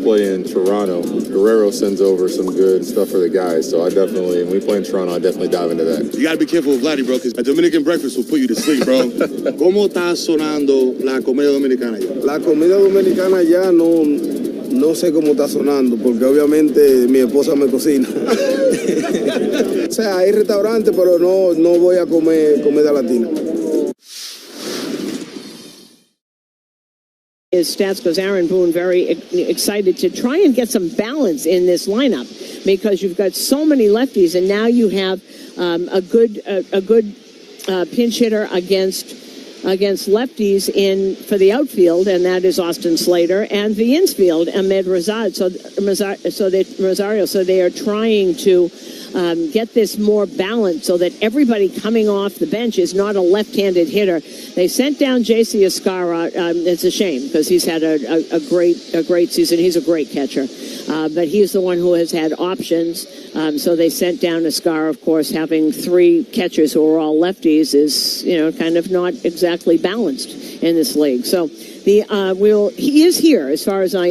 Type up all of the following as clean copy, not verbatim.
play in Toronto, Guerrero sends over some good stuff for the guys. So when we play in Toronto, I definitely dive into that. You got to be careful with Vladdy, bro, because a Dominican breakfast will put you to sleep, bro. ¿Cómo está sonando la comida dominicana ya? La comida dominicana ya no sé cómo está sonando, porque obviamente mi esposa me cocina. O sea, hay restaurantes, pero no voy a comer comida latina. His stats, because Aaron Boone very excited to try and get some balance in this lineup, because you've got so many lefties, and now you have a good pinch hitter against lefties for the outfield, and that is Austin Slater, and the infield, Ahmed Rosario. So they are trying to get this more balanced so that everybody coming off the bench is not a left-handed hitter. They sent down J.C. Escara. It's a shame because he's had a great season. He's a great catcher, but he's the one who has had options. So they sent down Escara. Of course, having three catchers who are all lefties is kind of not exactly balanced in this league. So he is here as far as I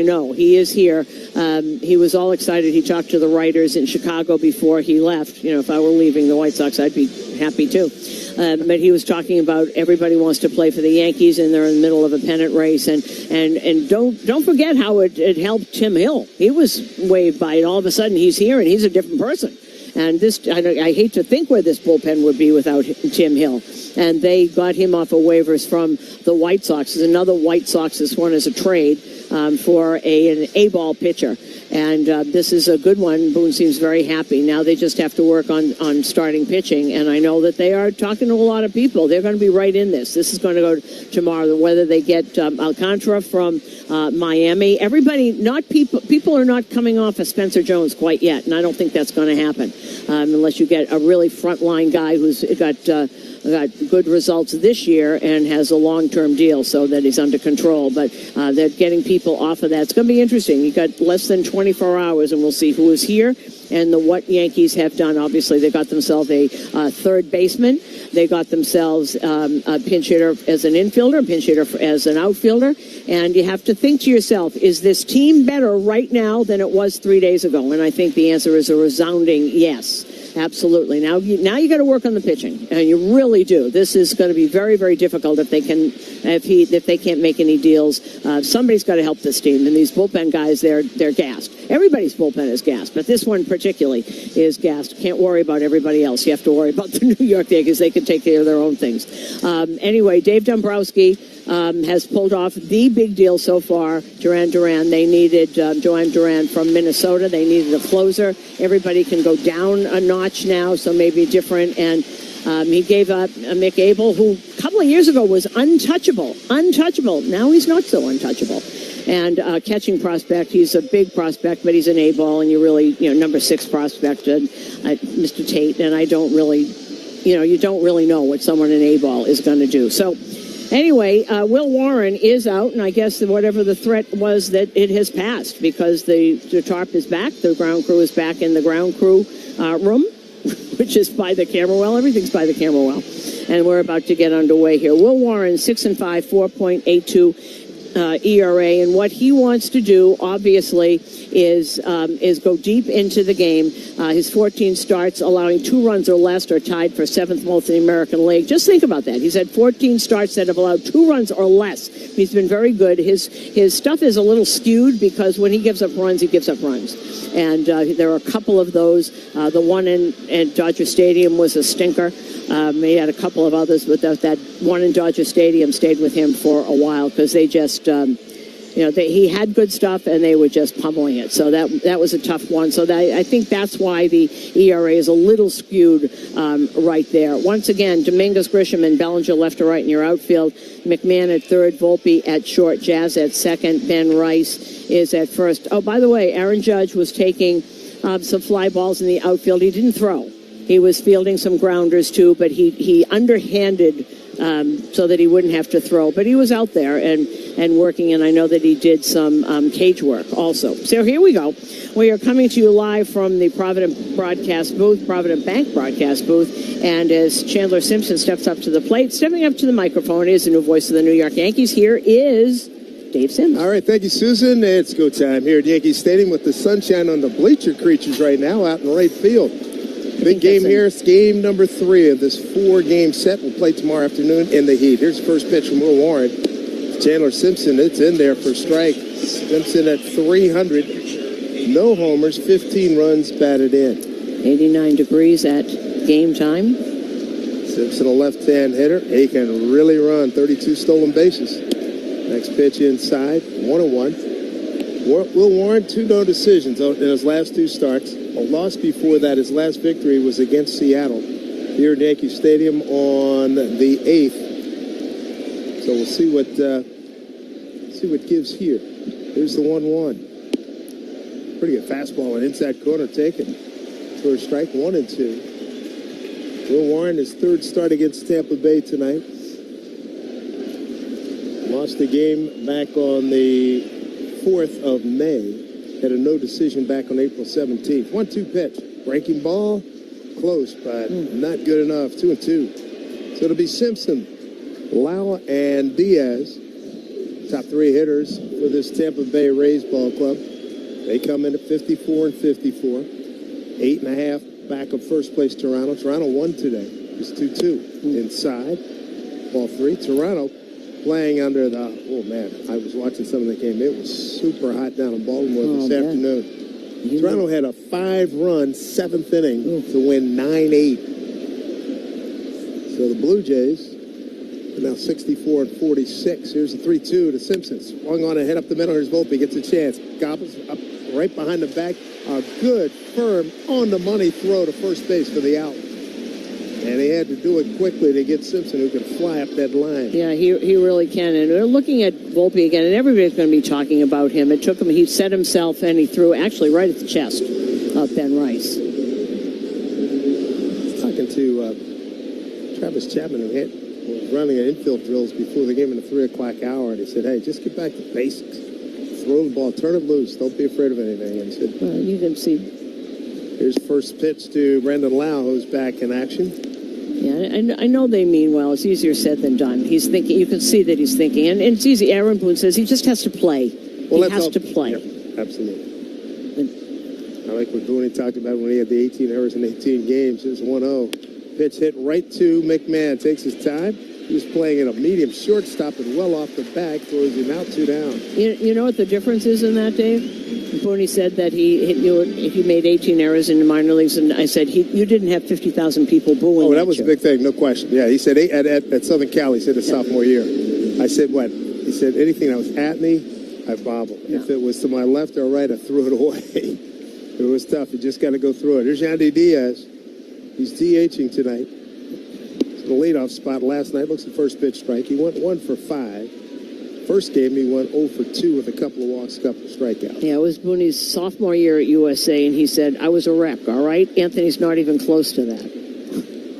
know. He is here. He was all excited. He talked to the writers in Chicago before he left. If I were leaving the White Sox, I'd be happy too. But he was talking about everybody wants to play for the Yankees, and they're in the middle of a pennant race. And don't forget how it helped Tim Hill. He was waived by it. All of a sudden, he's here, and he's a different person. And I hate to think where this bullpen would be without Tim Hill. And they got him off of waivers from the White Sox. There's another White Sox. This one is a trade for an A-ball pitcher. And this is a good one. Boone seems very happy. Now they just have to work on starting pitching. And I know that they are talking to a lot of people. They're going to be right in this. This is going to go tomorrow. Whether they get Alcantara from Miami. People are not coming off of Spencer Jones quite yet. And I don't think that's going to happen unless you get a really frontline guy who's got good results this year and has a long-term deal so that he's under control. But they're getting people off of that. It's going to be interesting. You got less than 24 hours, and we'll see who is here and what Yankees have done. Obviously, they got themselves a third baseman. They got themselves a pinch hitter as an infielder, a pinch hitter as an outfielder. And you have to think to yourself, is this team better right now than it was 3 days ago? And I think the answer is a resounding yes. Absolutely. Now you got to work on the pitching, and you really do. This is going to be very, very difficult if they can't make any deals. Somebody's got to help this team, and these bullpen guys, they're gassed. Everybody's bullpen is gassed, but this one particularly is gassed. Can't worry about everybody else. You have to worry about the New York Yankees. They can take care of their own things. Anyway, Dave Dombrowski has pulled off the big deal so far. Duran. They needed Joan Duran from Minnesota. They needed a closer. Everybody can go down a notch now, so maybe different. And he gave up Mick Abel, who a couple of years ago was untouchable. Now he's not so untouchable. And catching prospect, he's a big prospect, but he's an A-ball, and you really, number 6 prospect, Mr. Tate. And I don't really, you don't really know what someone in A-ball is going to do. So anyway, Will Warren is out, and I guess whatever the threat was, that it has passed, because the tarp is back. The ground crew is back in the ground crew room, which is by the camera well. Everything's by the camera well. And we're about to get underway here. Will Warren, 6-5, 4.82 ERA, and what he wants to do, obviously, is go deep into the game. His 14 starts, allowing 2 runs or less, are tied for 7th most in the American League. Just think about that. He's had 14 starts that have allowed 2 runs or less. He's been very good. His stuff is a little skewed because when he gives up runs, he gives up runs. And there are a couple of those. The one in Dodger Stadium was a stinker. He had a couple of others, but that one in Dodger Stadium stayed with him for a while because they just, he had good stuff and they were just pummeling it. So that was a tough one. So I think that's why the ERA is a little skewed right there. Once again, Dominguez, Grisham, and Bellinger left to right in your outfield. McMahon at third, Volpe at short, Jazz at second, Ben Rice is at first. Oh, by the way, Aaron Judge was taking some fly balls in the outfield. He didn't throw. He was fielding some grounders, too, but he underhanded so that he wouldn't have to throw. But he was out there and working, and I know that he did some cage work also. So here we go. We are coming to you live from the Provident Bank broadcast booth, and as Chandler Simpson steps up to the plate, stepping up to the microphone is the new voice of the New York Yankees. Here is Dave Sims. All right, thank you, Susan. It's go time here at Yankee Stadium with the sunshine on the bleacher creatures right now out in right field. Big game here. It's game number 3 of this 4-game set. We'll play tomorrow afternoon in the heat. Here's the first pitch from Will Warren. Chandler Simpson, it's in there for strike. Simpson at 300. No homers, 15 runs batted in. 89 degrees at game time. Simpson, a left-hand hitter. He can really run. 32 stolen bases. Next pitch inside, 1-1. Will Warren, 2 no decisions in his last 2 starts. A loss before that. His last victory was against Seattle here at Yankee Stadium on the 8th. So we'll see what gives here. Here's the 1-1. Pretty good fastball, an inside corner taken for a strike, 1-2. Will Warren, his 3rd start against Tampa Bay tonight. Lost the game back on the 4th of May. Had a no decision back on April 17th. 1-2 pitch. Breaking ball. Close, but not good enough. 2-2. So it'll be Simpson, Lau, and Diaz. Top 3 hitters for this Tampa Bay Rays ball club. They come in at 54 and 54. 8.5 back of first place Toronto. Toronto won today. It's 2-2. Inside. Ball 3. Toronto playing under the, oh man, I was watching some of the game. It was super hot down in Baltimore this afternoon. Toronto had a 5-run 7th inning to win 9-8. So the Blue Jays are now 64 and 46. Here's the 3-2 to Simpson. Swung on ahead up the middle. Here's Volpe. Gets a chance. Gobbles up right behind the back. A good, firm, on-the-money throw to first base for the out. And he had to do it quickly to get Simpson, who can fly up that line. Yeah, he really can. And we're looking at Volpe again, and everybody's going to be talking about him. It took him, he set himself, and he threw actually right at the chest of Ben Rice. Talking to Travis Chapman, who was running infield drills before the game in the 3 o'clock hour, and he said, hey, just get back to basics. Throw the ball, turn it loose. Don't be afraid of anything. And he said, you can see. Here's first pitch to Brandon Lau, who's back in action. Yeah, I know they mean well. It's easier said than done. He's thinking. You can see that he's thinking. And it's easy. Aaron Boone says he just has to play. Well, he has to play. Yeah, absolutely. I like what Boone talked about when he had the 18 errors in 18 games. It was 1-0. Pitch hit right to McMahon. Takes his time. He was playing in a medium shortstop and well off the back. Throws him out 2 down. You know what the difference is in that, Dave? Booney said that he made 18 errors in the minor leagues, and I said you didn't have 50,000 people booing. Oh, that was a big thing, no question. Yeah, he said at Southern Cal, he said his sophomore year. I said what? He said anything that was at me, I bobbled. Yeah. If it was to my left or right, I threw it away. It was tough. You just got to go through it. Here's Yandy Diaz. He's DHing tonight. It's the leadoff spot last night. Looks the first pitch strike. He went 1 for 5. First game, he went 0 for 2 with a couple of walks, couple of strikeouts. Yeah, it was Booney's sophomore year at USA, and he said, I was a wreck, all right? Anthony's not even close to that.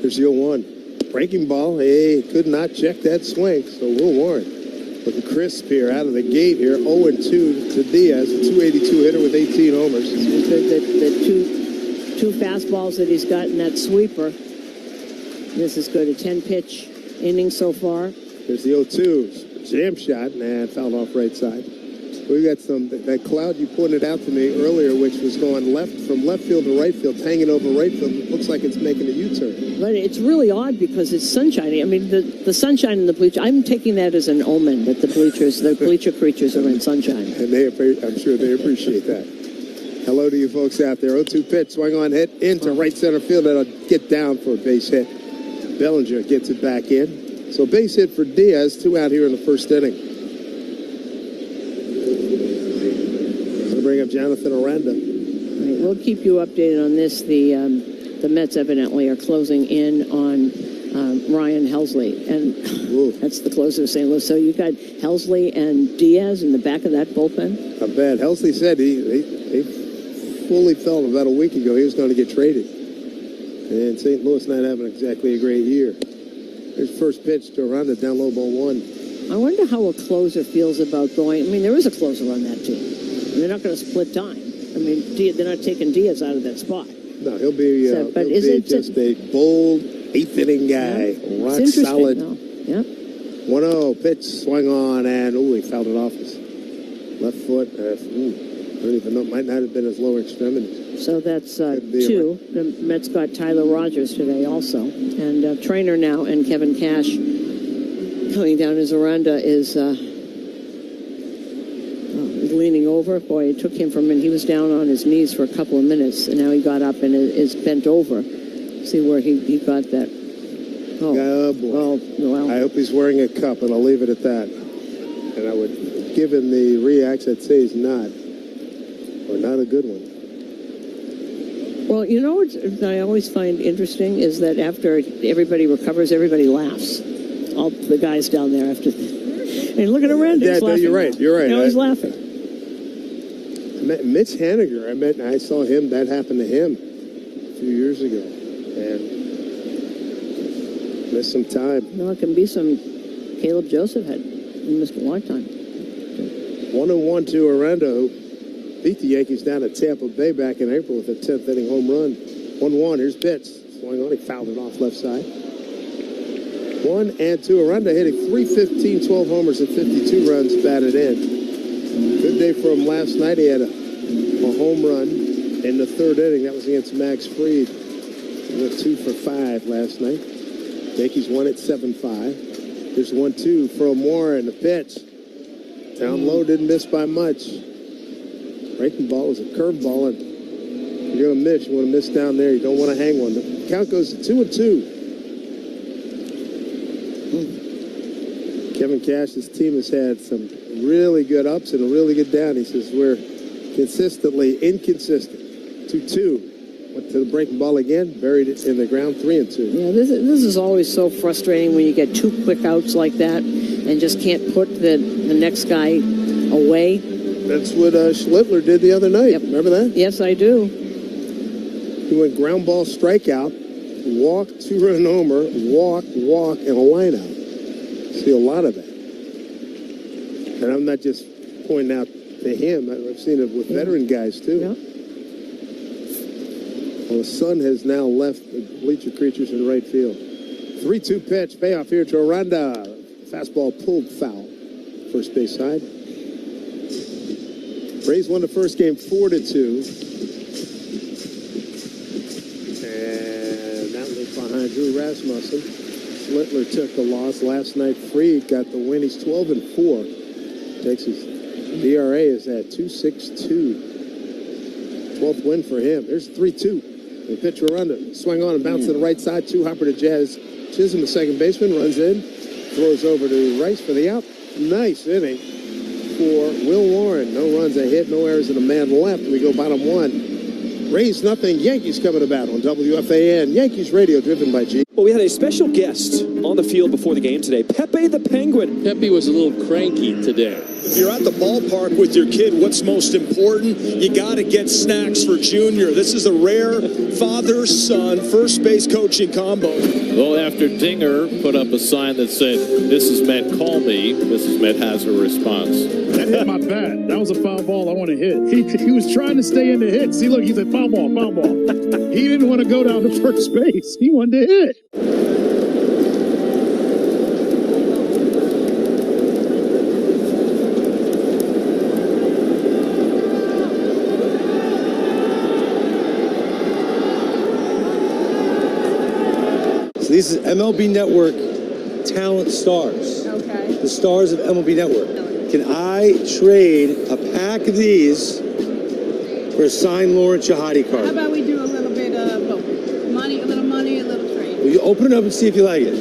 Here's the 0-1. Breaking ball. Hey, could not check that swing. So Will Warren looking crisp here out of the gate here. 0-2 to Diaz, a 282 hitter with 18 homers. The two fastballs that he's got in that sweeper. This is good. A 10-pitch inning so far. There's the 0-2. Jam shot, fouled off right side. We got that cloud you pointed out to me earlier, which was going from left field to right field, hanging over right field. It looks like it's making a U-turn. But it's really odd because it's sunshiny. I mean, the sunshine in the bleacher, I'm taking that as an omen that the bleacher creatures are in sunshine. And I'm sure they appreciate that. Hello to you folks out there. 0-2 pitch, swung on hit into right center field. That'll get down for a base hit. Bellinger gets it back in. So base hit for Diaz, 2 out here in the first inning. Going to bring up Jonathan Aranda. Right, we'll keep you updated on this. The Mets evidently are closing in on Ryan Helsley, and that's the closer of St. Louis. So you got Helsley and Diaz in the back of that bullpen? Not bad. Helsley said he fully felt about a week ago he was going to get traded. And St. Louis not having exactly a great year. Here's first pitch to Aranda, down low, ball 1. I wonder how a closer feels about going. I mean, there is a closer on that team. They're not going to split time. I mean, they're not taking Diaz out of that spot. No, he'll be just a bold 8th inning guy. Yeah. Rock solid. Yeah. 1-0 pitch swung on, and he fouled it off. Left foot, I don't even know, might not have been his lower extremity. So that's two. The Mets got Tyler Rogers today also. And Trainer now and Kevin Cash coming down his veranda is leaning over. Boy, it took him from, and he was down on his knees for a couple of minutes, and now he got up and is bent over. See where he got that. Oh, boy. Oh, well. I hope he's wearing a cup, and I'll leave it at that. And I would, given the reacts, I'd say he's not. Or not a good one. Well, you know what I always find interesting is that after everybody recovers, everybody laughs. All the guys down there after. And look at Randy. Yeah, no, you're right. You're right. Now he's laughing. Mitch Haniger, I saw him. That happened to him a few years ago, and missed some time. No, it can be some. Caleb Joseph had missed a long time. 1-1 to Orlando. Beat the Yankees down at Tampa Bay back in April with a 10th inning home run. 1-1. Here's Pitts. Swung on. He fouled it off left side. 1-2. Aranda hitting .315, 12 homers and 52 runs batted in. Good day for him last night. He had a home run in the third inning. That was against Max Fried. He went 2 for 5 last night. Yankees won it 7-5. Here's 1-2 from Warren. The pitch. Down low, didn't miss by much. Breaking ball was a curveball, and you're going to miss. You want to miss down there. You don't want to hang one. The count goes to 2-2. Kevin Cash's team has had some really good ups and a really good down. He says we're consistently inconsistent. 2-2. Went to the breaking ball again, buried it in the ground, 3-2. Yeah, this is always so frustrating when you get 2 quick outs like that and just can't put the next guy away. That's what Schlittler did the other night. Yep. Remember that? Yes, I do. He went ground ball, strikeout, walk, 2-run homer, walk, and a line out. See a lot of that. And I'm not just pointing out to him. I've seen it with veteran guys, too. Yeah. Well, the sun has now left the bleacher creatures in right field. 3-2 pitch, payoff here to Aranda. Fastball pulled foul. First base side. Rays won the first game 4-2. And that was behind Drew Rasmussen. Schlittler took the loss last night. Fried got the win. He's 12-4. Texas DRA is at 2.62. 12th win for him. There's 3-2. The pitch Aranda. Swung on and bounced to the right side. 2 hopper to Jazz Chisholm, the second baseman, runs in. Throws over to Rice for the out. Nice inning for Will Warren. No runs, a hit, no errors, and a man left. We go bottom 1. Rays nothing. Yankees coming to bat on WFAN. Yankees radio driven by G. Well, we had a special guest on the field before the game today, Pepe the Penguin. Pepe was a little cranky today. If you're at the ballpark with your kid, what's most important? You got to get snacks for Junior. This is a rare father-son first base coaching combo. Well, after Dinger put up a sign that said, "Mrs. Met, call me," Mrs. Met has a response. That hit my bat. That was a foul ball I want to hit. He was trying to stay in the hit. See, look, he said, foul ball, foul ball. He didn't want to go down to first base. He wanted to hit. So these is MLB Network talent stars. Okay. The stars of MLB Network. Can I trade a pack of these for a signed Lauren Shahadi card? How about we do a little bit of both? Money, a little trade. Will you open it up and see if you like it?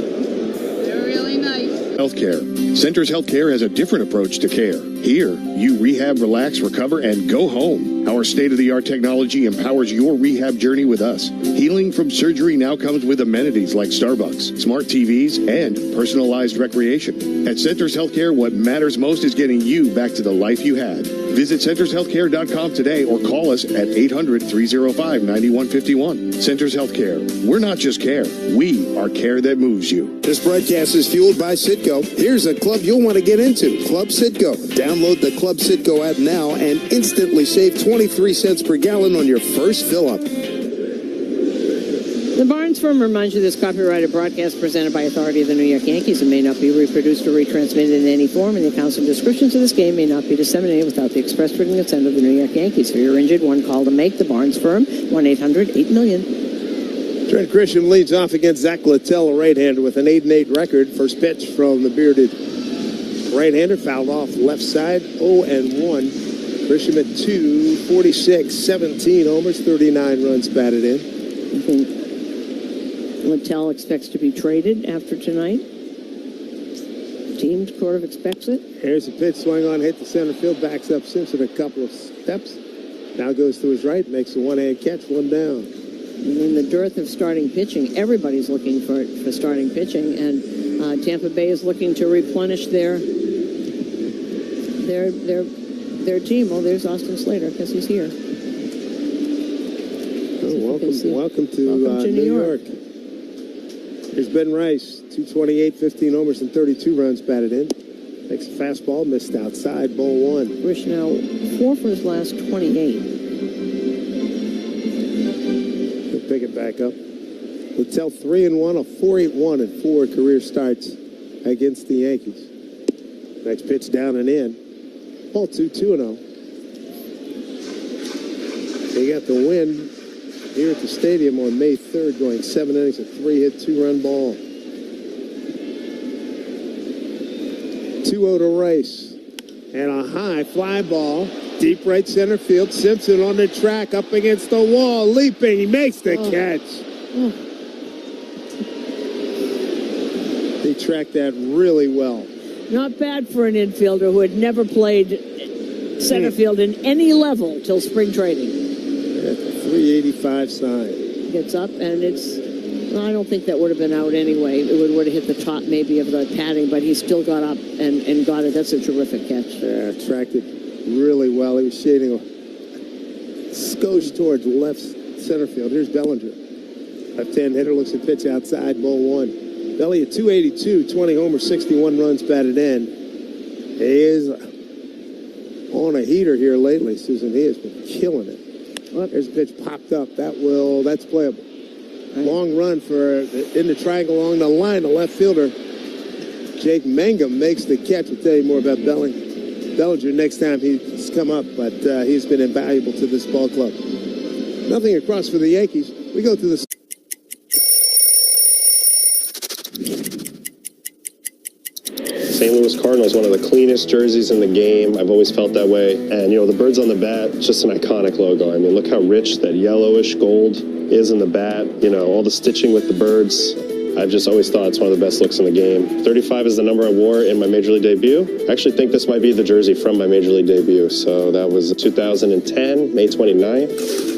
They're really nice. Healthcare. Centers Healthcare has a different approach to care. Here, you rehab, relax, recover, and go home. Our state-of-the-art technology empowers your rehab journey with us. Healing from surgery now comes with amenities like Starbucks, smart TVs, and personalized recreation. At Centers Healthcare, what matters most is getting you back to the life you had. Visit centershealthcare.com today or call us at 800-305-9151. Centers Healthcare. We're not just care. We are care that moves you. This broadcast is fueled by Citgo. Here's a club you'll want to get into. Club Citgo. Download the Club Citgo app now and instantly save 23 cents per gallon on your first fill-up. The Barn Barnes Firm reminds you this copyrighted broadcast presented by authority of the New York Yankees and may not be reproduced or retransmitted in any form, and the accounts and descriptions of this game may not be disseminated without the express written consent of the New York Yankees. For your injured, one call to make the Barnes Firm, 1-800-8-million. Trent Grisham leads off against Zach Littell, a right-hander with an 8-8 record. First pitch from the bearded right-hander, fouled off left side, 0-1. Grisham at 246, 17 homers, 39 runs batted in. I think Littell expects to be traded after tonight. Team sort of expects it. Here's a pitch, swung on, hit the center field, backs up Simpson a couple of steps. Now goes to his right, makes a one-hand catch, one down. In the dearth of starting pitching, everybody's looking for starting pitching, and Tampa Bay is looking to replenish their team. Oh, there's Austin Slater, because he's here. Welcome to New York. Here's Ben Rice, 228, 15 homers, and 32 runs batted in. Makes a fastball, missed outside, ball one. Rish now 4 for his last 28. He'll pick it back up. Littell 3-1, a 4.81 in 4 career starts against the Yankees. Next pitch down and in. Ball 2-0. They got the win here at the stadium on May 3rd, going 7 innings, a 3-hit, 2-run ball. 2-0 to Rice. And a high fly ball, deep right center field. Simpson on the track, up against the wall, leaping. He makes the catch. They tracked that really well. Not bad for an infielder who had never played center field in any level till spring training. At the 385 sign. Gets up, and I don't think that would have been out anyway. It would have hit the top maybe of the padding, but he still got up and got it. That's a terrific catch. Yeah, tracked it really well. He was shading a skosh towards left center field. Here's Bellinger. Left-hand hitter looks at pitch outside, ball one. Belly at 282, 20 homers, 61 runs batted in. He is on a heater here lately, Susan. He has been killing it. There's a pitch popped up. That's playable. Long run in the triangle along the line. The left fielder, Jake Mangum, makes the catch. We'll tell you more about Bellinger next time he's come up, but he's been invaluable to this ball club. Nothing across for the Yankees. We go to the... St. Louis Cardinals, one of the cleanest jerseys in the game. I've always felt that way. And, the birds on the bat, just an iconic logo. I mean, look how rich that yellowish gold is in the bat. All the stitching with the birds. I've just always thought it's one of the best looks in the game. 35 is the number I wore in my Major League debut. I actually think this might be the jersey from my Major League debut. So that was 2010, May 29th.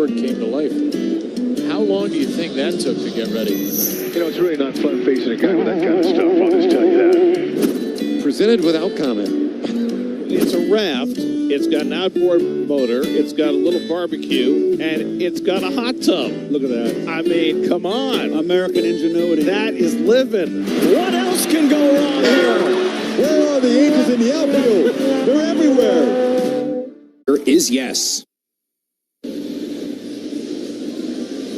Came to life. How long do you think that took to get ready? It's really not fun facing a guy with that kind of stuff, I'll just tell you that. Presented without comment. It's a raft, it's got an outboard motor, it's got a little barbecue, and it's got a hot tub. Look at that. I mean, come on. American ingenuity. That is living. What else can go wrong here? Where are the Yankees in the outfield? They're everywhere. There is yes.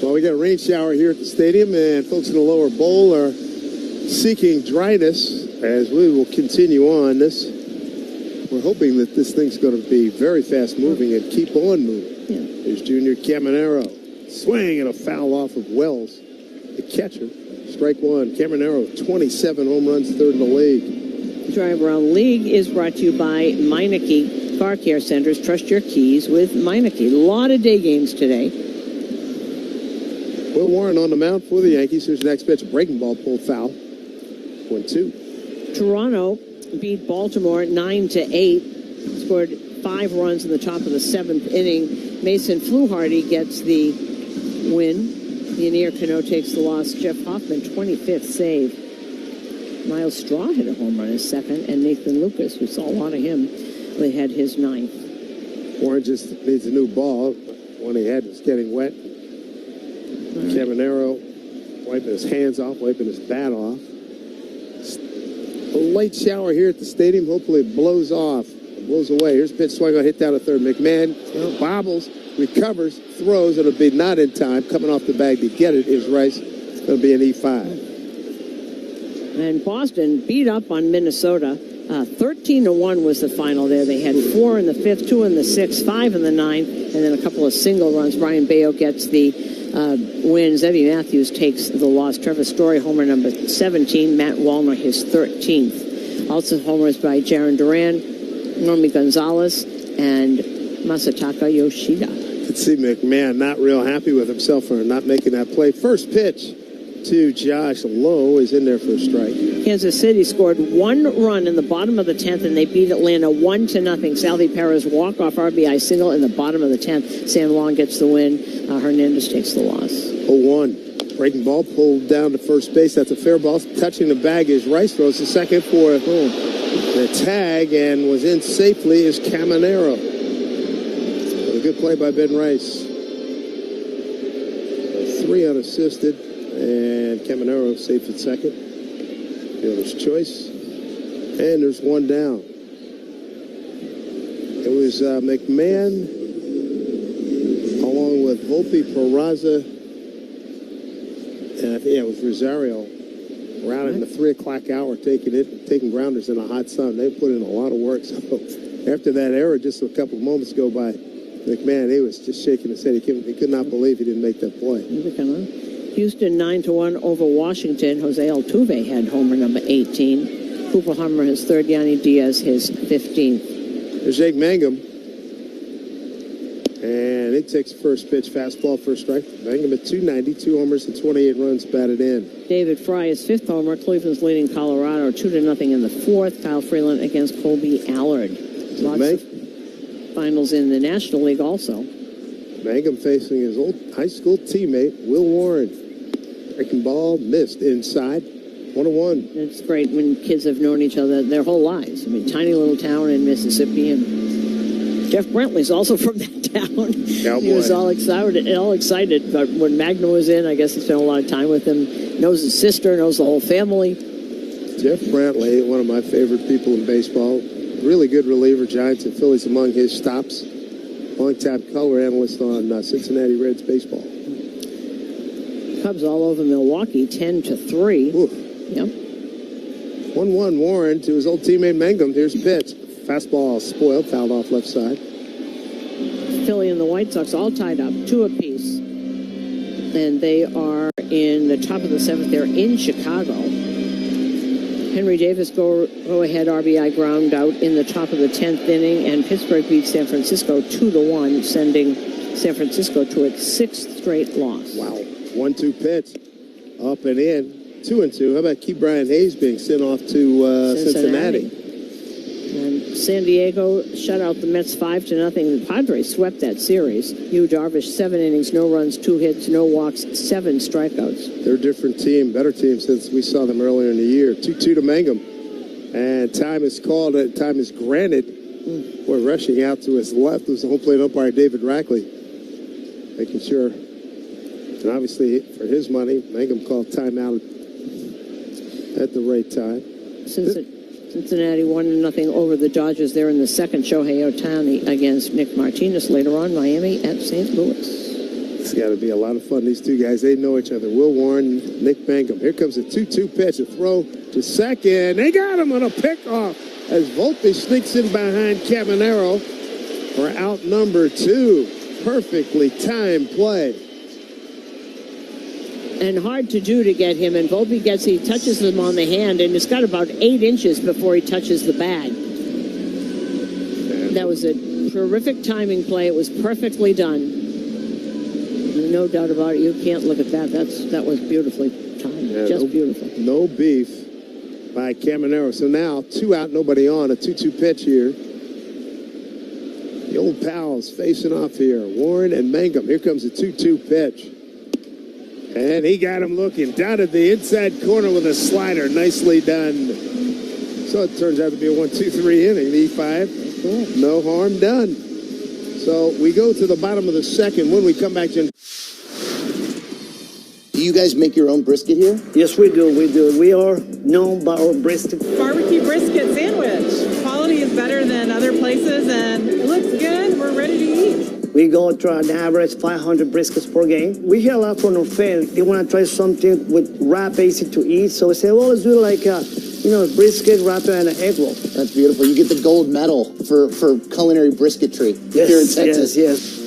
Well, we got a rain shower here at the stadium, and folks in the lower bowl are seeking dryness as we will continue on this. We're hoping that this thing's going to be very fast moving and keep on moving. Yeah. There's Junior Caminero. Swing and a foul off of Wells, the catcher. Strike one. Caminero, 27 home runs, third in the league. Drive Around League is brought to you by Meineke. Car Care Centers, trust your keys with Meineke. A lot of day games today. Will Warren on the mound for the Yankees. Here's the next pitch. A breaking ball, pulled foul. 1-2. Toronto beat Baltimore 9-8. Scored 5 runs in the top of the 7th inning. Mason Fluharty gets the win. Yannier Cano takes the loss. Jeff Hoffman, 25th save. Miles Straw hit a home run his second, and Nathan Lucas, we saw a lot of him, they had his 9th. Warren just needs a new ball. One he had was getting wet. Caminero wiping his hands off, wiping his bat off. A light shower here at the stadium. Hopefully it blows off. It blows away. Here's a pitch swing on, hit down to third. McMahon bobbles, recovers, throws. It'll be not in time. Coming off the bag to get it is Rice. It's going to be an E5. And Boston beat up on Minnesota. 13-1 was the final there. They had 4 in the 5th, 2 in the 6th, 5 in the 9th, and then a couple of single runs. Brian Bayo gets the win. Zebby Matthews takes the loss. Trevor Story, homer number 17. Matt Wallner, his 13th. Also homers by Jaron Duran, Romy Gonzalez, and Masataka Yoshida. Could see McMahon not real happy with himself for not making that play. First pitch to Josh Lowe is in there for a strike. Kansas City scored 1 run in the bottom of the 10th, and they beat Atlanta 1-0. Salvi Perez walk-off RBI single in the bottom of the 10th. San Juan gets the win. Hernandez takes the loss. 0-1. Breaking ball pulled down to first base. That's a fair ball. Touching the bag is Rice. Throws the second for the tag and was in safely is Caminero. A good play by Ben Rice. 3 unassisted. And Caminero safe at second. Fielder's choice. And there's 1 down. It was McMahon along with Volpe, Peraza, and I think it was Rosario around in the 3 o'clock hour taking grounders in the hot sun. They put in a lot of work. So after that error just a couple of moments ago by McMahon, he was just shaking his head. He could not believe he didn't make that play. Houston 9-1 over Washington. Jose Altuve had homer number 18. Cooper Hummer his 3rd. Yanni Diaz his 15th. There's Jake Mangum. And it takes first pitch, fastball, first strike. Mangum at 290, 2 homers and 28 runs batted in. David Fry his 5th homer. Cleveland's leading Colorado 2-0 in the 4th. Kyle Freeland against Colby Allard. Lots of finals in the National League also. Mangum facing his old high school teammate, Will Warren. Breaking ball, missed inside. 1-1. It's great when kids have known each other their whole lives. I mean, tiny little town in Mississippi, and Jeff Brentley's also from that town. Cowboy. He was all excited. But when Magna was in, I guess he spent a lot of time with him. Knows his sister, knows the whole family. Jeff Brantley, one of my favorite people in baseball. Really good reliever, Giants and Phillies among his stops. Long-time color analyst on Cincinnati Reds baseball. Cubs all over Milwaukee, 10-3. Oof. Yep. 1-1 Warren to his old teammate Mangum. Here's a pitch. Fastball spoiled, fouled off left side. Philly and the White Sox all tied up, 2 apiece. And they are in the top of the 7th. They're in Chicago. Henry Davis go-ahead RBI ground out in the top of the 10th inning, and Pittsburgh beats San Francisco 2-1, sending San Francisco to its 6th straight loss. Wow. 1-2 pitch. Up and in. 2-2. How about Key Brian Hayes being sent off to Cincinnati? And San Diego shut out the Mets 5-0. The Padres swept that series. Yu Darvish, 7 innings, no runs, 2 hits, no walks, 7 strikeouts. They're a different team, better team since we saw them earlier in the year. 2-2 to Mangum. And time is called, time is granted. Boy, rushing out to his left was the home plate umpire, David Rackley. Making sure. And obviously, for his money, Mangum called timeout at the right time. Cincinnati 1-0 over the Dodgers. They're in the 2nd. Shohei Ohtani against Nick Martinez. Later on, Miami at St. Louis. It's got to be a lot of fun. These two guys, they know each other. Will Warren, Nick Mangum. Here comes a 2-2 pitch. A throw to second. They got him on a pickoff as Volpe sneaks in behind Caminero for out number 2. Perfectly timed play. And hard to do to get him. And Volpe he touches him on the hand, and it's got about 8 inches before he touches the bag. And That was a terrific timing play. It was perfectly done. No doubt about it. You can't look at that. That was beautifully timed. Yeah, Just beautiful. No beef by Caminero. So now 2 out, nobody on. A 2-2 pitch here. The old pals facing off here. Warren and Mangum. Here comes a 2-2 pitch. And he got him looking down at the inside corner with a slider. Nicely done. So it turns out to be a 1-2-3 inning. The E5. No harm done. So we go to the bottom of the second. When we come back, Jim. Do you guys make your own brisket here? Yes, we do. We do. We are known by our brisket. Barbecue brisket sandwich. Quality is better than other places, and it looks good. We're ready to eat. We go to an average 500 briskets per game. We hear a lot from our fans. They want to try something with wrap, easy to eat. So we say, well, let's do it like brisket, wrap, and an egg roll. That's beautiful. You get the gold medal for culinary brisketry here in Texas. Yes.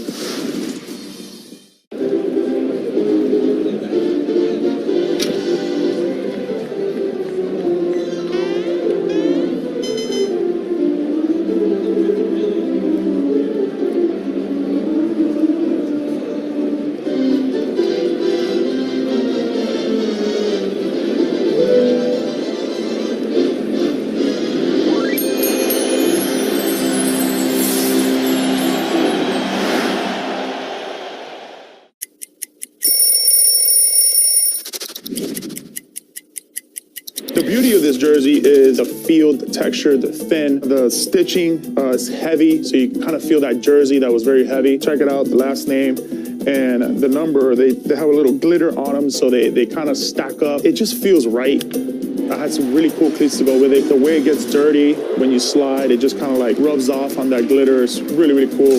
The beauty of this jersey is the feel, the texture, the thin, the stitching is heavy, so you kind of feel that jersey that was very heavy. Check it out, the last name and the number, they have a little glitter on them, so they kind of stack up. It just feels right. I had some really cool cleats to go with it. The way it gets dirty when you slide, it just kind of like rubs off on that glitter. It's really, really cool.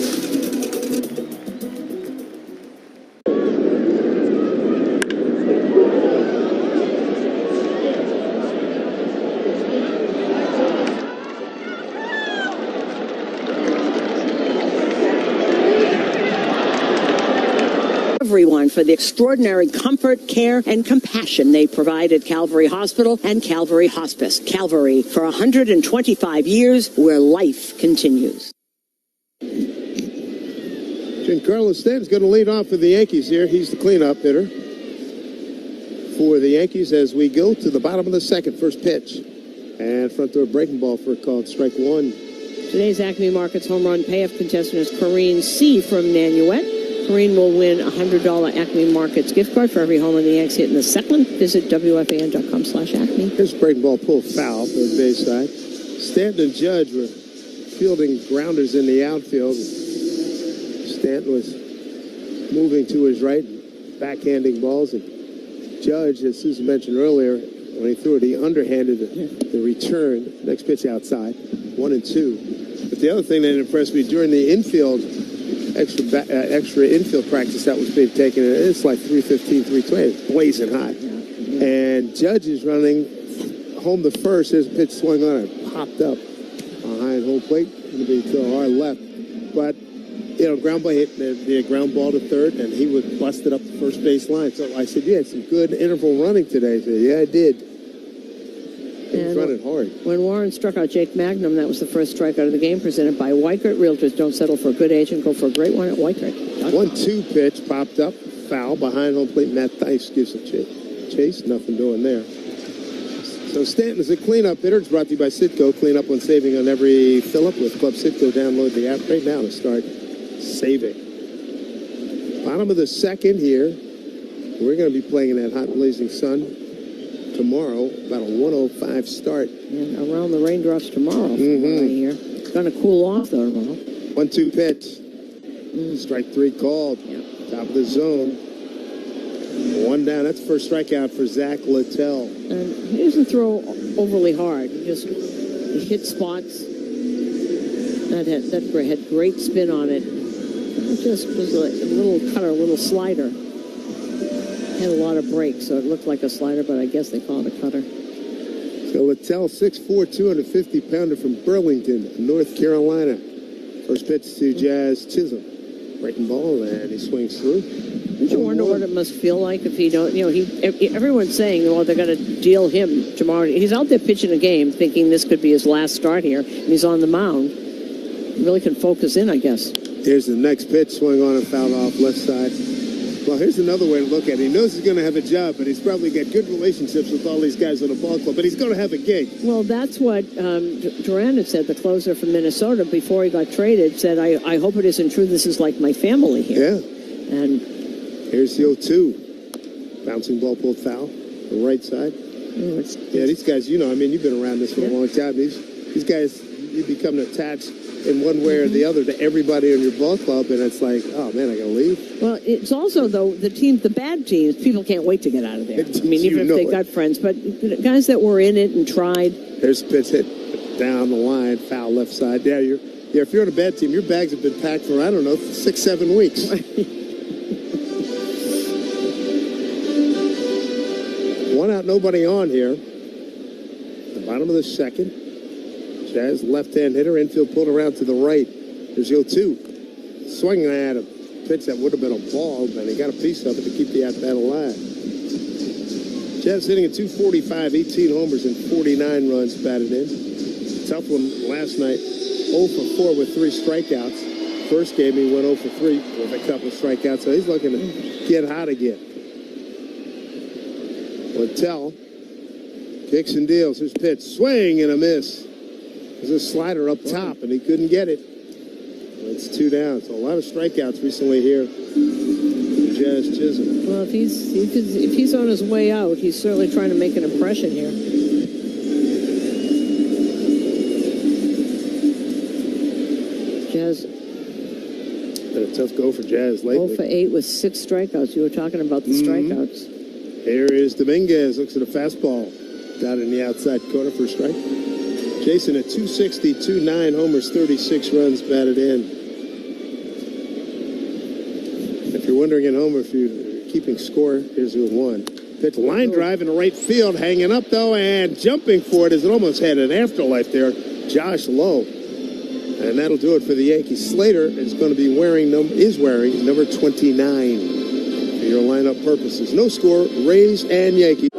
Everyone for the extraordinary comfort, care, and compassion they provide at Calvary Hospital and Calvary Hospice. Calvary, for 125 years, where life continues. Giancarlo Stanton's going to lead off for the Yankees here. He's the cleanup hitter for the Yankees as we go to the bottom of the second. First pitch. And front throw breaking ball for a called strike one. Today's Acme Markets home run payoff contestant is Corrine C. from Nanuet. Corrine will win a $100 Acme Markets gift card for every home in the Yanks hit in the second. Visit WFAN.com/Acme. Here's breaking ball pulled foul for the base side. Stanton and Judge were fielding grounders in the outfield. Stanton was moving to his right, backhanding balls, and Judge, as Susan mentioned earlier, when he threw it, he underhanded the return. Next pitch outside, 1-2. But the other thing that impressed me during the infield, extra infield practice that was being taken, it's like 315, 320, blazing hot. And Judge is running home to first. There's a pitch swung on it, popped up behind home plate, going to be to our left. But ground ball hit, the ground ball to third, and he would bust it up the first base line. So I said, you had some good interval running today. He said, yeah, I did. He was running hard. When Warren struck out Jake Magnum, that was the first strikeout of the game, presented by Weichert Realtors. Don't settle for a good agent, go for a great one at Weichert. 1-2 pitch popped up, foul behind home plate. Matt Theis gives a chase, nothing doing there. So Stanton is a cleanup hitter. It's brought to you by Citgo. Clean up on saving on every fill-up with Club Citgo. Download the app right now to start saving. Bottom of the second here. We're going to be playing in that hot blazing sun tomorrow. About a 105 start. And around the raindrops tomorrow. Right here. It's going to cool off though tomorrow. 1-2 pitch. Strike three called. Top of the zone. One down. That's the first strikeout for Zach Littell. And he doesn't throw overly hard. He hit spots. That had great spin on it. It just was a little cutter, a little slider. Had a lot of breaks, so it looked like a slider, but I guess they call it a cutter. So Littell, 6'4", 250-pounder from Burlington, North Carolina. First pitch to Jazz Chisholm. Breaking ball, and he swings through. Don't you wonder what it must feel like if he don't, everyone's saying, well, they're going to deal him tomorrow. He's out there pitching a game thinking this could be his last start here, and he's on the mound. really can focus in, I guess. Here's the next pitch, swung on and fouled off left side. Well, here's another way to look at it. He knows he's going to have a job, but he's probably got good relationships with all these guys on the ball club, but he's going to have a gig. Well, that's what Duran had said, the closer from Minnesota, before he got traded, said, I hope it isn't true. This is like my family here. Yeah. And here's the 0-2. Bouncing ball pulled foul, the right side. Yeah, these guys, you know, I mean, you've been around this for a long time. These guys, you become attached in one way or the other to everybody in your ball club, and it's like, oh man, I gotta leave. Well, it's also, though, the bad teams, people can't wait to get out of there. I mean, even if they got friends, but guys that were in it and tried. There's a pitch hit down the line, foul left side. Yeah, if you're on a bad team, your bags have been packed for, I don't know, 6-7 weeks. One out, nobody on here. The bottom of the second. Jazz left-hand hitter, infield pulled around to the right. There's 0-2. Swinging at a pitch that would have been a ball, but he got a piece of it to keep the at-bat alive. Jazz hitting at 245, 18 homers and 49 runs batted in. Tough one last night, 0 for 4 with 3 strikeouts. First game he went 0 for 3 with a couple of strikeouts, so he's looking to get hot again. Littell kicks and deals. His pitch, swing and a miss. There's a slider up top, and he couldn't get it. It's 2 down. So a lot of strikeouts recently here. Jazz Chisholm. Well, if he's on his way out, he's certainly trying to make an impression here. Jazz. Been a tough go for Jazz lately. 0 for 8 with 6 strikeouts. You were talking about the strikeouts. Here is Dominguez. Looks at a fastball down in the outside corner for a strike. Jason at 260, 2.9 homers, 36 runs batted in. If you're wondering at home if you're keeping score, here's the 1. Pitch line drive into right field, hanging up though, and jumping for it as it almost had an afterlife there. Josh Lowe. And that'll do it for the Yankees. Slater is going to be wearing number 29 for your lineup purposes. No score, Rays and Yankees.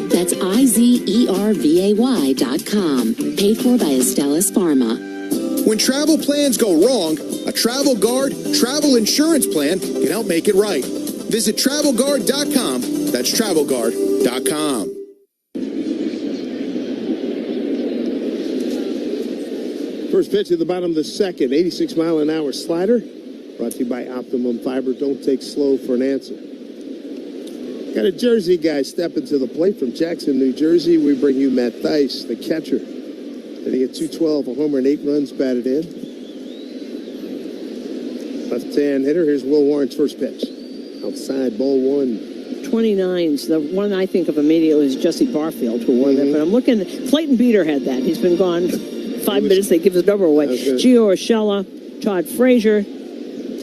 That's IZERVAY.com. Paid for by Astellas Pharma. When travel plans go wrong, a Travel Guard travel insurance plan can help make it right. Visit TravelGuard.com. That's TravelGuard.com. First pitch at the bottom of the second, 86-mile-an-hour slider. Brought to you by Optimum Fiber. Don't take slow for an answer. Got a Jersey guy stepping to the plate from Jackson, New Jersey. We bring you Matt Theis, the catcher. Hitting at 212, a homer and 8 runs batted in. Left-hand hitter. Here's Will Warren's first pitch. Outside, ball 1. 29's. The one I think of immediately is Jesse Barfield, who wore that. But I'm looking. Clayton Beater had that. He's been gone 5 minutes. They give his number away. Gio Urshela, Todd Frazier,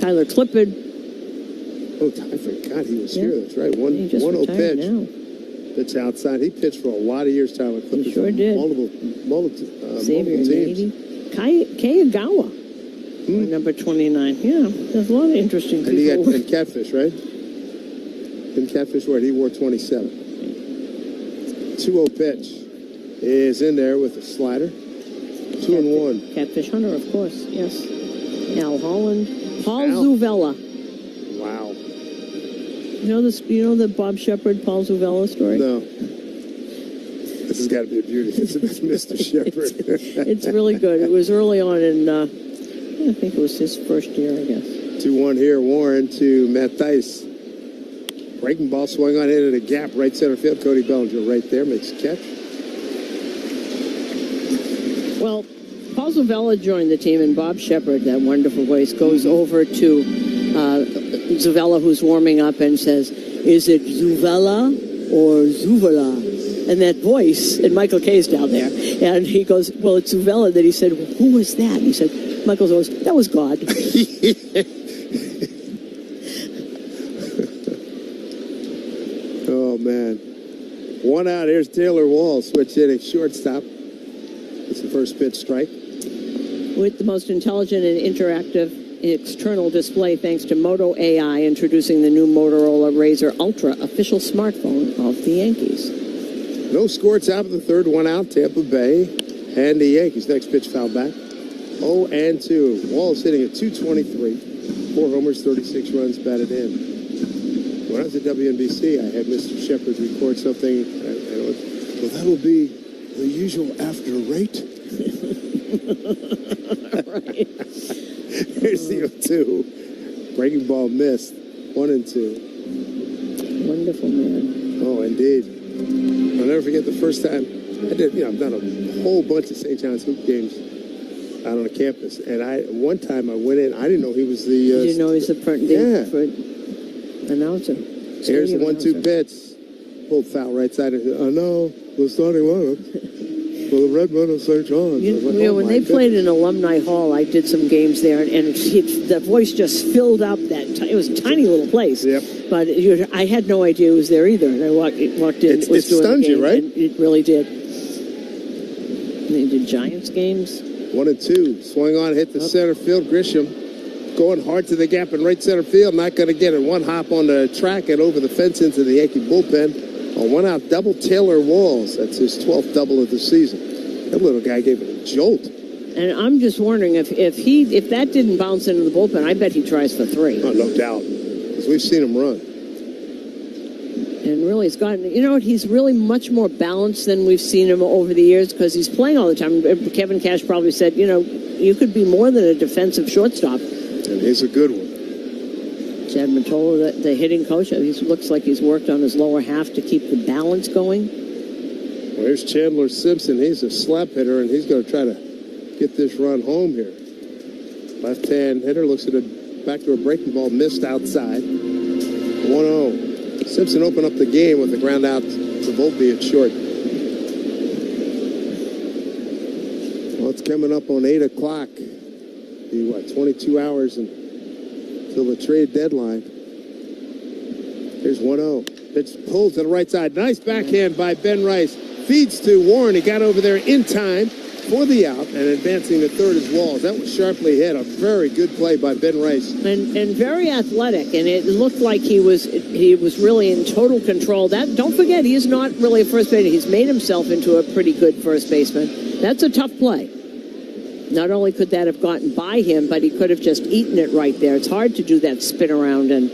Tyler Clippard. Oh, I forgot he was here. That's right. 1-0 pitch. Now. Pitch outside. He pitched for a lot of years, Tyler Clippard. He sure did. Multiple Xavier teams. Kayagawa. Number 29. Yeah, there's a lot of interesting people. And he had and Catfish, right? And Catfish, right? He wore 27. 2-0 pitch is in there with a slider. 2-1. Catfish Hunter, of course. Yes. Al Holland. Paul Zuvella. Wow. You know this? You know the Bob Shepard, Paul Zuvella story? No. This has got to be a beauty. It's Mr. Shepard. It's really good. It was early on in, I think it was his first year, I guess. 2-1 here. Warren to Matt Theis. Breaking ball, swung on into the gap, right center field. Cody Bellinger right there makes a catch. Well, Paul Zuvella joined the team, and Bob Shepard, that wonderful voice, goes over to Zuvella, who's warming up, and says, "Is it Zuvella or Zuvela?" And that voice, and Michael Kay's down there, and he goes, "Well, it's Zuvella." Then he said, well, "Who was that?" And he said, Michael goes, "That was God." Oh, man. One out. Here's Taylor Wall, switch hitting shortstop. It's the first pitch strike. With the most intelligent and interactive external display thanks to Moto AI, introducing the new Motorola Razr Ultra, official smartphone of the Yankees. No score, top of the third, one out, Tampa Bay and the Yankees. Next pitch foul back. 0-2. Wall's hitting at 223. 4 homers, 36 runs batted in. When I was at WNBC, I had Mr. Shepard record something. Well, that'll be the usual after rate. Right. Here's the 0-2. Breaking ball missed. 1-2. Wonderful man. Oh, indeed. I'll never forget the first time I did. I've done a whole bunch of St. John's hoop games out on the campus, and one time I went in. I didn't know he was the. You didn't know he's the front announcer. Here's the 1-2 pitch. Pulled foul right side. I know the starting lineup for the Redmen of St. John's. When they played in Alumni Hall, I did some games there, and the voice just filled up that. It was a tiny little place. Yep. But I had no idea it was there either. And I walked in. It stuns you, right? It really did. And they did Giants games. 1-2. Swung on, hit the center field. Grisham going hard to the gap in right center field. Not going to get it. One hop on the track and over the fence into the Yankee bullpen. A one-out double. Taylor Walls. That's his 12th double of the season. That little guy gave it a jolt. And I'm just wondering if that didn't bounce into the bullpen, I bet he tries for 3. Oh, no doubt. Because we've seen him run. And really, it's gotten, you know what, he's really much more balanced than we've seen him over the years because he's playing all the time. Kevin Cash probably said, you could be more than a defensive shortstop. And he's a good one. Chad Mottola, the hitting coach, he looks like he's worked on his lower half to keep the balance going. Well, here's Chandler Simpson. He's a slap hitter, and he's going to try to get this run home here. Left-hand hitter looks at back to a breaking ball, missed outside. 1-0. Simpson opened up the game with a ground out to Volpe at short. Well, it's coming up on 8 o'clock. 22 hours until the trade deadline. Here's 1-0. Pitch pulled to the right side. Nice backhand by Ben Rice. Feeds to Warren. He got over there in time for the out, and advancing to third is Walls. That was sharply hit. A very good play by Ben Rice. And very athletic, and it looked like he was really in total control. Don't forget, he's not really a first baseman. He's made himself into a pretty good first baseman. That's a tough play. Not only could that have gotten by him, but he could have just eaten it right there. It's hard to do that spin around, and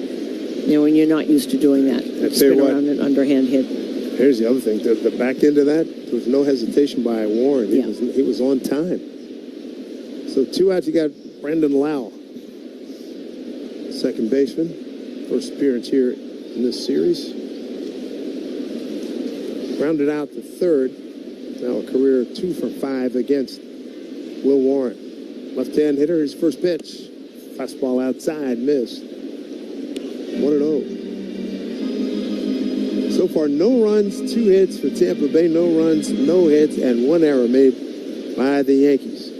when you're not used to doing that. Spin around and underhand hit. Here's the other thing. The back end of that, there was no hesitation by Warren. He was on time. So 2 outs, you got Brendan Lau, second baseman. First appearance here in this series. Rounded out to third. Now a career 2 for 5 against Will Warren. Left-hand hitter, his first pitch. Fastball outside, missed. 1-0. So far, no runs, 2 hits for Tampa Bay, no runs, no hits, and 1 error made by the Yankees.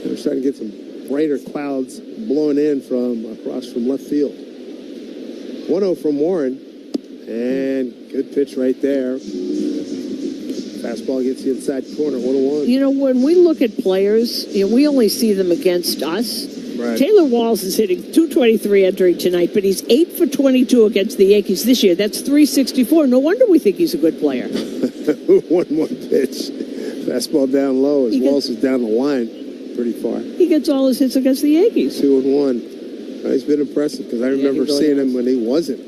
We're starting to get some brighter clouds blowing in from across from left field. 1-0 from Warren, and good pitch right there. Fastball gets the inside corner, 1-1. You know, when we look at players, you know, we only see them against us. Right. Taylor Walls is hitting .223 entering tonight, but he's 8 for 22 against the Yankees this year. That's .364. No wonder we think he's a good player. 1-1 pitch. Fastball down low as Walls is down the line pretty far. He gets all his hits against the Yankees. 2-1. He's been impressive because I remember seeing him when he wasn't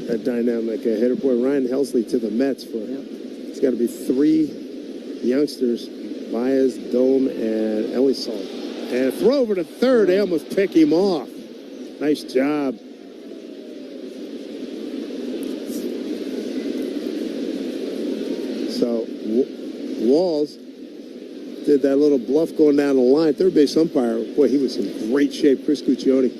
that dynamic hitter. Boy, Ryan Helsley to the Mets for it's got to be 3 youngsters, Baez, Dome, and Elisol. And a throw over to third. They almost pick him off. Nice job. So Walls did that little bluff going down the line. Third base umpire, boy, he was in great shape. Chris Guccione.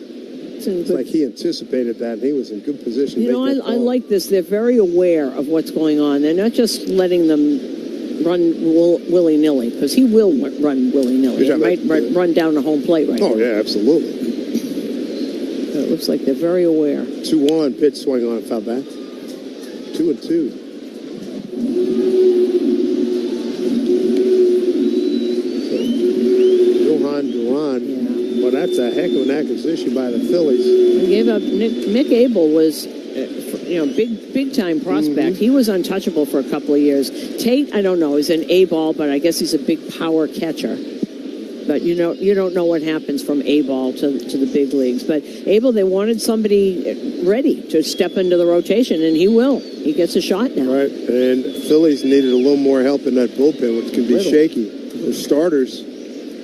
It's like he anticipated that, and he was in good position. You know, I like this. They're very aware of what's going on. They're not just letting them run willy-nilly, because he will run willy-nilly. He might run down the home plate right now. Oh, yeah, absolutely. It looks like they're very aware. 2-1, pitch swing on, foul back. 2-2. Well, that's a heck of an acquisition by the Phillies. They gave up Mick Abel was, big time prospect. He was untouchable for a couple of years. Tate, I don't know, is an A-ball, but I guess he's a big power catcher. But you don't know what happens from A-ball to the big leagues. But Abel, they wanted somebody ready to step into the rotation, and he will. He gets a shot now. Right, and Phillies needed a little more help in that bullpen, which can be shaky. The starters,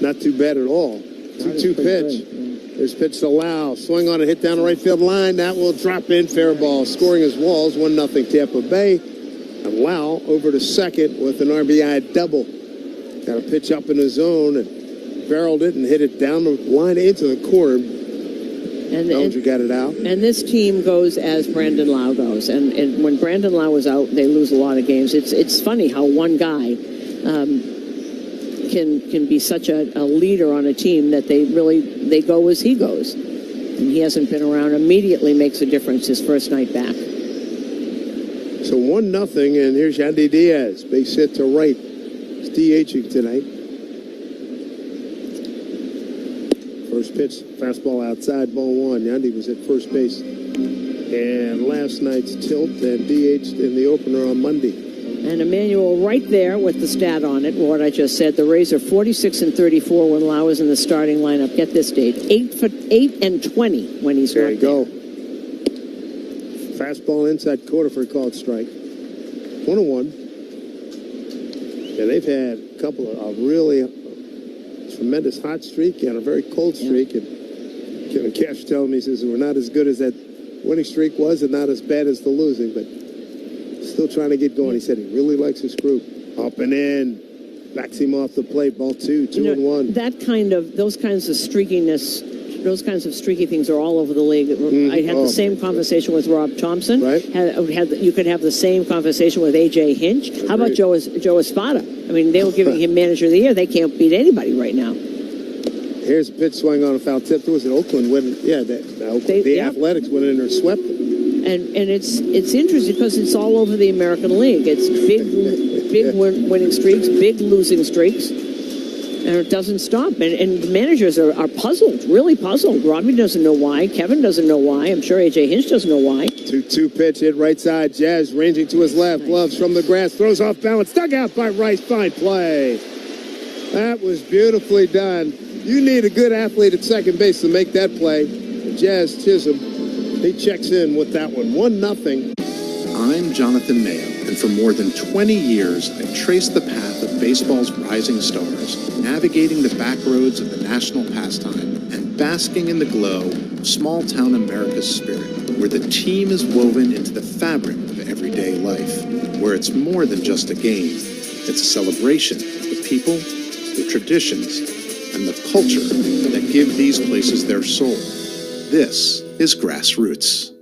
not too bad at all. 2-2 pitch. There's pitch to Lau. Swing on a hit down the right field line. That will drop in. Fair ball. Scoring his Walls. 1-0 Tampa Bay. And Lau over to second with an RBI double. Got a pitch up in the zone and barreled it and hit it down the line into the corner. And Bellinger got it out. And this team goes as Brandon Lau goes. And when Brandon Lau is out, they lose a lot of games. It's funny how one guy can be such a leader on a team that they go as he goes. And he hasn't been around. Immediately makes a difference his first night back. So 1-0, and here's Yandy Diaz. Base hit to right. He's DHing tonight. First pitch, fastball outside, ball 1. Yandy was at first base. And last night's tilt and DH'd in the opener on Monday. And Emmanuel right there with the stat on it, what I just said. The Rays are 46-34 when Lau is in the starting lineup. Get this date, 8-20 when he's there. Not There you go. Fastball inside quarter for a called strike. 1-1. And they've had a couple of really tremendous hot streak and a very cold streak. And Kevin Cash telling me, he says, we're not as good as that winning streak was and not as bad as the losing, but still trying to get going. He said he really likes his group. Up and in. Backs him off the plate. Ball 2, 2-1. Those kinds of streakiness, those kinds of streaky things are all over the league. I had the same conversation with Rob Thompson. Right. You could have the same conversation with A.J. Hinch. How about Joe Espada? I mean, they were giving him Manager of the Year. They can't beat anybody right now. Here's a pitch swing on a foul tip. There was an Oakland win. Yeah, the Athletics went in there and swept them. And it's interesting because it's all over the American League. It's big winning streaks, big losing streaks, and it doesn't stop. And the managers are puzzled, really puzzled. Robbie doesn't know why. Kevin doesn't know why. I'm sure A.J. Hinch doesn't know why. 2-2 pitch hit right side. Jazz ranging to his left. Gloves from the grass. Throws off balance. Dug out by Rice. Fine play. That was beautifully done. You need a good athlete at second base to make that play. Jazz Chisholm, he checks in with that one. 1-0. I'm Jonathan Mayo, and for more than 20 years, I've traced the path of baseball's rising stars, navigating the back roads of the national pastime and basking in the glow of small-town America's spirit, where the team is woven into the fabric of everyday life, where it's more than just a game. It's a celebration of the people, the traditions, and the culture that give these places their soul. This is Grassroots.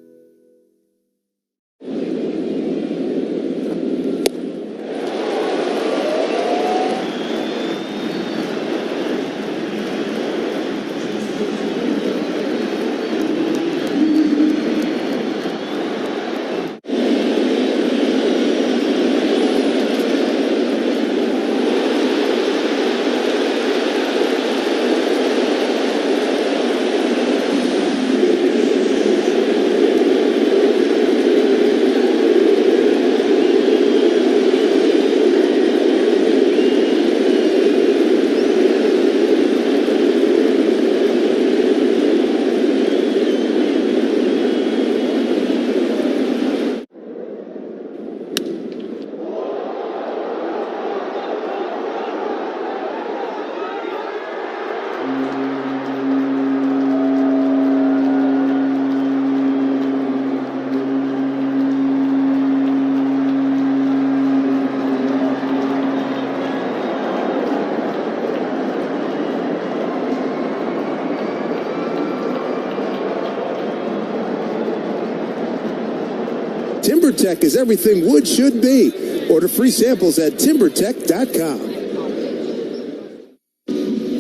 TimberTech is everything wood should be. Order free samples at TimberTech.com.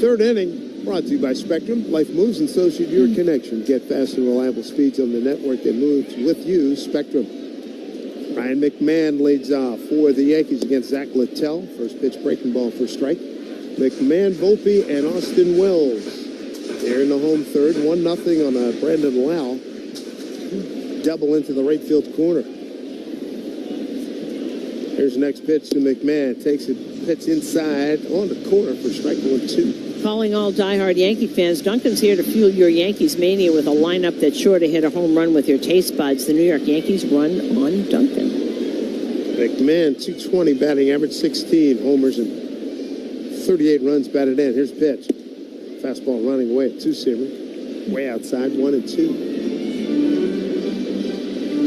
Third inning, brought to you by Spectrum. Life moves and so should your connection. Get fast and reliable speeds on the network that moves with you, Spectrum. Ryan McMahon leads off for the Yankees against Zach Littell. First pitch, breaking ball for strike. McMahon, Volpe, and Austin Wells. They're in the home third, 1-0 on a Brandon Lau. Double into the right field corner. Here's the next pitch to McMahon. Takes it, pitch inside on the corner for strike 1-2. Calling all diehard Yankee fans, Duncan's here to fuel your Yankees mania with a lineup that's sure to hit a home run with your taste buds. The New York Yankees run on Duncan. McMahon, 220 batting average, 16 homers and 38 runs batted in. Here's pitch. Fastball running away at 2-seamer. Way outside, 1-2.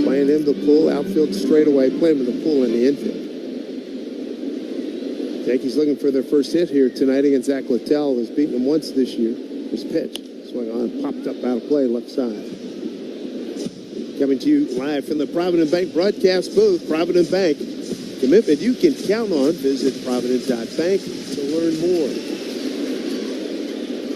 Playing him the pull, outfield straightaway. Playing him the pull in the infield. Yankees looking for their first hit here tonight against Zach Littell. Has beaten him once this year. His pitch. Swung on, popped up out of play, left side. Coming to you live from the Provident Bank broadcast booth. Provident Bank. Commitment you can count on. Visit Provident.bank to learn more.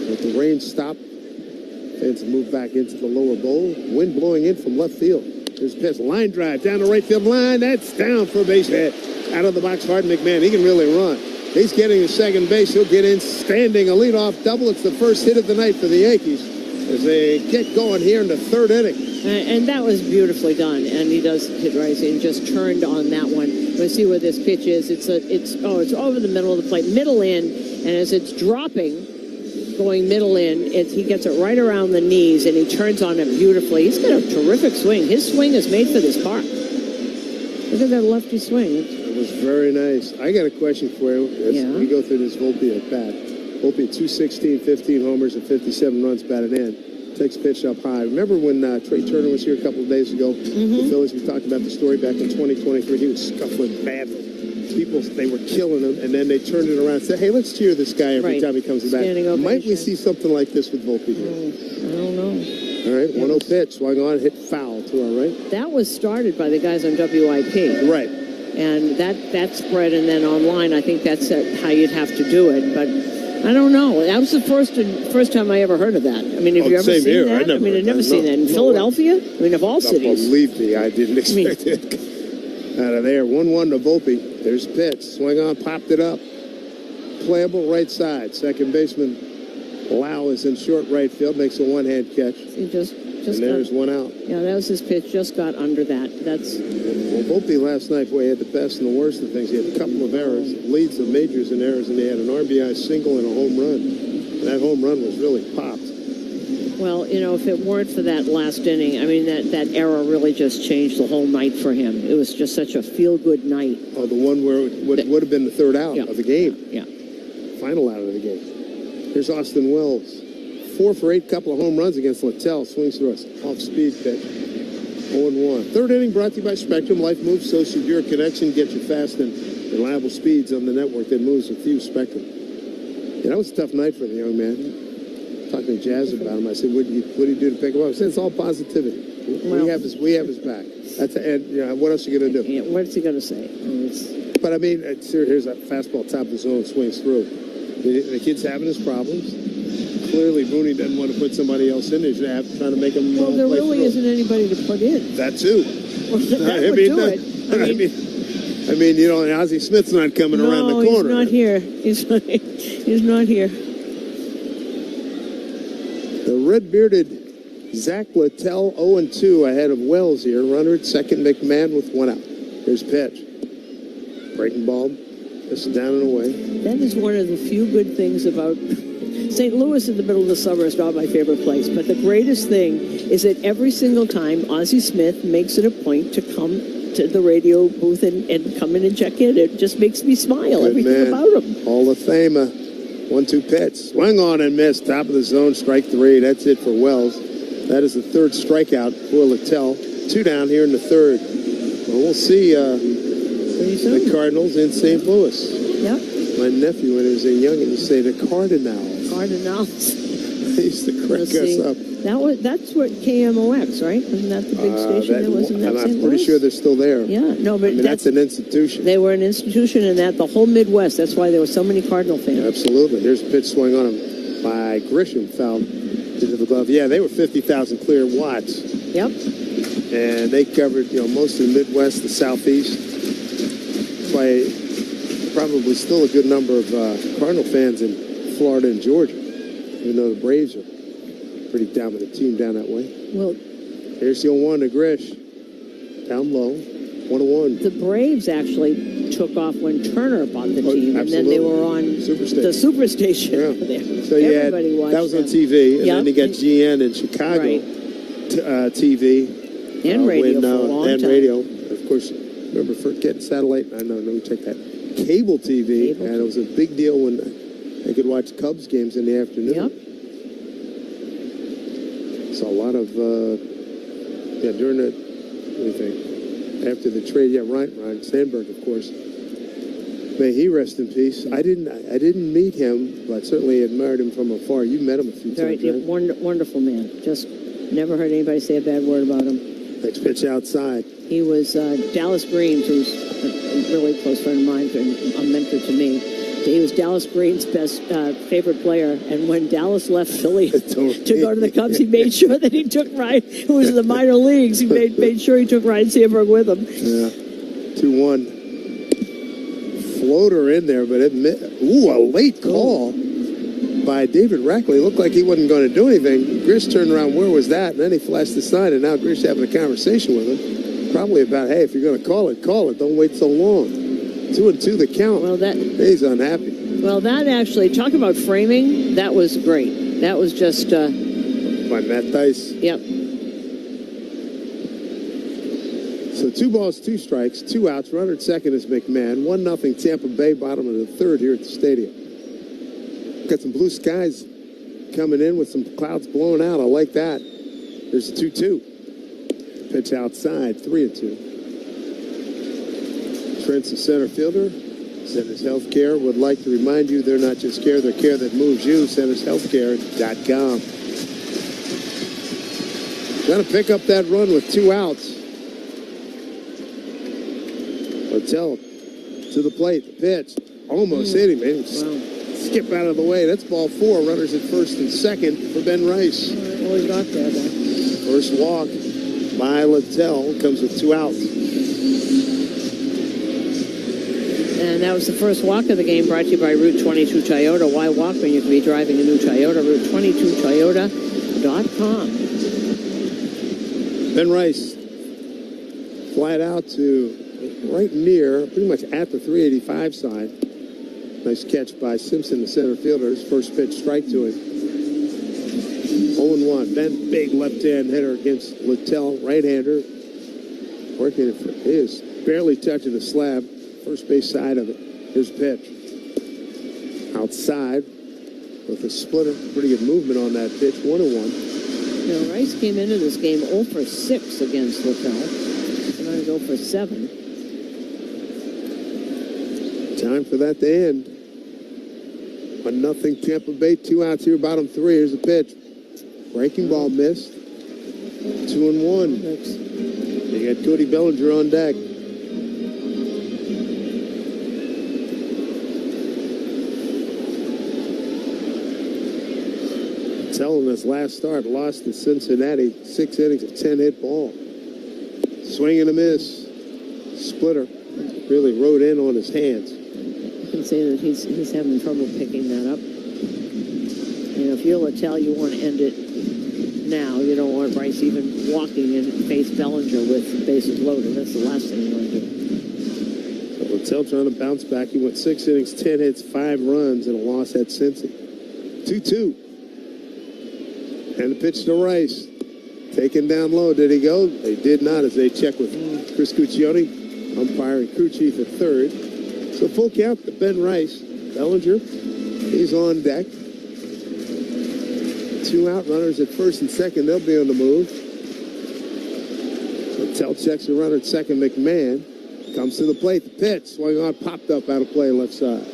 Let the rain stop. Fans move back into the lower bowl. Wind blowing in from left field. There's a pitch. Line drive down the right field line. That's down for a base hit. Out of the box, Hard McMahon. He can really run. He's getting to second base. He'll get in standing. A leadoff double. It's the first hit of the night for the Yankees as they get going here in the third inning. And that was beautifully done. And he does hit right and just turned on that one. Let's see where this pitch is. It's over the middle of the plate, middle in, and as it's dropping, going middle in, he gets it right around the knees, and he turns on it beautifully. He's got a terrific swing. His swing is made for this park. Look at that lefty swing. It was very nice. I got a question for you as we go through this Volpe at bat. Volpe 216, 15 homers, and 57 runs batted in. Takes pitch up high. Remember when Trey Turner was here a couple of days ago? The Phillies, we talked about the story back in 2023. He was scuffling badly. People, they were killing him, and then they turned it around and said, hey, let's cheer this guy every time he comes back. Might we see something like this with Volpe here? I don't know. All right, 1-0 pitch. Swung on, hit foul to our right. That was started by the guys on WIP. Right. And that spread, and then online, I think that's how you'd have to do it. But I don't know. That was the first time I ever heard of that. I mean, have you ever seen that? I've never seen that. In Philadelphia? I mean, of all cities. Believe me, I didn't expect it. Out of there, 1-1 to Volpe. There's a pitch. Swung on, popped it up. Playable right side. Second baseman Lau is in short right field. Makes a one-hand catch. He just and there's one out. Yeah, that was his pitch. Just got under that. That's. Well, Volpe last night, boy, he had the best and the worst of things. He had a couple of errors, leads the majors in errors, and he had an RBI single and a home run. And that home run was really popped. Well, if it weren't for that last inning, I mean, that error really just changed the whole night for him. It was just such a feel-good night. Oh, the one where it would have been the third out of the game. Yeah. Final out of the game. Here's Austin Wells. 4 for 8, couple of home runs against Littell. Swings through us. Off-speed pitch. 0-1. Third inning brought to you by Spectrum. Life moves, so should your connection. Get you fast and reliable speeds on the network that moves with you, Spectrum. Yeah, that was a tough night for the young man. Talking to Jazz about him, I said, "What do you do to pick him up?" I said, "It's all positivity. We have his back." That's and what else are you going to do? Yeah, what's he going to say? But I mean, here's a fastball top of the zone, swings through. The kid's having his problems. Clearly, Mooney doesn't want to put somebody else in there. He's trying to make him. Well, there play really through. Isn't anybody to put in. That too. Well, that would do it. I mean, Ozzie Smith's not coming around the corner. No, he's not here. He's not here. The red-bearded Zach Littell 0-2 ahead of Wells here. Runner at second, McMahon with one out. Here's pitch. Breaking ball. Just down and away. That is one of the few good things about St. Louis in the middle of the summer is not my favorite place. But the greatest thing is that every single time Ozzie Smith makes it a point to come to the radio booth and come in and check in, it just makes me smile. Good everything man. about him. Hall of Famer. 1-2 pitch. Swung on and missed. Top of the zone, strike 3. That's it for Wells. That is the third strikeout for Littell. 2 down here in the third. Well, we'll see the Cardinals in St. Louis. Yep. My nephew, when he was a youngin', used to say the Cardinals. Cardinals. They used to crack Let's us see. up. That's what KMOX, right? Wasn't that the big station that was in that I'm St. pretty Louis? sure they're still there. Yeah, no, but I mean, that's an institution. They were an institution in that the whole Midwest. That's why there were so many Cardinal fans. Absolutely. Here's a pitch swung on him by Grisham, foul into the glove. Yeah, they were 50,000 clear watts. Yep. And they covered, most of the Midwest, the Southeast. That's why probably still a good number of Cardinal fans in Florida and Georgia, even though the Braves are a pretty dominant team down that way. Well, here's the 0-1 to Grish. Down low, 1-1. The Braves actually took off when Turner bought the team, and then they were on the Superstation. Yeah. So you had, Everybody watched that was on them. TV, and Yep. then you got GN in Chicago, Right. TV. And radio for a long and time. radio. Of course, remember for getting satellite, I know, let me check that. Cable TV, and it was a big deal when they could watch Cubs games in the afternoon. Yep. So a lot of, during the, what do you think? After the trade, Ryan Sandberg, of course. May he rest in peace. I didn't meet him, but certainly admired him from afar. You met him a few times, right? Wonderful man. Just never heard anybody say a bad word about him. Next pitch outside. He was Dallas Green's, who's a really close friend of mine and a mentor to me. He was Dallas Green's best favorite player, and when Dallas left Philly to go to the Cubs, he made sure that he took Ryan, who was in the minor leagues. He made sure he took Ryan Sandberg with him. Yeah, 2-1. Floater in there, but a late call by David Rackley. Looked like he wasn't going to do anything. Grish turned around, where was that? And then he flashed the sign, and now Grish having a conversation with him. Probably about, hey, if you're going to call it, call it. Don't wait so long. 2-2 the count. Well, he's unhappy. Well, that actually, talk about framing, that was great. That was just... by Matt Dice. Yep. So 2 balls, 2 strikes, 2 outs. Runner at second is McMahon. 1-0 Tampa Bay, bottom of the third here at the stadium. Got some blue skies coming in with some clouds blowing out. I like that. There's a 2-2. Pitch outside, 3-2. Trent's the center fielder. Centers Healthcare would like to remind you they're not just care, they're care that moves you. CentersHealthcare.com. Going to pick up that run with 2 outs. Littell to the plate. The pitch. Almost hit him, man. Skip out of the way. That's ball 4. Runners at first and second for Ben Rice. Always got there, though. First walk by Littell comes with 2 outs. And that was the first walk of the game, brought to you by Route 22 Toyota. Why walk when you can be driving a new Toyota? Route22Toyota.com. Ben Rice flat out to right near, pretty much at the 385 side. Nice catch by Simpson, the center fielder. His first pitch strike to him. 0-1. Ben, big left-hand hitter against Littell, right-hander. Working it for his, barely touching the slab. First base side of it. Here's a pitch. Outside with a splitter. Pretty good movement on that pitch. 1-1. Now, Rice came into this game 0 for 6 against Littell. Tonight he's 0 for 7. Time for that to end. 1-0 Tampa Bay. 2 outs here, bottom 3. Here's a pitch. Breaking ball missed. 2-1. You got Cody Bellinger on deck. Telling his last start, lost to Cincinnati. 6 innings, a 10-hit ball. Swing and a miss. Splitter really rode in on his hands. You can say that he's having trouble picking that up. If you're Littell, you want to end it now. You don't want Rice even walking and face Bellinger with bases loaded. That's the last thing you want to do. So Littell trying to bounce back. He went 6 innings, 10 hits, 5 runs, and a loss at Cincy. 2-2. And the pitch to Rice. Taken down low. Did he go? They did not, as they check with Chris Cuccione, umpiring crew chief at third. So full count to Ben Rice. Bellinger, he's on deck. 2 out runners at first and second. They'll be on the move. Littell checks the runner at second. McMahon comes to the plate. The pitch swung on, popped up out of play left side.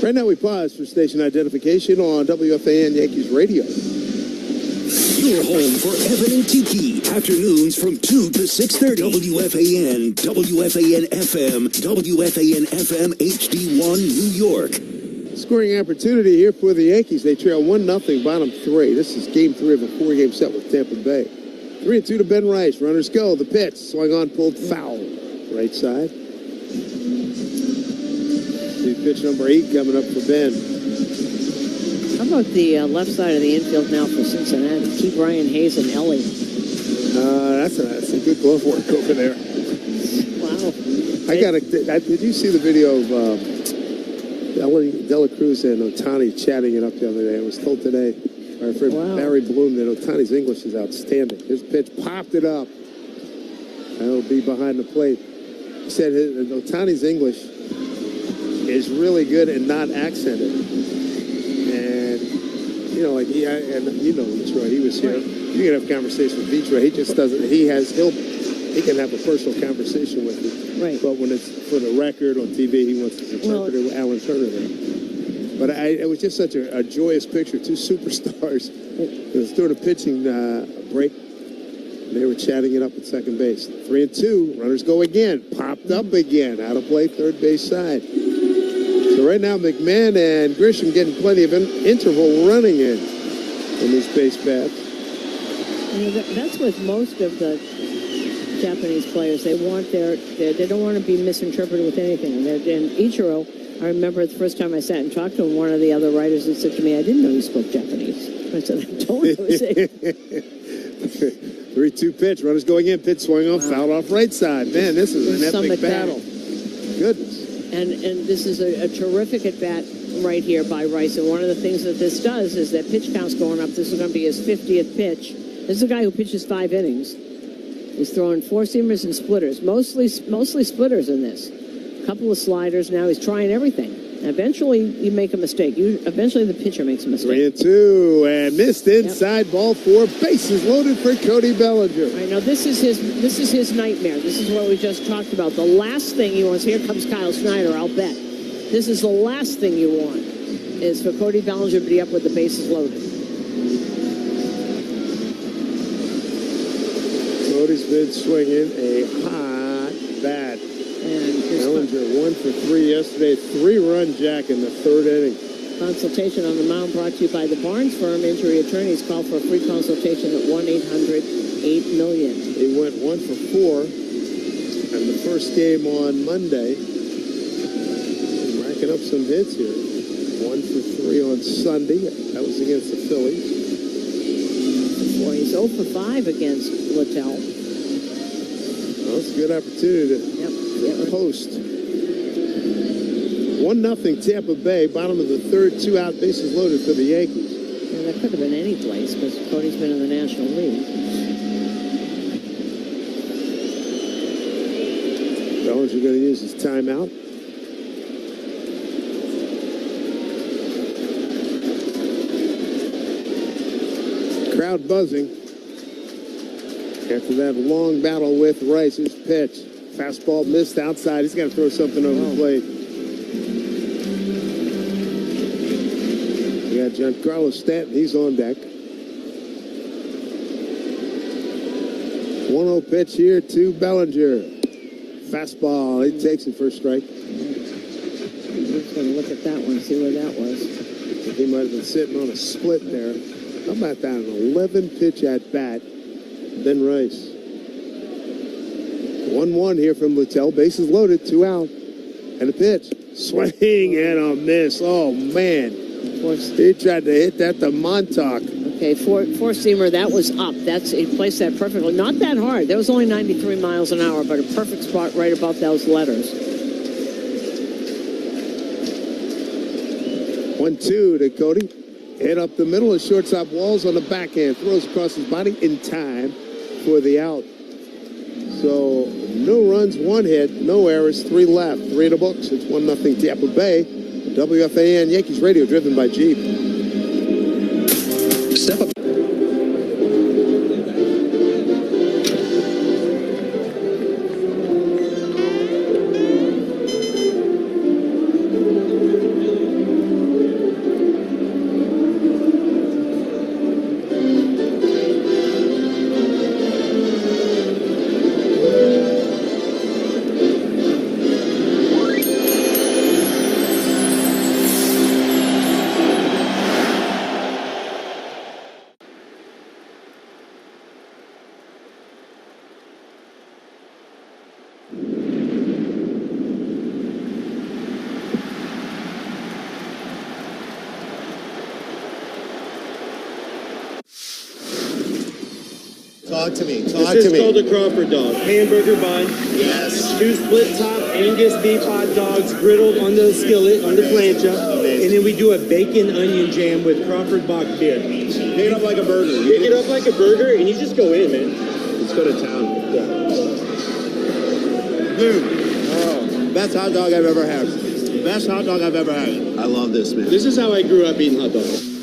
Right now we pause for station identification on WFAN Yankees Radio. Your home for Evan and Tiki. Afternoons from 2 to 6:30. WFAN, WFAN FM, WFAN FM HD1 New York. Scoring opportunity here for the Yankees. They trail 1-0, bottom 3. This is game 3 of a 4-game set with Tampa Bay. 3-2 to Ben Rice. Runners go. The pitch. Swung on, pulled foul. Right side. See pitch number 8 coming up for Ben. How about the left side of the infield now for Cincinnati? Keep Ryan Hayes and Ellie. That's some good glove work over there. Wow. Did you see the video of Dela Cruz and Ohtani chatting it up the other day? I was told today by our friend Barry Bloom that Ohtani's English is outstanding. His pitch popped it up. And it'll be behind the plate. He said Ohtani's English is really good and not accented. And, Detroit, he was here. You can have a conversation with Detroit. He just doesn't, he can have a personal conversation with you. Right. But when it's for the record on TV, he wants his interpreter, Alan Turner, there. But it was just such a joyous picture. 2 superstars. It was during a pitching break. They were chatting it up at second base. 3-2. Runners go again. Popped up again. Out of play, third base side. So right now, McMahon and Grisham getting plenty of interval running in these base paths. That's with most of the Japanese players. They don't want to be misinterpreted with anything. And Ichiro, I remember the first time I sat and talked to him, one of the other writers had said to me, I didn't know you spoke Japanese. I said, I don't know. 3-2 pitch. Runners going in. Pitch swung off. Fouled off right side. Man, this is an epic battle. Goodness. And this is a terrific at-bat right here by Rice. And one of the things that this does is that pitch count's going up. This is going to be his 50th pitch. This is a guy who pitches 5 innings. He's throwing 4-seamers and splitters. Mostly splitters in this. A couple of sliders. Now he's trying everything. Eventually, you make a mistake. Eventually, the pitcher makes a mistake. 3-2 and missed inside. Ball 4. Bases loaded for Cody Bellinger. I know this is his nightmare. This is what we just talked about. The last thing he wants. Here comes Kyle Snyder. I'll bet. This is the last thing you want is for Cody Bellinger to be up with the bases loaded. Cody's been swinging a hot bat. Bellinger 1 for 3 yesterday. 3-run jack in the 3rd inning. Consultation on the mound brought to you by the Barnes Firm. Injury attorneys call for a free consultation at 1-800-8-million. He went 1 for 4 in the first game on Monday. Racking up some hits here. 1 for 3 on Sunday. That was against the Phillies. Boy, he's 0 for 5 against Littell. Well, it's a good opportunity to post. 1-0 Tampa Bay, bottom of the 3rd, 2 out, bases loaded for the Yankees. Yeah, that could have been any place because Cody's been in the National League. Bellinger going to use his timeout. Crowd buzzing after that long battle with Rice's pitch. Fastball missed outside. He's got to throw something over the plate. We got Giancarlo Stanton. He's on deck. 1-0 pitch here to Bellinger. Fastball. He takes it for a strike. Let's going to look at that one, see where that was. He might have been sitting on a split there. How about that? An 11-pitch at bat. Ben Rice. 1-1 here from Littell. Bases loaded, 2 out. And a pitch. Swing and a miss. Oh, man. He tried to hit that to Montauk. Okay, four-seamer, that was up. He placed that perfectly. Not that hard. That was only 93 miles an hour, but a perfect spot right above those letters. 1-2 to Cody. Hit up the middle of shortstop Walls on the backhand. Throws across his body in time for the out. So, no runs, 1 hit, no errors, 3 left. 3 in the books. It's 1-0 Tampa Bay. WFAN Yankees Radio, driven by Jeep. Step up. Talk to me. This is called a Crawford dog. Hamburger bun. Yes. 2 split top Angus beef hot dogs griddled on the skillet, on the plancha. And then we do a bacon onion jam with Crawford Bock beer. Pick it up like a burger. Pick it up like a burger and you just go in, man. Let's go to town. Dude. Oh, best hot dog I've ever had. Best hot dog I've ever had. I love this, man. This is how I grew up eating hot dogs.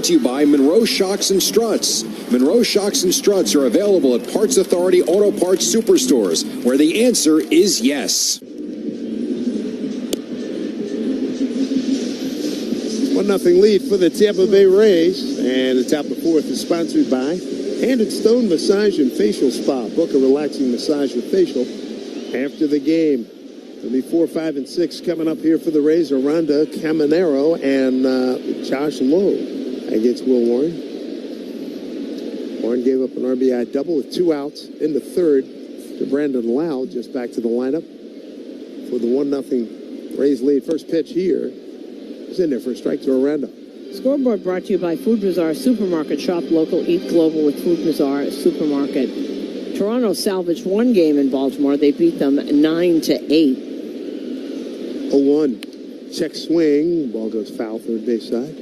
To you by Monroe Shocks and Struts. Monroe Shocks and Struts are available at Parts Authority Auto Parts Superstores, where the answer is yes. 1-0 lead for the Tampa Bay Rays. And the top of the fourth is sponsored by Hand and Stone Massage and Facial Spa. Book a relaxing massage or facial after the game. It'll be 4, 5, and 6 coming up here for the Rays. Aranda Caminero and Josh Lowe against Will Warren. Warren gave up an RBI double with 2 outs in the third to Brandon Lau, just back to the lineup for the 1-0 Rays lead. First pitch here is in there for a strike to Aranda. Scoreboard brought to you by Food Bazaar Supermarket. Shop local, eat global with Food Bazaar Supermarket. Toronto salvaged one game in Baltimore. They beat them 9-8. 0-1. Check swing. Ball goes foul, third base side.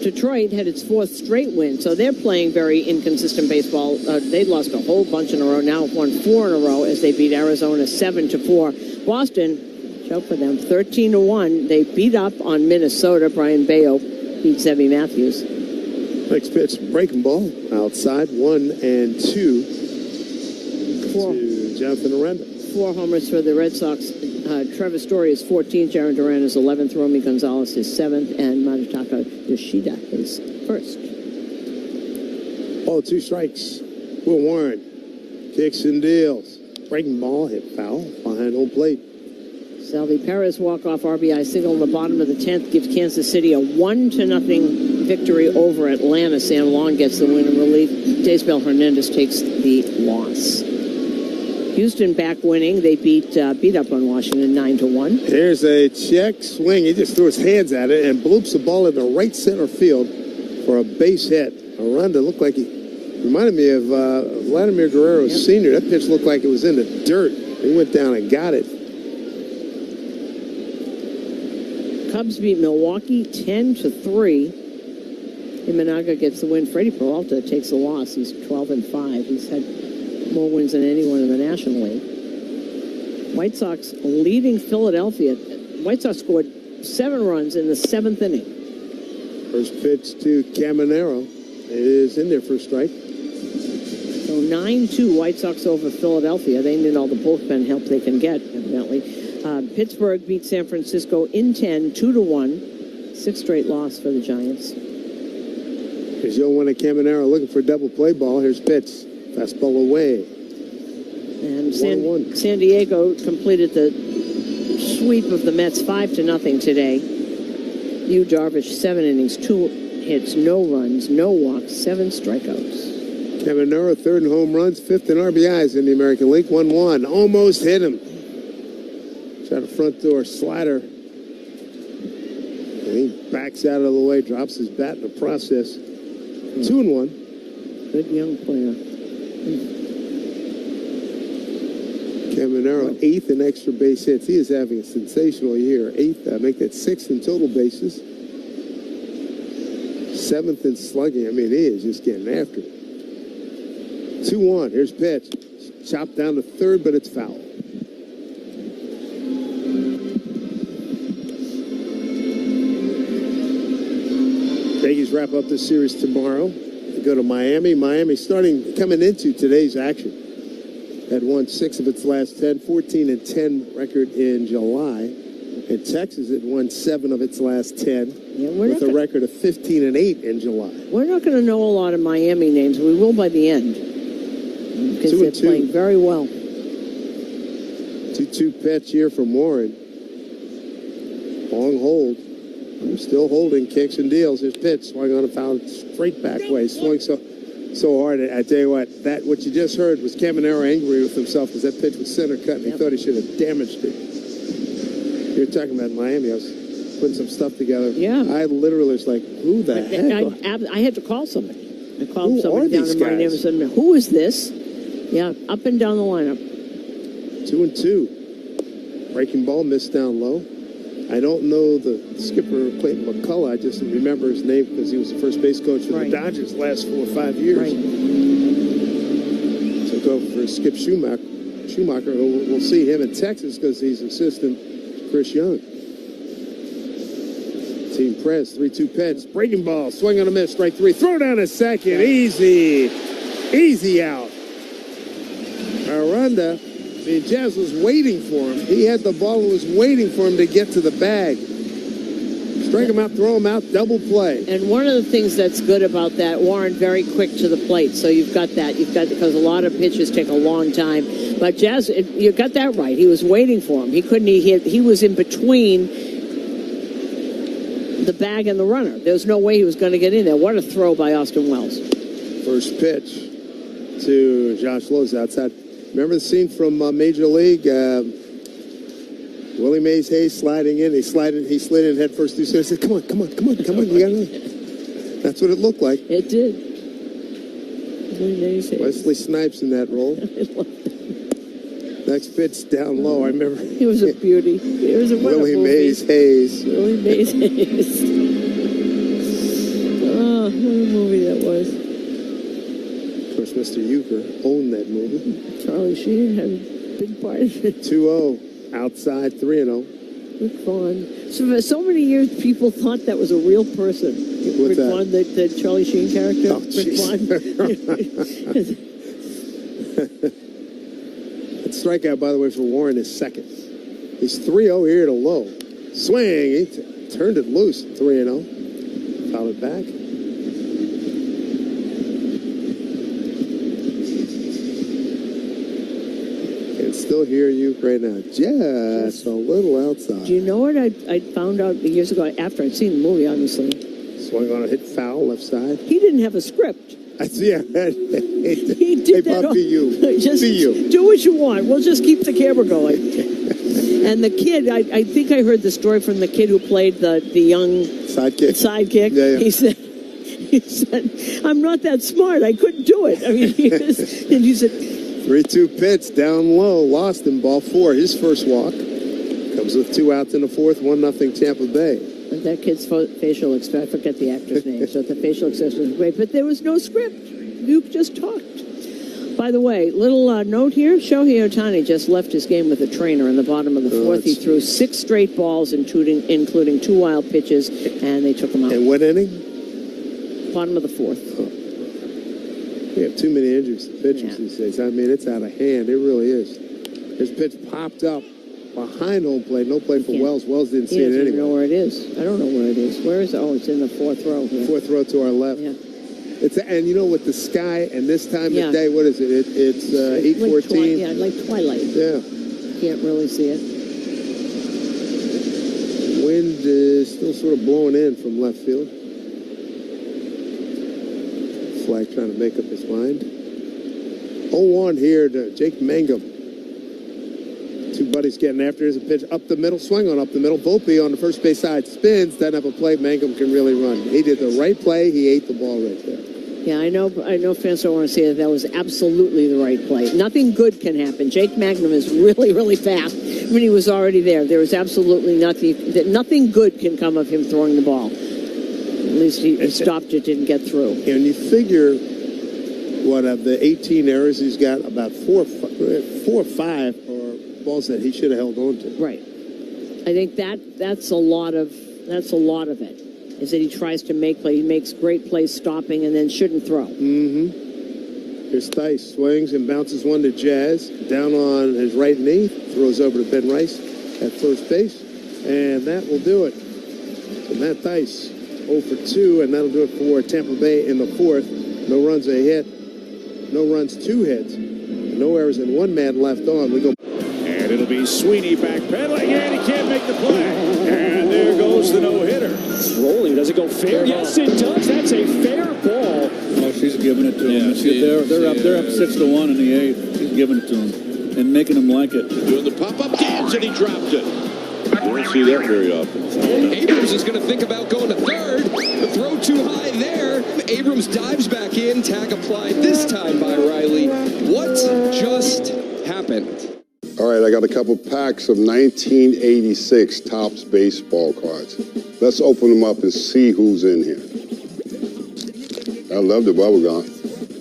Detroit had its 4th straight win, so they're playing very inconsistent baseball. They lost a whole bunch in a row. Now have won 4 in a row as they beat Arizona 7-4. Boston, show for them, 13-1. They beat up on Minnesota. Brian Bayo beat Sebby Matthews. Next pitch, breaking ball outside, 1-2 to Jonathan Aranda. 4 homers for the Red Sox. Trevor Story is 14th, Jaron Duran is 11th, Romy Gonzalez is 7th, and Masataka Yoshida is 1st. Oh, 2 strikes. Will Warren kicks and deals. Breaking ball, hit foul behind home plate. Salvi Perez walk-off RBI single in the bottom of the 10th gives Kansas City a 1-0 victory over Atlanta. San Juan gets the win in relief. Daysbel Hernandez takes the loss. Houston back winning. They beat up on Washington 9-1. Here's a check swing. He just threw his hands at it and bloops the ball in the right center field for a base hit. Aranda looked like he reminded me of Vladimir Guerrero Sr. That pitch looked like it was in the dirt. He went down and got it. Cubs beat Milwaukee 10-3. Imanaga gets the win. Freddie Peralta takes the loss. He's 12-5. He's had more wins than anyone in the National League. White Sox leading Philadelphia. White Sox scored 7 runs in the 7th inning. First pitch to Caminero. It is in there for a strike. So 9-2 White Sox over Philadelphia. They need all the bullpen help they can get, evidently. Pittsburgh beat San Francisco in 10, 2-1. 6th straight loss for the Giants. Here's 0-1 at Caminero looking for a double play ball. Here's pitch. Fastball away. And San Diego completed the sweep of the Mets 5-0 today. Yu Darvish, 7 innings, 2 hits, no runs, no walks, 7 strikeouts. Caminero, 3rd in home runs, 5th in RBIs in the American League. 1-1. Almost hit him. Shot a front door slider. And he backs out of the way, drops his bat in the process. 2-1. Good young player. Caminero, 8th in extra base hits. He is having a sensational year. 8th, make that 6th in total bases. 7th in slugging. I mean, he is just getting after it. 2-1. Here's pitch. Chopped down to 3rd, but it's foul. Yankees wrap up this series tomorrow. They go to Miami. Miami coming into today's action. Had won 6 of its last 10, 14-10 record in July. And Texas had won 7 of its last 10 with a record of 15-8 in July. We're not going to know a lot of Miami names. We will by the end. Because they're playing very well. 2-2 pitch here from Warren. Long hold. Still holding, kicks and deals. His pitch swung on a foul straight back way. Swung so hard. I tell you what, what you just heard was Caminero angry with himself because that pitch was center cut and he thought he should have damaged it. You were talking about Miami. I was putting some stuff together. Yeah. I literally was like, who the heck? I had to call somebody. I called Who somebody are down these in Miami and guys? said, who is this? Yeah, up and down the lineup. 2-2. Breaking ball missed down low. I don't know the skipper, Clayton McCullough. I just remember his name because he was the first base coach for the Dodgers the last 4 or 5 years. Took over for Skip Schumacher. We'll see him in Texas because he's assistant Chris Young. Team press, 3-2 pitch. Breaking ball, swing on a miss, strike 3. Throw down a second, easy out. Aranda. Jazz was waiting for him. He had the ball and was waiting for him to get to the bag. Strike him out, throw him out, double play. And one of the things that's good about that, Warren very quick to the plate. So you've got that. Because a lot of pitches take a long time. But Jazz, you got that right. He was waiting for him. He was in between the bag and the runner. There was no way he was going to get in there. What a throw by Austin Wells. First pitch to Josh Lowe's outside. Remember the scene from Major League? Willie Mays Hayes sliding in. He slid in head first through center. He said, come on. You gotta. That's what it looked like. It did. Willie Mays Hayes. Wesley Snipes in that role. Next pitch down low. I remember. He was a beauty. It was a Willie Mays Hayes. Willie Mays Hayes. Oh, what a movie that was. Of course, Mr. Euchre owned that movie. Charlie Sheen had a big part of it. 2-0, outside 3-0. Rick Vaughn. So for so many years, people thought that was a real person. What's Rick Vaughn, the Charlie Sheen character. Oh, Rick Vaughn. That strikeout, by the way, for Warren is second. He's 3-0 here to low. Swing. He turned it loose. 3-0. Foul it back. Still hear you right now. Just a little outside. Do you know what I found out years ago after I'd seen the movie, obviously? Swung on a hit foul left side. He didn't have a script. I see. He did that. Bob, be you. Just be you. Do what you want. We'll just keep the camera going. And the kid, I think I heard the story from the kid who played the young sidekick. Yeah. He said, I'm not that smart. I couldn't do it. I mean, and he said, 3-2 pitch down low, lost in ball 4. His first walk comes with 2 outs in the 4th, 1-0 Tampa Bay. And that kid's facial expression, I forget the actor's name, so the facial expression was great, but there was no script. You just talked. By the way, little note here, Shohei Ohtani just left his game with a trainer in the bottom of the 4th. He threw 6 straight balls, including 2 wild pitches, and they took him out. And what inning? Bottom of the 4th. We have too many injuries to pitchers these days. I mean, it's out of hand. It really is. His pitch popped up behind home plate. No play for Wells. Wells didn't see it anyway. I don't know where it is. I don't know where it is. Where is it? Oh, it's in the 4th row here. 4th row to our left. Yeah. And you know, with the sky and this time of day, what is it? It's 8:14. Like twilight. Yeah. Can't really see it. Wind is still sort of blowing in from left field. Flag trying to make up his mind. 0-1 here to Jake Mangum. 2 buddies getting after. Here's a pitch up the middle, swing on up the middle. Volpe on the first base side spins. Doesn't have a play. Mangum can really run. He did the right play. He ate the ball right there. Yeah, I know fans don't want to say that was absolutely the right play. Nothing good can happen. Jake Mangum is really, really fast. I mean, he was already there. There was absolutely nothing good can come of him throwing the ball. At least he stopped it, didn't get through. And you figure, what, of the 18 errors he's got, about 4 or 5 are balls that he should have held on to. Right. I think that's a lot of it. Is that he tries to make play. He makes great plays stopping and then shouldn't throw. Mm-hmm. Here's Theis, swings and bounces one to Jazz. Down on his right knee. Throws over to Ben Rice at first base. And that will do it. So Matt Theis, 0 for 2, and that'll do it for Tampa Bay in the 4th. No runs, a hit. No runs, 2 hits. No errors, and 1 man left on. We go. And it'll be Sweeney backpedaling, and he can't make the play. And there goes the no-hitter. It's rolling. Does it go fair? Yes, it does. That's a fair ball. Oh, she's a giving it to him. They're up 6-1 in the 8th. He's giving it to him and making them like it. Doing the pop-up dance, and he dropped it. You don't see that very often. Abrams is going to think about going to third. The throw too high there. Abrams dives back in. Tag applied this time by Riley. What just happened? All right, I got a couple packs of 1986 Topps baseball cards. Let's open them up and see who's in here. I love the bubble gum.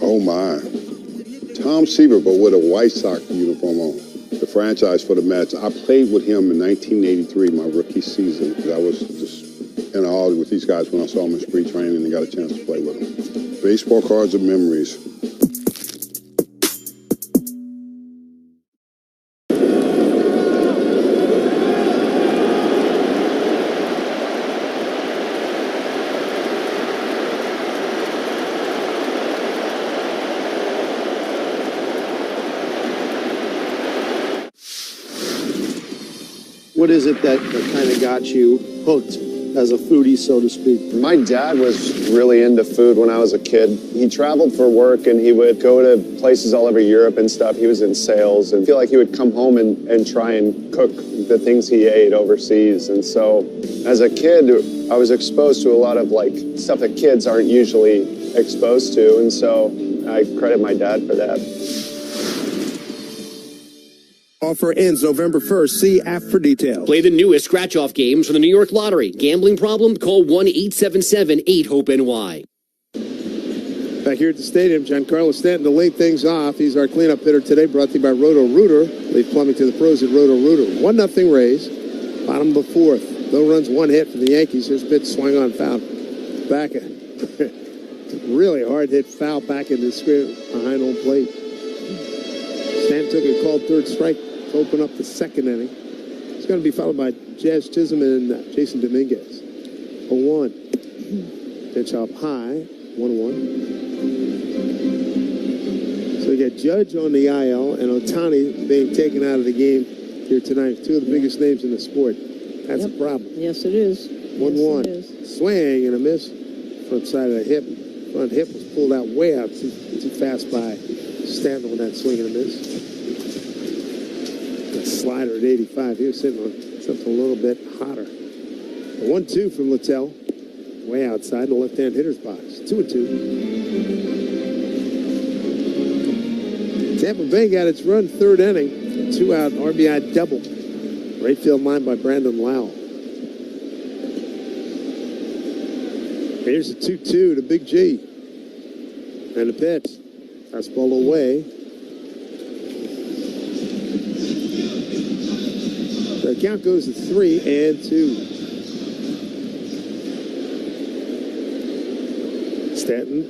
Oh my. Tom Seaver, but with a White Sox uniform on. The franchise for the Mets. I played with him in 1983, my rookie season. I was just in awe with these guys when I saw them in spring training and got a chance to play with them. Baseball cards of memories. What is it that kind of got you hooked as a foodie, so to speak? My dad was really into food when I was a kid. He traveled for work and he would go to places all over Europe and stuff. He was in sales and I feel like he would come home and try and cook the things he ate overseas. And so as a kid, I was exposed to a lot of like stuff that kids aren't usually exposed to. And so I credit my dad for that. Offer ends November 1st. See app for details. Play the newest scratch-off games from the New York Lottery. Gambling problem? Call 1-877-8-HOPE-NY. Back here at the stadium, Giancarlo Stanton to lead things off. He's our cleanup hitter today, brought to you by Roto-Rooter. Leave plumbing to the pros at Roto-Rooter. 1-0 Rays. Bottom of the fourth. No runs, one hit for the Yankees. Here's pitch swung on foul. Back really hard hit foul back in the script behind home plate. Stanton took a called third strike to open up the second inning. It's going to be followed by Jazz Chisholm and Jason Dominguez. 0-1. Pitch up high. 1-1. So you got Judge on the IL and Ohtani being taken out of the game here tonight. Two of the biggest names in the sport. That's a problem. Yes, it is. 1-1. Swing and a miss. Front side of the hip. Front hip was pulled out way out too fast by Stanton with that swing and a miss. That slider at 85. He was sitting on something a little bit hotter. A 1-2 from Littell. Way outside the left-hand hitter's box. 2-2. Tampa Bay got its run third inning. 2-out RBI double. Right field line by Brandon Lau. Here's the 2-2 to Big G. And the pitch. Fastball away. The count goes to 3-2. Stanton.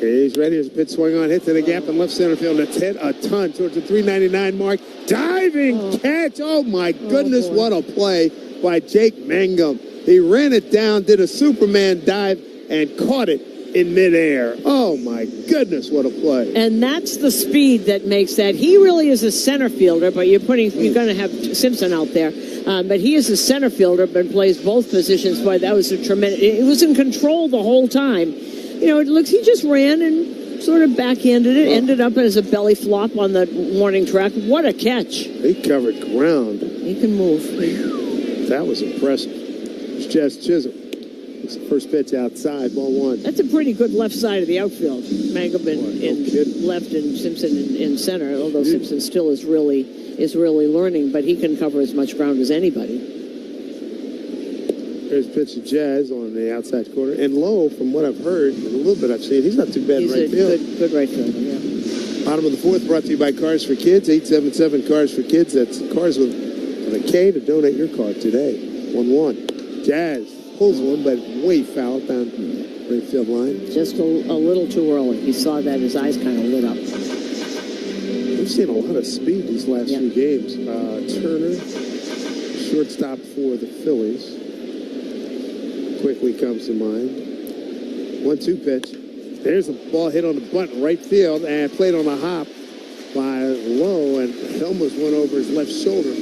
He's ready. There's a pitch swung on. Hit to the gap in left center field. That's hit a ton towards the 399 mark. Diving catch. Oh, my goodness. What a play by Jake Mangum. He ran it down, did a Superman dive, and caught it in midair. Oh, my goodness, what a play. And that's the speed that makes that. He really is a center fielder, but you're going to have Simpson out there. But he is a center fielder, but plays both positions. Boy, that was a tremendous. It was in control the whole time. You know, it looks, he just ran and sort of backhanded it, ended up as a belly flop on the warning track. What a catch. He covered ground. He can move. That was impressive. It's Jazz Chisholm. It's the first pitch outside, ball one. That's a pretty good left side of the outfield. Mangum in left and Simpson in center, although Simpson still is really learning, but he can cover as much ground as anybody. There's a pitch to Jazz on the outside corner. And Lowe, from what I've heard, and a little bit I've seen, he's not too bad in right field. He's a good right fielder, yeah. Bottom of the fourth brought to you by Cars for Kids. 877 Cars for Kids. That's Cars with a K to donate your car today. 1-1. Jazz pulls one, but way foul down right field line. Just a little too early. He saw that, his eyes kind of lit up. We've seen a lot of speed these last few games. Turner, shortstop for the Phillies, quickly comes to mind. 1-2 pitch. There's a ball hit on the bunt in right field and played on a hop by Lowe, and almost went over his left shoulder.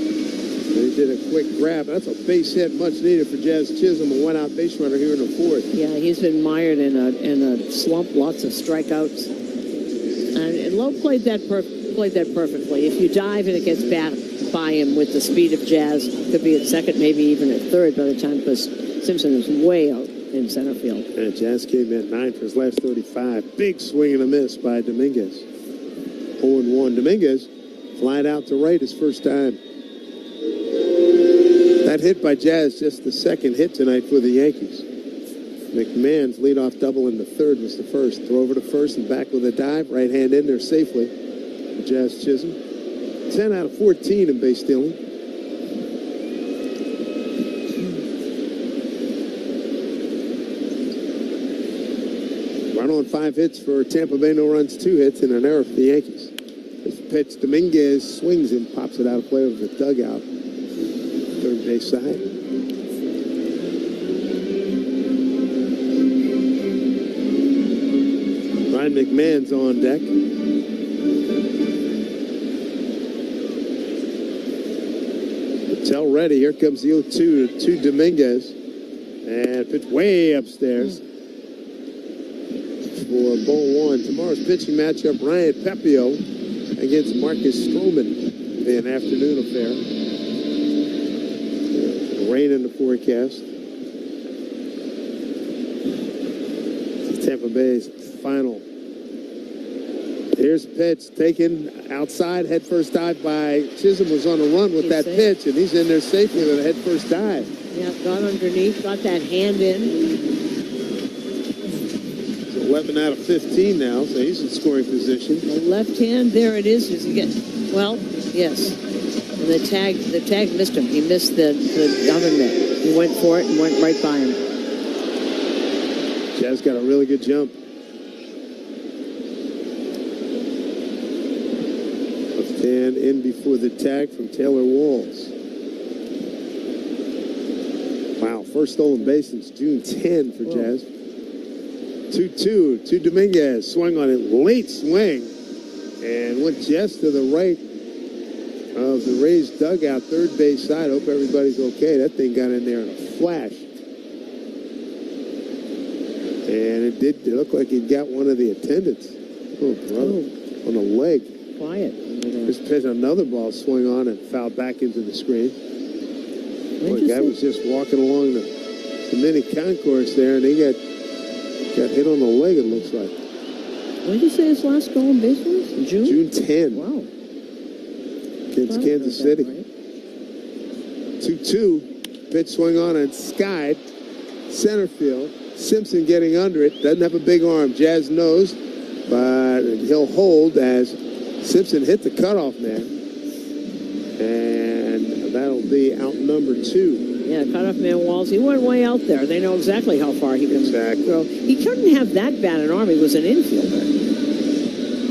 They did a quick grab. That's a base hit, much needed for Jazz Chisholm, a one-out base runner here in the fourth. Yeah, he's been mired in a slump, lots of strikeouts. And Lowe played that perfectly. If you dive and it gets back by him with the speed of Jazz, could be at second, maybe even at third by the time, because Simpson is way out in center field. And Jazz came in 9 for his last 35. Big swing and a miss by Dominguez. 0-1. Dominguez flying out to right his first time. That hit by Jazz, just the second hit tonight for the Yankees. McMahon's leadoff double in the third was the first. Throw over to first and back with a dive. Right hand in there safely for Jazz Chisholm. 10 out of 14 in base stealing. Run on 5 hits for Tampa Bay, no runs, 2 hits, and an error for the Yankees. This pitch, Dominguez swings and pops it out of play over the dugout. Third base side. Ryan McMahon's on deck. Patel ready. Here comes the 0-2 to Dominguez. And pitch way upstairs for ball 1. Tomorrow's pitching matchup, Ryan Pepio against Marcus Stroman. Be an afternoon affair. Rain in the forecast. Tampa Bay's final. Here's a pitch taken outside, head first dive by Chisholm. Was on a run with that pitch, and he's in there safely with a head first dive. Yeah, got underneath, got that hand in. It's 11 out of 15 now, so he's in scoring position. The left hand, there it is. Does he get? Well, yes. And the tag missed him. He missed the oven mitt. He went for it and went right by him. Jazz got a really good jump. Left hand in before the tag from Taylor Walls. Wow, first stolen base since June 10 for Jazz. 2-2 to Dominguez. Swung on it, late swing, and went just to the right of the Rays dugout, third base side. Hope everybody's okay. That thing got in there in a flash. And it looked like he got one of the attendants. Oh, brother. On the leg. Quiet. This pitch, another ball swung on and fouled back into the screen. Boy, the guy was just walking along the mini concourse there, and he got hit on the leg, it looks like. When did you say his last stolen base was? In June? June 10. Wow. Against Kansas City. 2-2. Pitch swung on and skied. Center field. Simpson getting under it. Doesn't have a big arm. Jazz knows, but he'll hold as Simpson hit the cutoff man. And that'll be out number 2. Yeah, cutoff man Walls. He went way out there. They know exactly how far he can throw. He couldn't have that bad an arm. He was an infielder.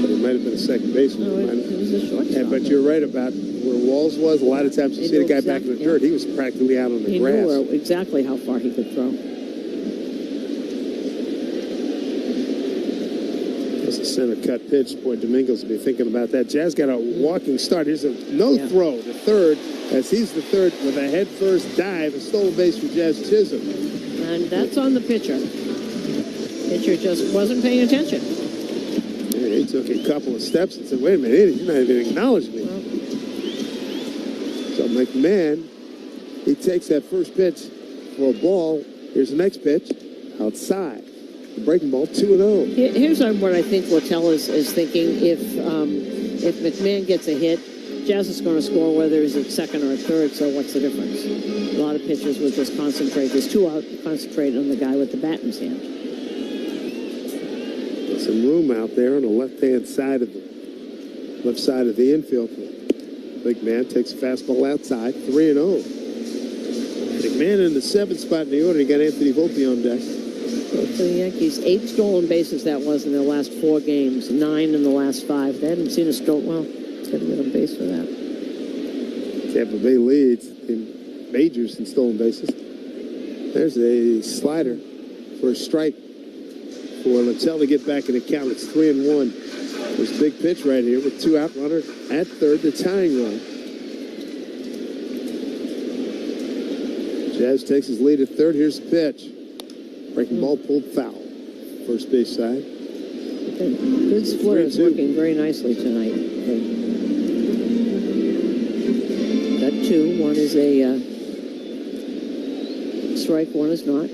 But it might have been a second baseman. No, it was a shortstop. Yeah, but you're right about where Walls was. A lot of times you see the guy back in the dirt. He was practically out on the grass. He knew exactly how far he could throw. That's a center cut pitch. Boy, Dominguez will be thinking about that. Jazz got a walking start. Here's a throw to third, as he's the third with a head first dive, a stolen base for Jazz Chisholm. And that's on the pitcher. Pitcher just wasn't paying attention. Yeah, he took a couple of steps and said, wait a minute, you're not even acknowledging me. Well. So McMahon, he takes that first pitch for a ball. Here's the next pitch, outside. The breaking ball, 2-0. Here's what I think Littell is thinking. If McMahon gets a hit, Jazz is going to score whether he's at second or at third, so what's the difference? A lot of pitchers will just concentrate. There's 2 out, concentrate on the guy with the bat in his hand. There's some room out there on the left side of the infield. McMahon takes a fastball outside, 3-0. McMahon in the 7th spot in the order. He got Anthony Volpe on deck. So for the Yankees, 8 stolen bases that was in their last 4 games, 9 in the last 5. They hadn't seen a stolen. Well, it's got to get on base for that. Tampa Bay leads in majors in stolen bases. There's a slider for a strike for Littell to get back in the count. It's 3-1. There's a big pitch right here with 2 out runners at third, the tying run. Jazz takes his lead at third. Here's the pitch. Breaking ball pulled foul. First base side. Good splitters working very nicely tonight. Got two. One is a strike, one is not.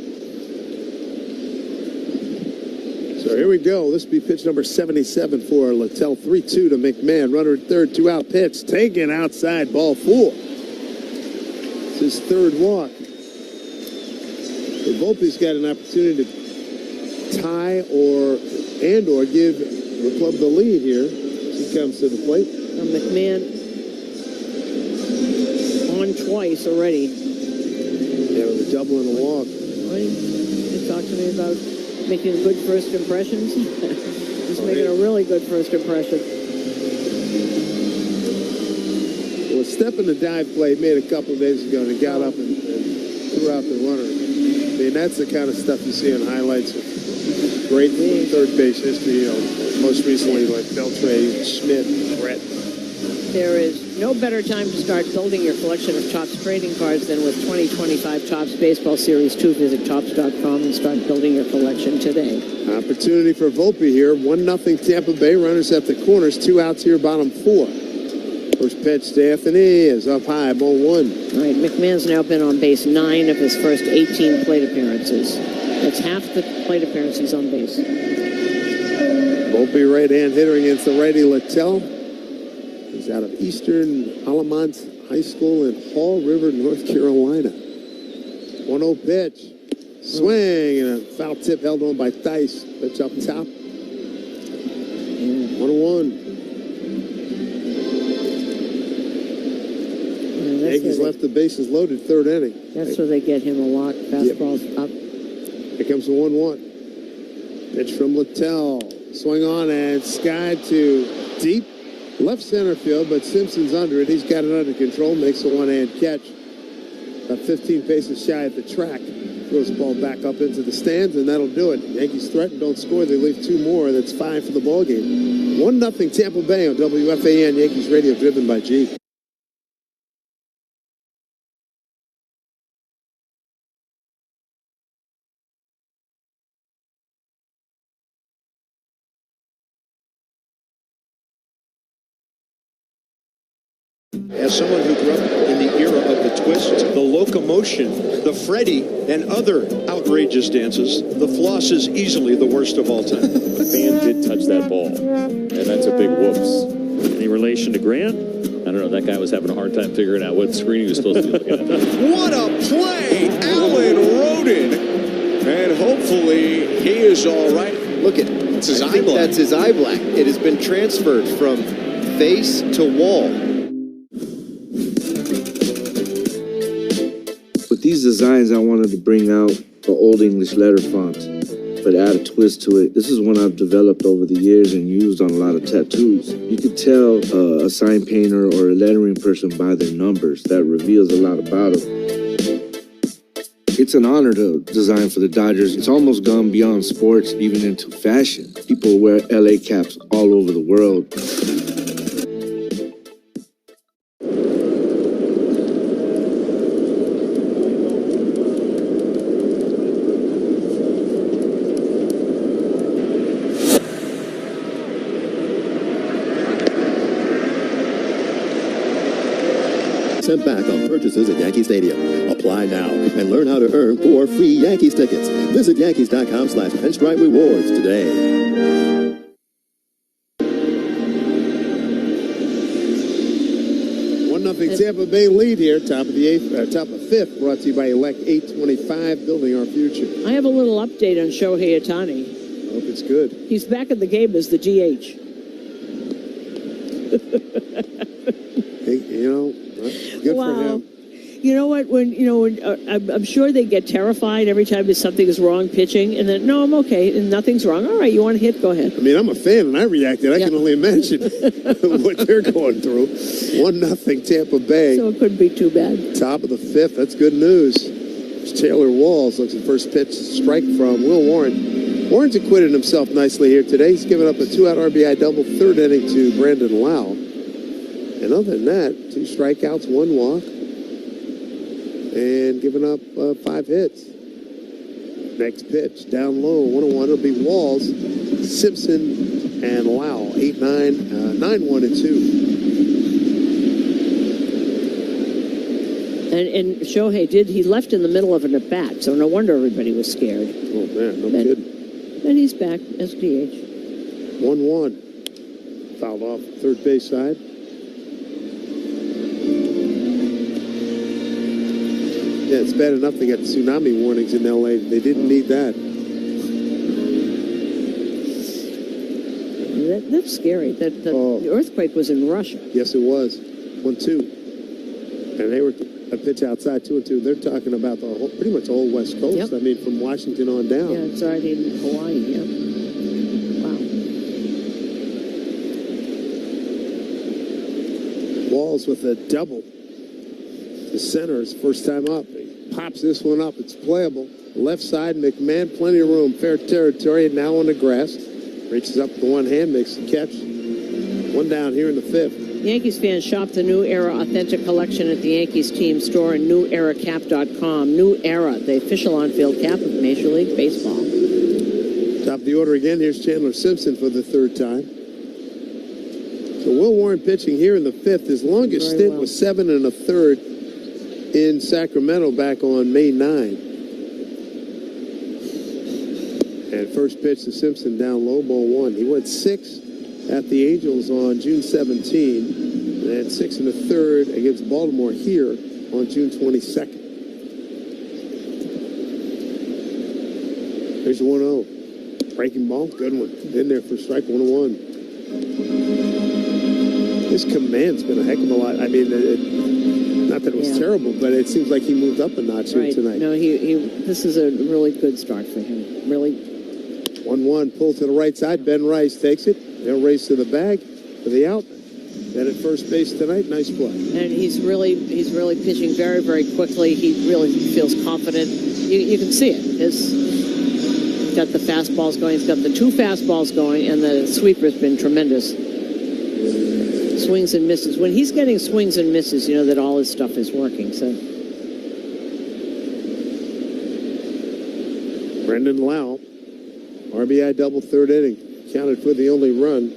So here we go. This will be pitch number 77 for Littell. 3-2 to McMahon. Runner at third, 2-out pitch. Taken outside, ball 4. It's his third walk. Volpe's got an opportunity to tie or give the club the lead here. He comes to the plate. McMahon on twice already. Yeah, with a double and a walk. You talk to me about making good first impressions. He's making a really good first impression. Well, a step in the dive play made a couple of days ago, and he got up and threw out the runner. I mean, that's the kind of stuff you see on highlights. Great third base history, most recently like Beltre, Schmidt, Brett. There is no better time to start building your collection of Topps trading cards than with 2025 Topps Baseball Series 2. Visit Topps.com and start building your collection today. Opportunity for Volpe here. 1-0 Tampa Bay. Runners at the corners. 2 outs here, bottom 4. First pitch to Anthony is up high, ball 1. All right, McMahon's now been on base 9 of his first 18 plate appearances. That's half the plate appearances on base. Volpe right-hand hitter against the righty Littell. He's out of Eastern Alamance High School in Fall River, North Carolina. 1-0 pitch. Swing and a foul tip held on by Theis. Pitch up top. 1-1. Yankees left the bases loaded, third inning. That's where they get him a lot. Fastballs up. Here comes the 1-1. Pitch from Littell. Swing on and skied to deep left center field, but Simpson's under it. He's got it under control. Makes a one-hand catch. About 15 paces shy at the track. Throws the ball back up into the stands, and that'll do it. Yankees threaten, don't score. They leave 2 more. That's 5 for the ball game. 1-0 Tampa Bay on WFAN Yankees Radio, driven by G. As someone who grew up in the era of the twist, the locomotion, the Freddy, and other outrageous dances, the floss is easily the worst of all time. A fan did touch that ball, and that's a big whoops. Any relation to Grant? I don't know. That guy was having a hard time figuring out what screen he was supposed to be looking at. What a play! Allen Roden. And hopefully he is all right. Look at that's his eye black. That's his eye black. It has been transferred from face to wall. With these designs, I wanted to bring out the Old English letter font, but add a twist to it. This is one I've developed over the years and used on a lot of tattoos. You could tell a sign painter or a lettering person by their numbers. That reveals a lot about them. It's an honor to design for the Dodgers. It's almost gone beyond sports, even into fashion. People wear LA caps all over the world. Sent back on purchases at Yankee Stadium. Apply now and learn how to earn 4 free Yankees tickets. Visit Yankees.com/Pinstripe Rewards today. 1-0 Tampa Bay lead here, top of the 8th, top of 5th, brought to you by Elect 825, building our future. I have a little update on Shohei Ohtani. I hope it's good. He's back in the game as the GH. Hey, good for him. You know what? I'm sure they get terrified every time something is wrong pitching, and then no, I'm okay, and nothing's wrong. All right, you want to hit? Go ahead. I mean, I'm a fan, and I reacted. I can only imagine what they're going through. 1-0 Tampa Bay. So it couldn't be too bad. Top of the 5th. That's good news. It's Taylor Walls looks at the first pitch strike from Will Warren. Warren's acquitted himself nicely here today. He's given up a 2-out RBI double, 3rd inning to Brandon Lau. And other than that, 2 strikeouts, 1 walk. and giving up 5 hits. Next pitch, down low, 1-1. It'll be Walls, Simpson, and Lau. 8-9, 9-1 and 2. And Shohei he left in the middle of an at-bat, so no wonder everybody was scared. Oh, man, no kidding. And he's back as DH. 1-1. Fouled off third base side. Yeah, it's bad enough they got tsunami warnings in L.A. They didn't need that. That's scary. The earthquake was in Russia. Yes, it was. 1-2. And they were a pitch outside, 2-2. They're talking about pretty much the whole West Coast. Yep. I mean, from Washington on down. Yeah, it's already in Hawaii. Yeah. Wow. Walls with a double. The center is first time up. He pops this one up. It's playable. Left side, McMahon, plenty of room. Fair territory, and now on the grass. Reaches up with one hand, makes the catch. One down here in the 5th. Yankees fans shop the New Era Authentic Collection at the Yankees team store and NewEraCap.com. New Era, the official on-field cap of Major League Baseball. Top of the order again. Here's Chandler Simpson for the 3rd time. So Will Warren pitching here in the 5th. His longest stint was 7 1/3 in Sacramento back on May 9. And first pitch to Simpson down low, ball 1. He went 6 at the Angels on June 17, and 6 1/3 against Baltimore here on June 22nd. There's a 1-0. Breaking ball, good one. In there for strike, 1-1. His command's been a heck of a lot. I mean, not that it was terrible, but it seems like he moved up a notch here tonight. No, this is a really good start for him. Really. 1-1, pull to the right side. Ben Rice takes it. They'll race to the bag for the out. Then at first base tonight, nice play. And he's really pitching very, very quickly. He really feels confident. You can see it. He's got the fastballs going. He's got the 2 fastballs going, and the sweeper's been tremendous. Swings and misses. When he's getting swings and misses, you know that all his stuff is working. So. Brendan Lau, RBI double 3rd inning. Counted for the only run.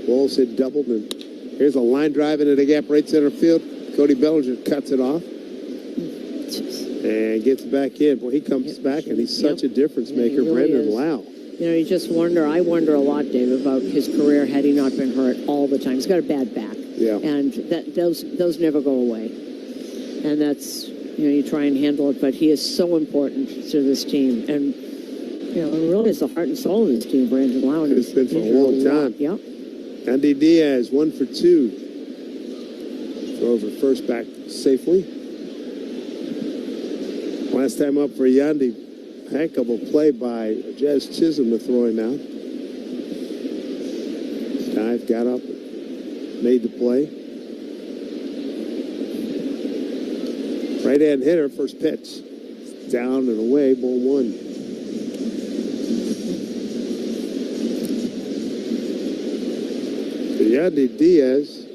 Walls had doubled, and here's a line drive into the gap right center field. Cody Bellinger cuts it off and gets back in. Boy, he comes back, and he's such a difference maker, really Brendan Lau. You know, you just wonder. I wonder a lot, Dave, about his career had he not been hurt all the time. He's got a bad back, and those never go away. And that's you try and handle it, but he is so important to this team, and. Really, it's the heart and soul of this team, Brandon Lau. It's been for a long time. Yep. Andy Diaz, 1 for 2. Throw over first back safely. Last time up for Yandy. Heck of a play by Jazz Chisholm to throw him out. Dive, got up, made the play. Right-hand hitter, first pitch. Down and away, ball 1. Yandy Diaz,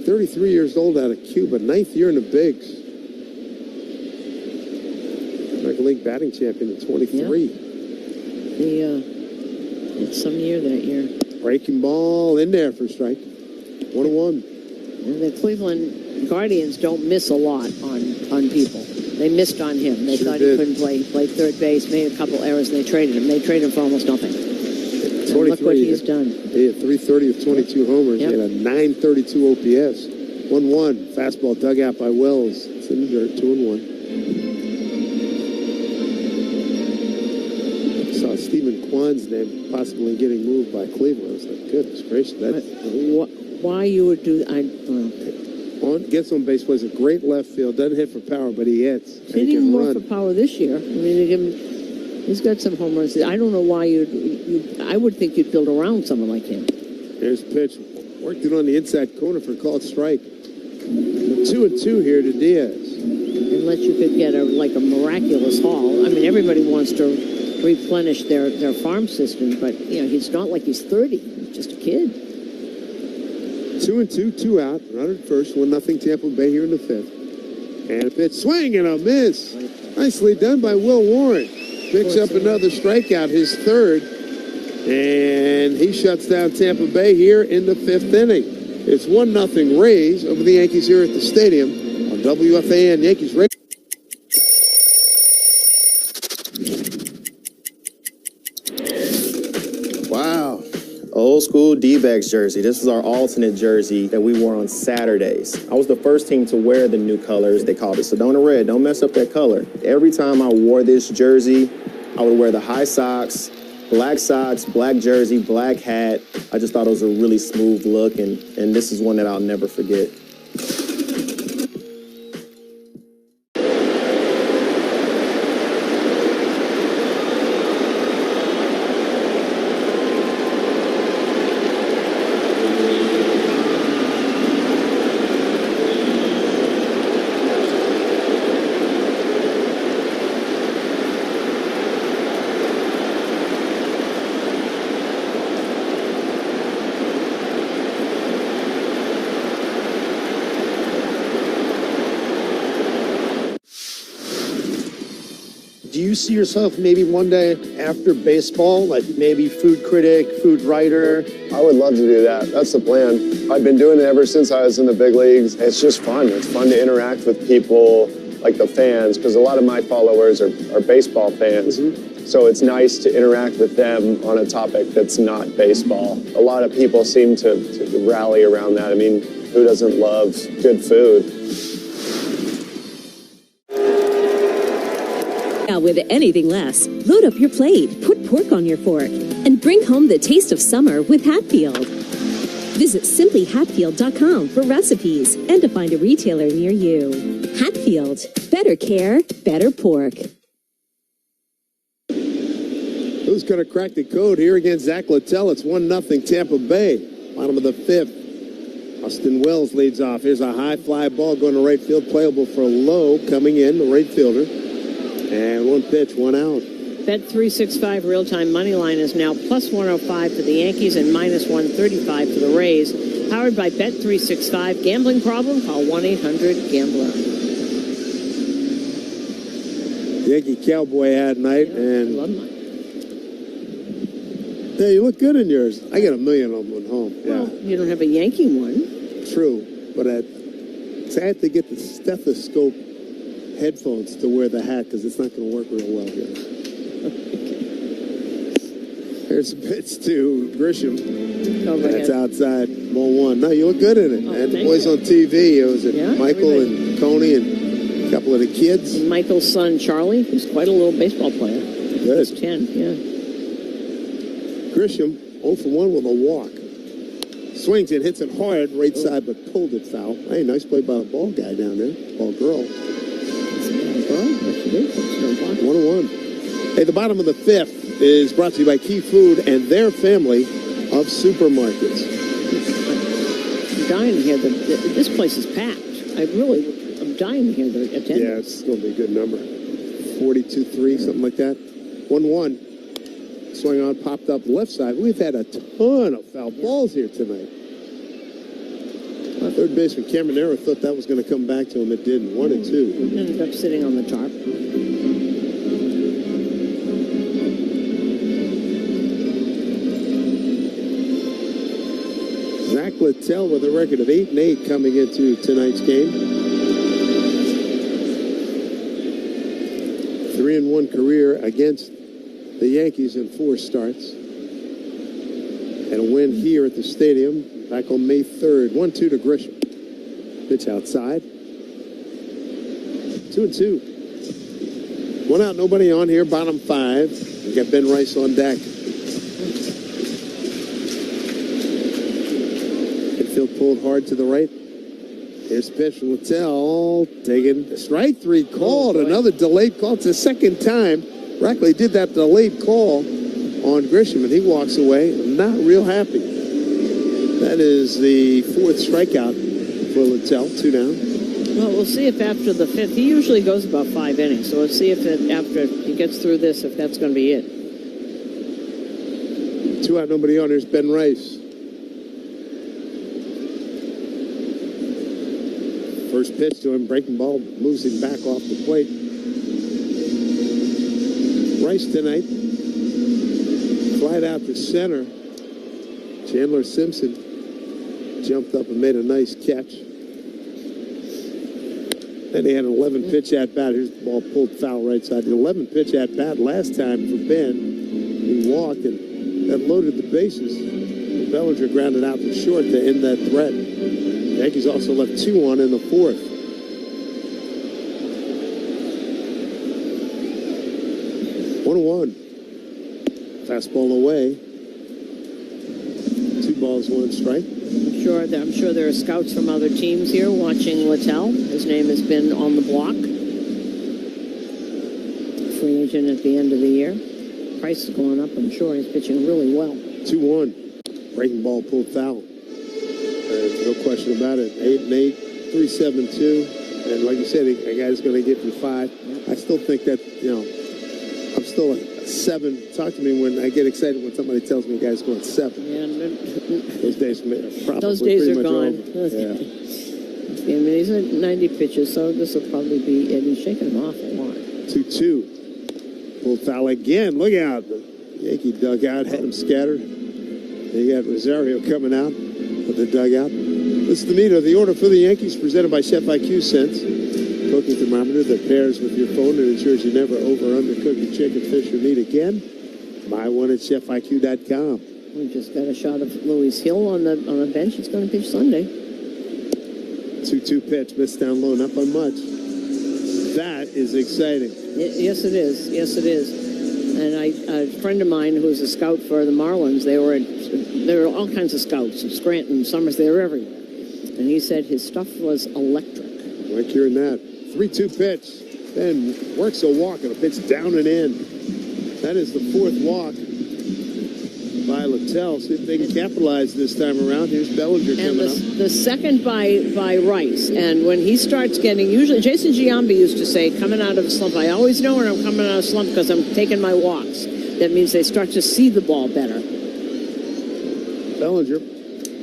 33 years old out of Cuba, 9th year in the bigs. American League batting champion at 23. Yeah. He had some year that year. Breaking ball in there for strike. 1-1. And the Cleveland Guardians don't miss a lot on people. They missed on him. They thought he couldn't play. He played third base, made a couple errors, and they traded him. They traded him for almost nothing. And look what he's done. He had 330 with 22 homers. He had a 932 OPS. 1-1. Fastball dug out by Wells. It's in the dirt. 2-1. I saw Stephen Kwan's name possibly getting moved by Cleveland. I was like, goodness gracious. Why you would do Gets on base, plays a great left field. Doesn't hit for power, but he hits. Hitting more for power this year. I mean, he's got some home runs. I don't know why I would think you'd build around someone like him. Here's a pitch. Worked it on the inside corner for a called strike. 2-2 here to Diaz. Unless you could get a miraculous haul. I mean, everybody wants to replenish their farm system, but he's not like he's 30. He's just a kid. 2-2, 2 out. Runner at first. 1-0 Tampa Bay here in the 5th. And a pitch swing and a miss. Nicely done by Will Warren. Picks up another strikeout, his third. And he shuts down Tampa Bay here in the fifth inning. It's 1-0 Rays over the Yankees here at the stadium on WFAN Yankees Radio. Wow. Old school D-backs jersey. This is our alternate jersey that we wore on Saturdays. I was the first team to wear the new colors. They called it Sedona Red. Don't mess up that color. Every time I wore this jersey, I would wear the high socks, black jersey, black hat. I just thought it was a really smooth look, and this is one that I'll never forget. Do you see yourself maybe one day after baseball, like maybe food critic, food writer? I would love to do that. That's the plan. I've been doing it ever since I was in the big leagues. It's just fun. It's fun to interact with people like the fans, because a lot of my followers are baseball fans. So it's nice to interact with them on a topic that's not baseball. A lot of people seem to rally around that. I mean, who doesn't love good food? With anything less, load up your plate, put pork on your fork, and bring home the taste of summer with Hatfield. Visit simplyhatfield.com for recipes and to find a retailer near you. Hatfield, better care, better pork. Who's going to crack the code here against Zach Littell? It's 1-0 Tampa Bay. Bottom of the fifth. Austin Wells leads off. Here's a high fly ball going to right field, playable for Lowe coming in, the right fielder. And one pitch, one out. Bet365 real-time money line is now plus 105 for the Yankees and minus 135 for the Rays. Powered by Bet365. Gambling problem? Call 1-800-GAMBLER. Yankee Cowboy hat night, and I love mine. Yeah, you look good in yours. I got a million of them at home. Well, you don't have a Yankee one. True, but I have to get the stethoscope headphones to wear the hat because it's not going to work real well here. Here's a pitch to Grisham. That's outside, ball one. No, you look good in it. And the boys on TV, it was Michael and Tony and a couple of the kids. And Michael's son, Charlie, who's quite a little baseball player. Good. He's 10, yeah. Grisham, 0 for 1 with a walk. Swings it, hits it hard, right side, but pulled it foul. Hey, nice play by the ball guy down there, ball girl. 1-1. Hey, the bottom of the fifth is brought to you by Key Food and their family of supermarkets. I'm dying to hear this place is packed. I'm dying to hear the attendance. Yeah, it's going to be a good number. 42-3, something like that. 1-1. Swing on, popped up left side. We've had a ton of foul balls here tonight. Third baseman Caminero thought that was going to come back to him. It didn't. 1-2. Ended up sitting on the tarp. Zach Littell with a record of 8-8 coming into tonight's game. 3-1 career against the Yankees in 4 starts. And a win here at the stadium back on May 3rd. 1-2 to Grisham. Pitch outside. 2-2. 1 out, nobody on here. Bottom 5. We got Ben Rice on deck. Infield pulled hard to the right. Here's the pitch from Littell. Taking a strike 3 called. Another delayed call. It's the second time Rackley did that delayed call on Grisham, and he walks away not real happy. That is the 4th strikeout for Littell. 2 down. Well, we'll see if after the 5th, he usually goes about 5 innings, so let's see if after he gets through this, if that's going to be it. 2 out, nobody on. There's Ben Rice. First pitch to him, breaking ball, moves him back off the plate. Rice tonight, flied out to center. Chandler Simpson jumped up and made a nice catch. Then he had an 11 pitch at bat. Here's the ball pulled foul right side. The 11 pitch at bat last time for Ben. He walked and that loaded the bases. Bellinger grounded out to short to end that threat. The Yankees also left 2 on in the fourth. 1-1. Fastball away. 2 balls, 1 strike. I'm sure there are scouts from other teams here watching Littell. His name has been on the block. Free agent at the end of the year. Price is going up. I'm sure he's pitching really well. 2-1. Breaking ball pulled foul. There's no question about it. 8-8, 3.72. And like you said, a guy's going to get you 5. I still think that, I'm still a 7. Talk to me when I get excited when somebody tells me a guy's going 7. Yeah, those days are those days are gone. Yeah. I mean, he's at 90 pitches, so this will probably be, and he's shaking him off a lot. 2-2. Pulled foul again. Look out. The Yankee dugout had him scattered. You got Rosario coming out of the dugout. This is the meat of the order for the Yankees, presented by Chef IQ Sense. Cooking thermometer that pairs with your phone and ensures you never over or undercook your chicken, fish, or meat again. Buy one at chefiq.com. We just got a shot of Louis Hill on the bench. He's going to pitch Sunday. 2-2 pitch, missed down low, not by much. That is exciting. Yes, it is. Yes, it is. And a friend of mine who's a scout for the Marlins, there were all kinds of scouts, Scranton, Summers, they were everywhere. And he said his stuff was electric. Like hearing that. 3-2 pitch. Then works a walk and a pitch down and in. That is the 4th walk by Littell. See if they can capitalize this time around. Here's Bellinger coming up. The second by Rice. And when he starts getting, usually Jason Giambi used to say, coming out of a slump, I always know when I'm coming out of a slump because I'm taking my walks. That means they start to see the ball better. Bellinger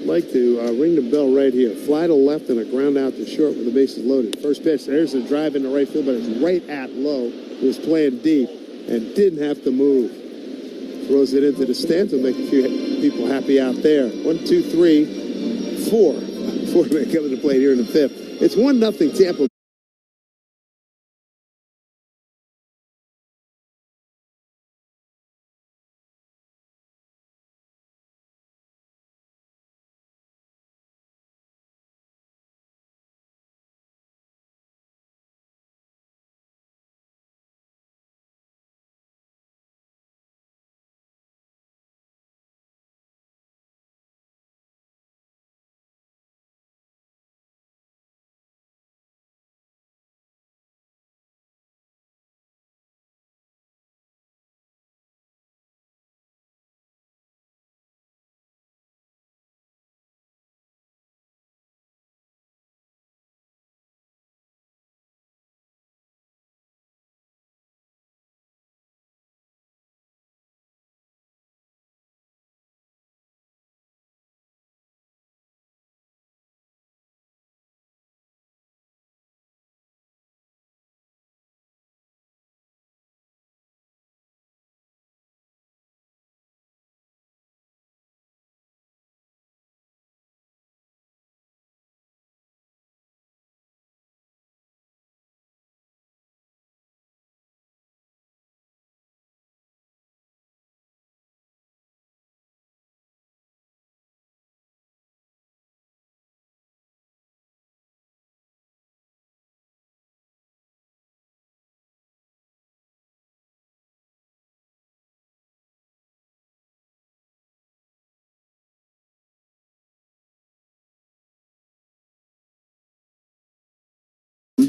like to ring the bell right here. Fly to left and a ground out to short with the bases loaded. First pitch, there's a drive into right field, but it's right at low. He was playing deep and didn't have to move. Throws it into the stands and make a few people happy out there. 1, 2, 3, 4. 4 men coming to play here in the 5th. It's 1-0 Tampa.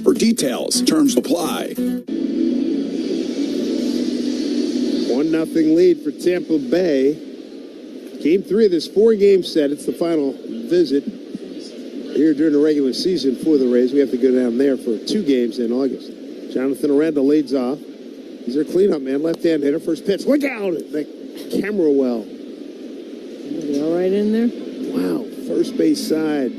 For details, terms apply. 1-0 lead for Tampa Bay. Game 3 of this 4-game set. It's the final visit here during the regular season for the Rays. We have to go down there for 2 games in August. Jonathan Aranda leads off. He's their cleanup man, left-hand hitter. First pitch. Look out! That camera well. Is he all right in there? Wow. First base side.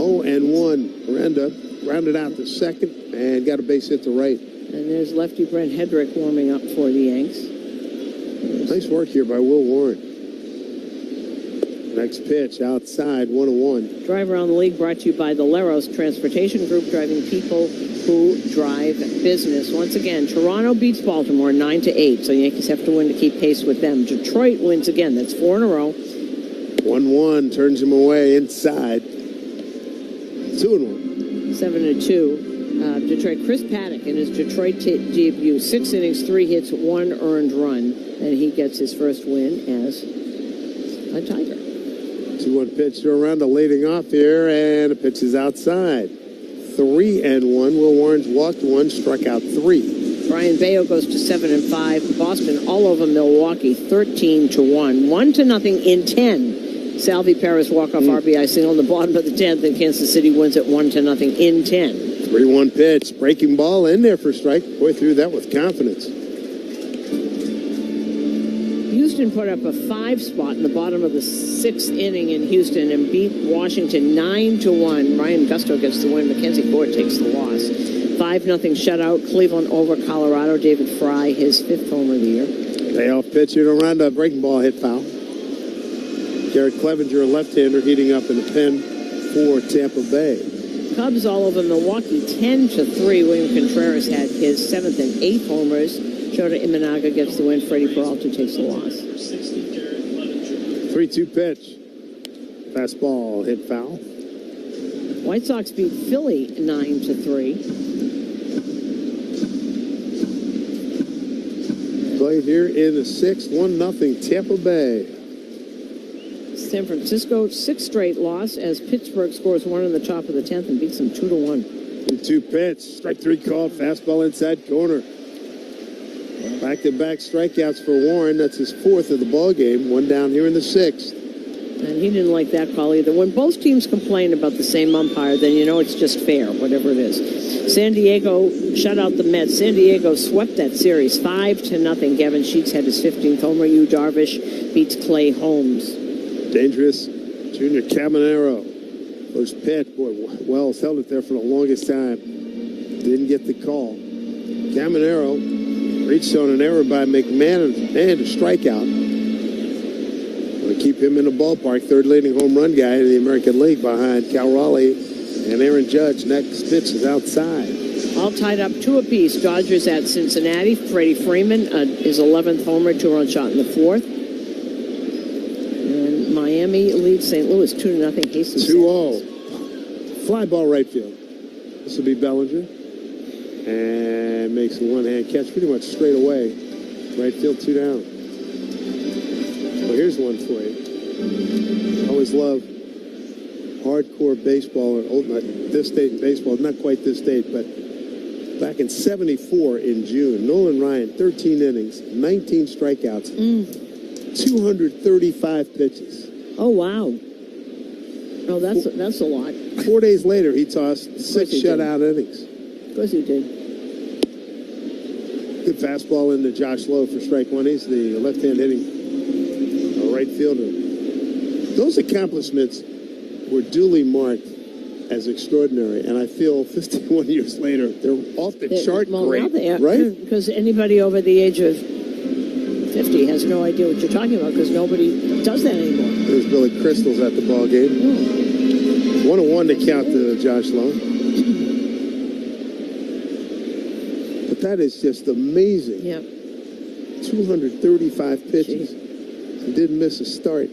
0-1. Miranda rounded out the second and got a base hit to right. And there's lefty Brent Hedrick warming up for the Yanks. Nice work here by Will Warren. Next pitch outside, 1-1. Drive Around the League brought to you by the Leros Transportation Group, driving people who drive business. Once again, Toronto beats Baltimore 9-8, so Yankees have to win to keep pace with them. Detroit wins again. That's 4 in a row. 1-1, turns him away inside. 2-1. 7-2. Detroit, Chris Paddock in his Detroit debut, 6 innings, 3 hits, 1 earned run, and he gets his first win as a Tiger. 2-1 pitch to Aranda leading off here, and the pitch is outside. 3-1. Will Warren's walked 1, struck out 3. Brian Bayo goes to 7-5. Boston all over Milwaukee, 13-1. 1-0 in 10. Salvi Perez walk-off RBI single in the bottom of the 10th, and Kansas City wins at 1-0 in 10. 3-1 pitch, breaking ball in there for strike. Boy, threw that with confidence. Houston put up a 5 spot in the bottom of the 6th inning in Houston and beat Washington 9-1. Ryan Gusto gets the win. Mackenzie Ford takes the loss. 5-0 shutout. Cleveland over Colorado. David Fry, his 5th homer of the year. Payoff pitch here to Aranda, breaking ball hit foul. Garrett Clevenger, a left-hander, heating up in the pen for Tampa Bay. Cubs all over Milwaukee, 10-3. William Contreras had his 7th and 8th homers. Shota Imanaga gets the win. Freddie Peralta takes the loss. 3-2 pitch. Fastball hit foul. White Sox beat Philly 9-3. Played here in the 6th, 1-0 Tampa Bay. San Francisco, 6th straight loss as Pittsburgh scores 1 in the top of the 10th and beats them 2-1. 2 pitch, strike 3 called, fastball inside corner. Back-to-back strikeouts for Warren. That's his 4th of the ball game. 1 down here in the 6th. And he didn't like that call either. When both teams complain about the same umpire, then you know it's just fair, whatever it is. San Diego shut out the Mets. San Diego swept that series 5-0. Gavin Sheets had his 15th homer. Yu Darvish beats Clay Holmes. Dangerous. Junior Caminero. First pitch. Boy, Wells held it there for the longest time. Didn't get the call. Caminero reached on an error by McMahon and a strikeout. Going to keep him in the ballpark. 3rd leading home run guy in the American League behind Cal Raleigh and Aaron Judge. Next pitch is outside. All tied up 2 apiece. Dodgers at Cincinnati. Freddie Freeman, his 11th homer, 2-run shot in the 4th. And Miami leads St. Louis 2-0. 2-0. Fly ball right field. This will be Bellinger. And makes a one-hand catch pretty much straight away. Right field, 2 down. Well, here's one for you. I always love hardcore baseball, or not this date in baseball, not quite this date, but back in 74 in June, Nolan Ryan, 13 innings, 19 strikeouts, 235 pitches. Oh, wow. Oh, that's a lot. 4 days later, he tossed 6 shutout innings. Of course he did. Good fastball into Josh Lowe for strike 1. He's the left-hand hitting right fielder. Those accomplishments were duly marked as extraordinary, and I feel 51 years later, they're off the chart great, now they are, right? Because anybody over the age of 50 has no idea what you're talking about because nobody does that anymore. There's Billy Crystal's at the ball game. 1-1 to count to Josh Lowe. But that is just amazing. Yep. 235 pitches. He didn't miss a start.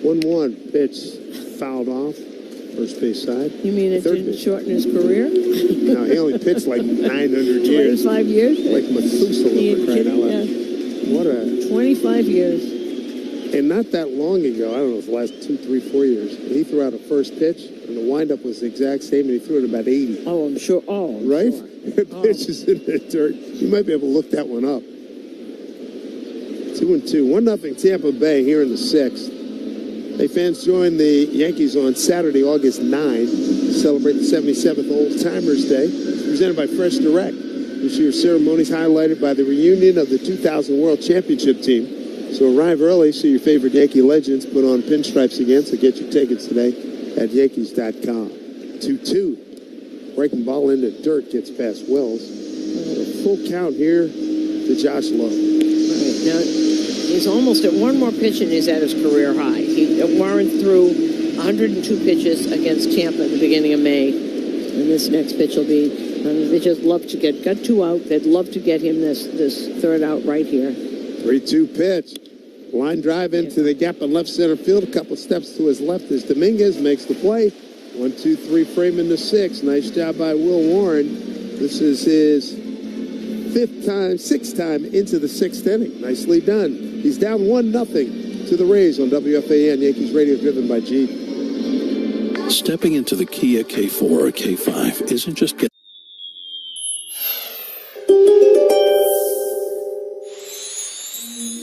1-1 pitch fouled off. First base side. You mean it didn't shorten his career? No, he only pitched like 900 years. 25 years? Like Methuselah, for crying out loud. What a... 25 years. And not that long ago, I don't know, it was the last 2, 3, 4 years, he threw out a first pitch, and the windup was the exact same, and he threw it about 80. Oh, I'm sure. Oh, I'm right? Sure. Pitches in the dirt. You might be able to look that one up. 2-2. 1-0 Tampa Bay here in the 6th. Hey, fans, join the Yankees on Saturday, August 9, to celebrate the 77th Old Timers Day, presented by Fresh Direct. This year's ceremony is highlighted by the reunion of the 2000 World Championship team. So arrive early, see your favorite Yankee legends put on pinstripes again, so get your tickets today at Yankees.com. 2-2. Breaking ball into dirt, gets past Wells. Full count here to Josh Lowe. Right. Now, he's almost at one more pitch and he's at his career high. Warren threw 102 pitches against Tampa at the beginning of May. And this next pitch will be, they just love to got 2 out. They'd love to get him this third out right here. 3-2 pitch. Line drive into the gap in left center field. A couple steps to his left as Dominguez makes the play. 1-2-3 frame into 6. Nice job by Will Warren. This is his sixth time into the 6th inning. Nicely done. He's down 1-0 to the Rays on WFAN Yankees Radio, driven by Jeep. Stepping into the Kia K4 or K5 isn't just getting...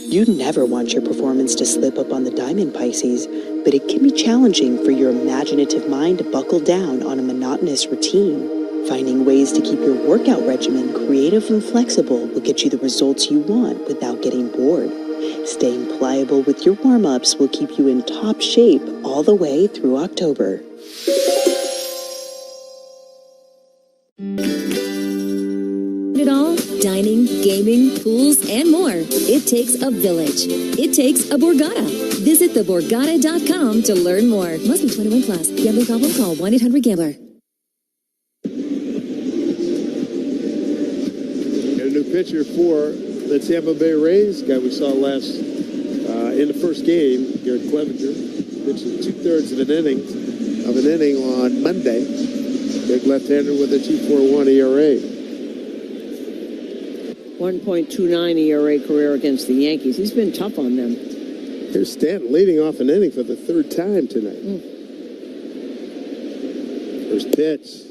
You never want your performance to slip up on the diamond, Pisces, but it can be challenging for your imaginative mind to buckle down on a monotonous routine. Finding ways to keep your workout regimen creative and flexible will get you the results you want without getting bored. Staying pliable with your warm-ups will keep you in top shape all the way through October. It all, dining, gaming, pools, and more. It takes a village. It takes a Borgata. Visit theborgata.com to learn more. Must be 21 plus. Gambling problem? Call 1-800-GAMBLER. Got a new pitcher for the Tampa Bay Rays. Guy we saw last in the first game, Garrett Clevenger. Pitched 2/3 of an inning on Monday. Big left-hander with a 2.41 ERA. 1.29 ERA career against the Yankees. He's been tough on them. Here's Stanton leading off an inning for the 3rd time tonight. First pitch.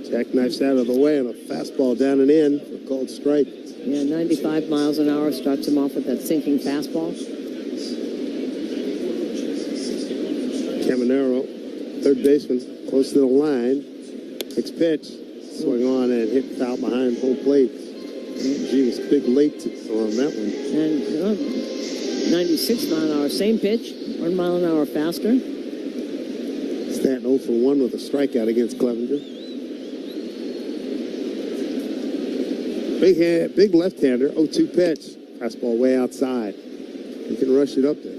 Jackknifes out of the way and a fastball down and in for a called strike. Yeah, 95 miles an hour starts him off with that sinking fastball. Caminero, third baseman, close to the line. Next pitch. Swing on and hit foul behind home plate. Gee, was big late on that one. And 96 mile an hour, same pitch, 1 mile an hour faster. Stanton 0 for 1 with a strikeout against Clevenger. Big left-hander, 0-2 pitch. Fastball way outside. He can rush it up there.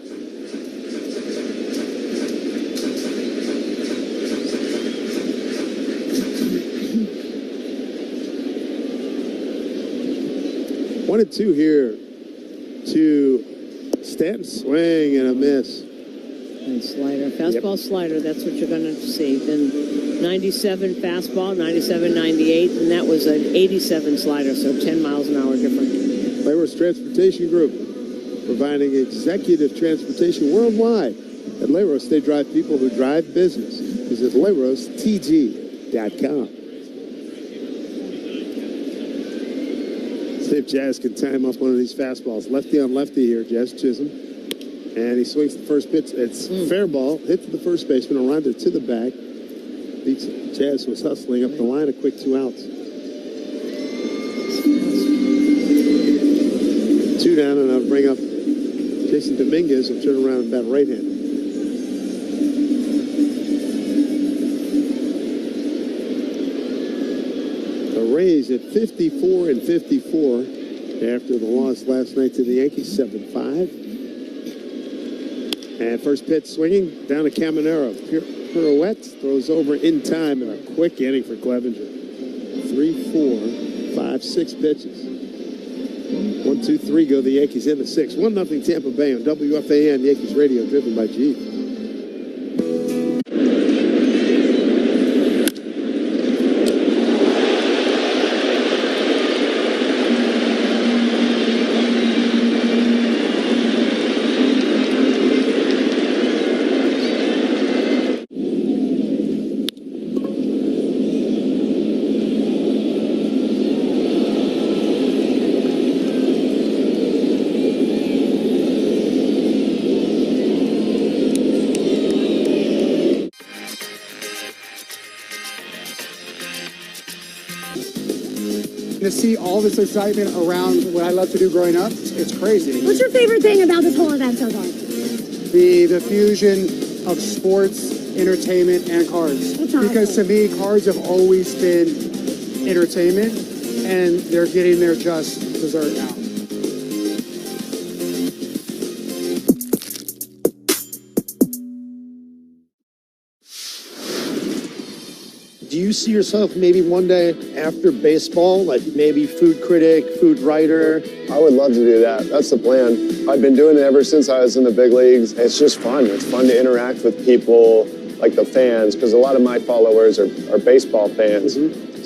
One and two here to Stanton. Swing and a miss. And slider. Fastball, slider, that's what you're going to see. Then 97 fastball, 97, 98, and that was an 87 slider, so 10 miles an hour difference. Leyros Transportation Group, providing executive transportation worldwide. At Leyros, they drive people who drive business. Visit LeyrosTG.com. See if Jazz can time up one of these fastballs. Lefty on lefty here, Jazz Chisholm. And he swings the first pitch. It's fair ball. Hit to the first baseman. Around it to the back. Jazz was hustling up the line. A quick 2 outs. 2 down, and I'll bring up Jason Dominguez. Will turn around and bat right-handed. The Rays at 54-54 after the loss last night to the Yankees, 7-5. And first pitch swinging down to Caminero. Pirouette throws over in time, and a quick inning for Clevenger. 3, 4, 5, 6 pitches. 1, 2, 3 go the Yankees into 6. 1-0 Tampa Bay on WFAN Yankees Radio, driven by Jeep. To see all this excitement around what I love to do growing up, it's crazy. What's your favorite thing about this whole event so far? The fusion of sports entertainment, and cars. Because to me, cars have always been entertainment, and they're getting their just dessert now. Do you see yourself maybe one day after baseball, like maybe food critic, food writer? I would love to do that. That's the plan. I've been doing it ever since I was in the big leagues. It's just fun. It's fun to interact with people like the fans, because a lot of my followers are baseball fans.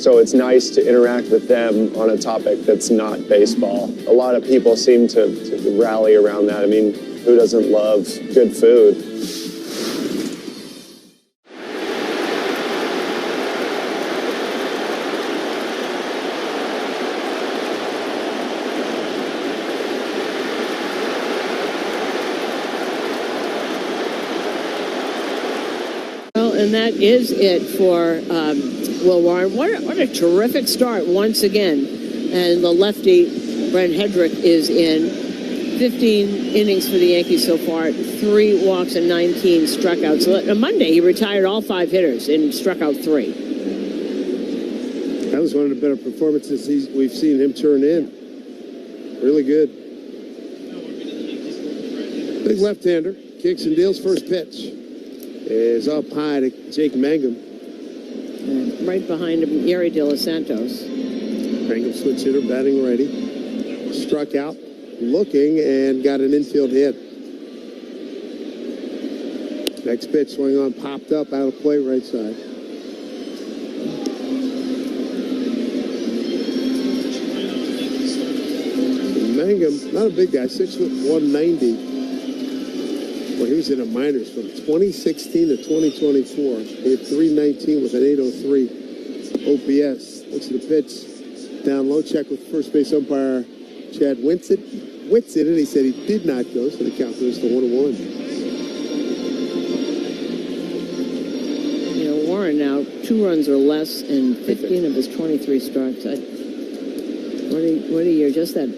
So it's nice to interact with them on a topic that's not baseball. A lot of people seem to rally around that. I mean, who doesn't love good food? And that is it for Will Warren. What a terrific start once again. And the lefty, Brent Hedrick, is in 15 innings for the Yankees so far, 3 walks and 19 struckouts. So on Monday, he retired all 5 hitters and struck out 3. That was one of the better performances we've seen him turn in. Really good. Big left-hander. Kicks and deals. First pitch is up high to Jake Mangum. And right behind him, Yeri De Los Santos. Mangum switch hitter, batting ready. Struck out, looking, and got an infield hit. Next pitch, swing on, popped up, out of play, right side. Mangum, not a big guy, 6 foot 190. Well, he was in the minors from 2016 to 2024. He had 319 with an 803 OPS. Looks at the pitch. Down low, check with first base umpire Chad Winsett, and he said he did not go, so the count goes to 1-1. You know, Warren now 2 runs or less in 15 of his 23 starts. What a year. Just that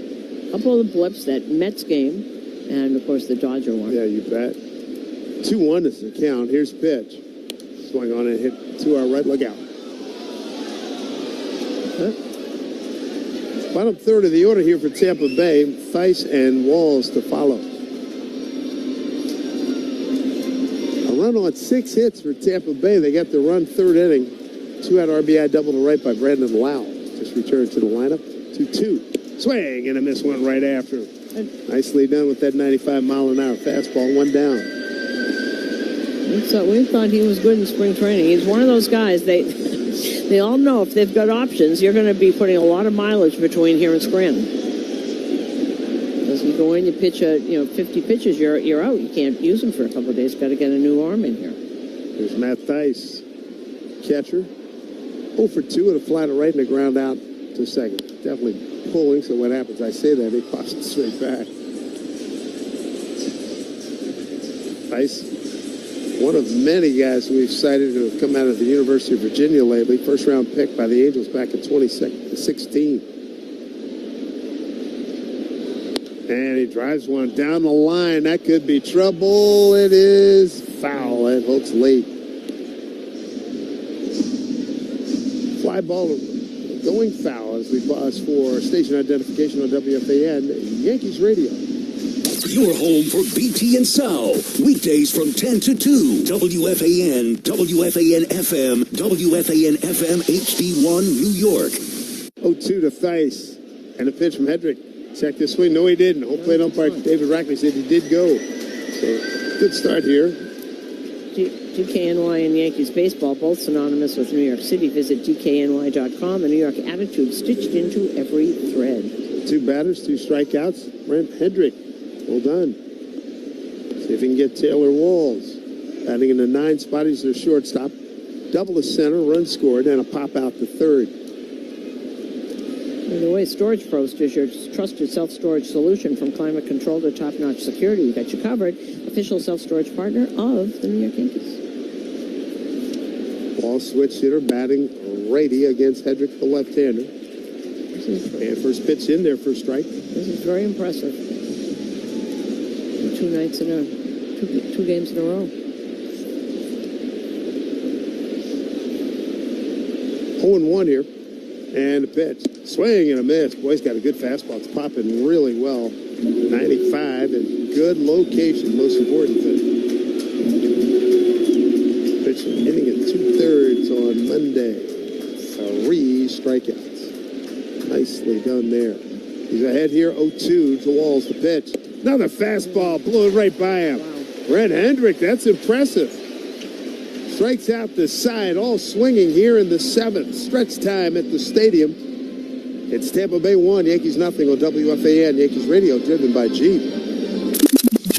couple of blips, that Mets game. And, of course, the Dodger one. Yeah, you bet. 2-1 is the count. Here's pitch. Swing on and hit to our right. Look out. Bottom third of the order here for Tampa Bay. Theis and Walls to follow. A run on 6 hits for Tampa Bay. They got the run third inning. 2-out RBI double to right by Brandon Lau. Just returned to the lineup. 2-2. Swing and a miss one right after. Nicely done with that 95-mile-an-hour fastball. 1 down. So we thought he was good in spring training. He's one of those guys. They all know if they've got options, you're going to be putting a lot of mileage between here and Scranton. As you go in, you pitch 50 pitches, you're out. You can't use them for a couple of days. Got to get a new arm in here. There's Matt Theis, catcher. 0 for 2 with a fly to right and a ground out to second. Definitely pulling, so what happens? I say that, he pops it straight back. Theis, one of many guys we've cited who have come out of the University of Virginia lately. First round pick by the Angels back in 2016. And he drives one down the line. That could be trouble. It is foul. It hooks late. Fly ball going foul as we pause for station identification on WFAN Yankees Radio. Your home for BT and Sal. Weekdays from 10 to 2. WFAN, WFAN FM, WFAN FM HD1 New York. 0-2 to Theis. And a pitch from Hedrick. Check this swing. No, he didn't. Home plate umpire David Rackley said he did go. So, good start here. DKNY and Yankees baseball, both synonymous with New York City. Visit DKNY.com. The New York attitude stitched into every thread. 2 batters, 2 strikeouts. Brent Hedrick. Well done. See if he can get Taylor Walls. Batting in the 9 spot, he's their shortstop. Double to center, run scored, and a pop out to third. By the way, Storage Post is your trusted self-storage solution, from climate control to top-notch security. We got you covered. Official self-storage partner of the New York Yankees. Ball switch hitter, batting righty against Hedrick, the left-hander. And first pitch in there for a strike. This is very impressive. 2 games in a row. 0-1 here. And the pitch. Swing and a miss. Boy, he's got a good fastball. It's popping really well. 95 and good location, most important thing. Pitch hitting at 2/3 on Monday. 3 strikeouts. Nicely done there. He's ahead here, 0-2 to Walls, the pitch. Another fastball, blew it right by him. Wow. Brent Hendrick, that's impressive. Strikes out the side, all swinging here in the 7th. Stretch time at the stadium. It's Tampa Bay 1, Yankees nothing on WFAN, Yankees Radio, driven by Jeep.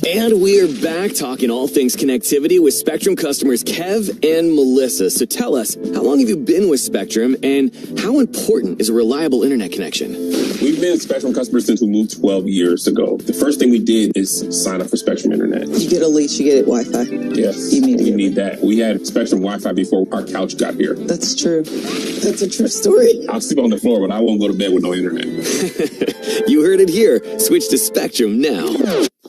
And we're back talking all things connectivity with Spectrum customers Kev and Melissa. So tell us, how long have you been with Spectrum, and how important is a reliable internet connection? We've been Spectrum customers since we moved 12 years ago. The first thing we did is sign up for Spectrum Internet. You get a lease, you get Wi-Fi. Yes, we need that. We had Spectrum Wi-Fi before our couch got here. That's true. That's a true story. I'll sleep on the floor, but I won't go to bed with no internet. You heard it here. Switch to Spectrum now.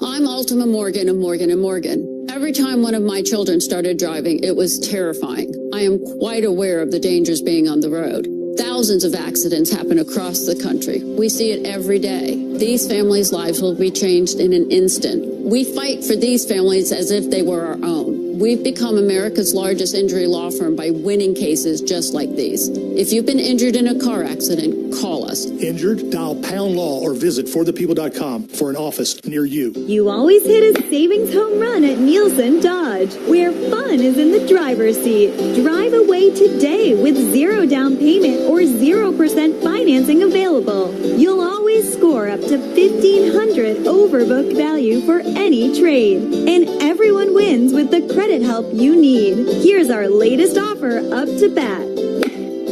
I'm Ultima Morgan of Morgan & Morgan. Every time one of my children started driving, it was terrifying. I am quite aware of the dangers being on the road. Thousands of accidents happen across the country. We see it every day. These families' lives will be changed in an instant. We fight for these families as if they were our own. We've become America's largest injury law firm by winning cases just like these. If you've been injured in a car accident, call us. Injured? Dial pound law or visit forthepeople.com for an office near you. You always hit a savings home run at Nielsen Dodge, where fun is in the driver's seat. Drive away today with 0 down payment or 0% financing available. You'll always score up to $1,500 over book value for any trade. And everyone wins with the credit help you need. Here's our latest offer up to bat.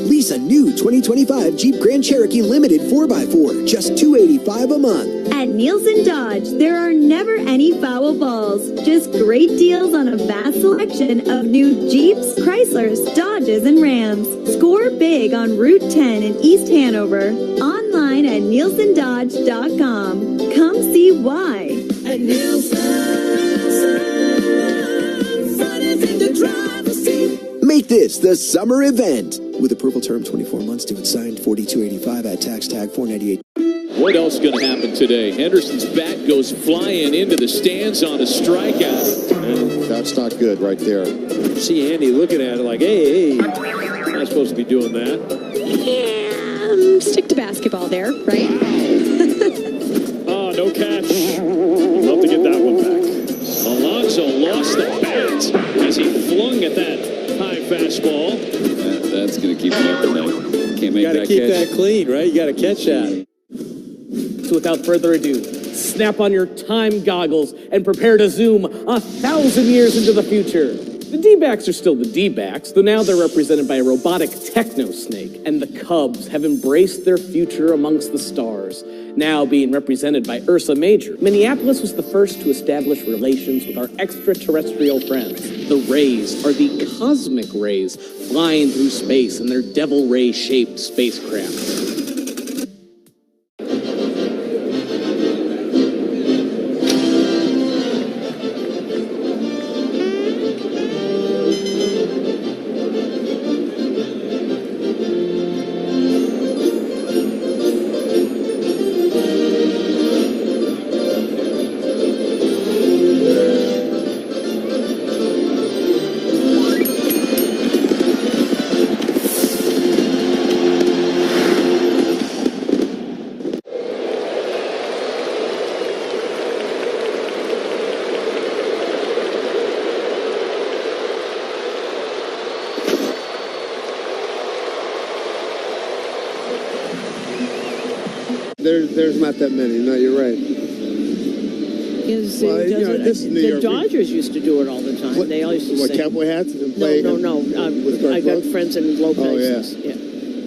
Lease a new 2025 Jeep Grand Cherokee Limited 4x4, just $285 a month. At Nielsen Dodge, there are never any foul balls, just great deals on a vast selection of new Jeeps, Chryslers, Dodges, and Rams. Score big on Route 10 in East Hanover. Online at nielsendodge.com. Come see why. At Nielsen. Make this the summer event. With approval term 24 months due and signed, $42.85 at tax tag $498. What else is going to happen today? Henderson's bat goes flying into the stands on a strikeout. And that's not good right there. See Andy looking at it like, hey, not supposed to be doing that. Yeah, stick to basketball there, right? Oh, no catch. Love to get that one back. Alonso lost the bat as he flung at that high fastball. That's going to keep him up at night. Can't make that catch. You got to keep that clean, right? You got to catch that. So without further ado, snap on your time goggles and prepare to zoom 1,000 years into the future. The D-backs are still the D-backs, though now they're represented by a robotic techno-snake, and the Cubs have embraced their future amongst the stars, now being represented by Ursa Major. Minneapolis was the first to establish relations with our extraterrestrial friends. The Rays are the cosmic rays flying through space in their devil ray-shaped spacecraft. There's not that many. No, you're right. The Dodgers used to do it all the time. They all used to sing. Cowboy hats and play? No. I got friends in low places. Oh, yeah.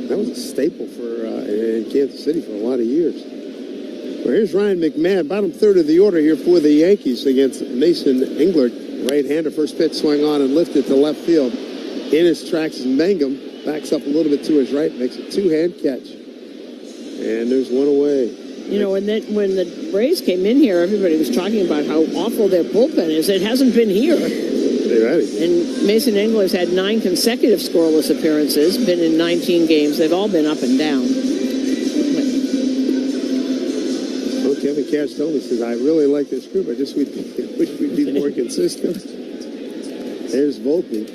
That was a staple for in Kansas City for a lot of years. Well, here's Ryan McMahon, bottom third of the order here for the Yankees against Mason Englert. Right-hander, first pitch swung on and lifted to left field. In his tracks is Mangum. Backs up a little bit to his right, makes a two-hand catch. And there's one away. You know, and then when the Rays came in here, everybody was talking about how awful their bullpen is. It hasn't been here. And Mason Englers had 9 consecutive scoreless appearances, been in 19 games. They've all been up and down. Well, Kevin Cash told me, says, I really like this group. I just wish we'd be more consistent. There's Volpe.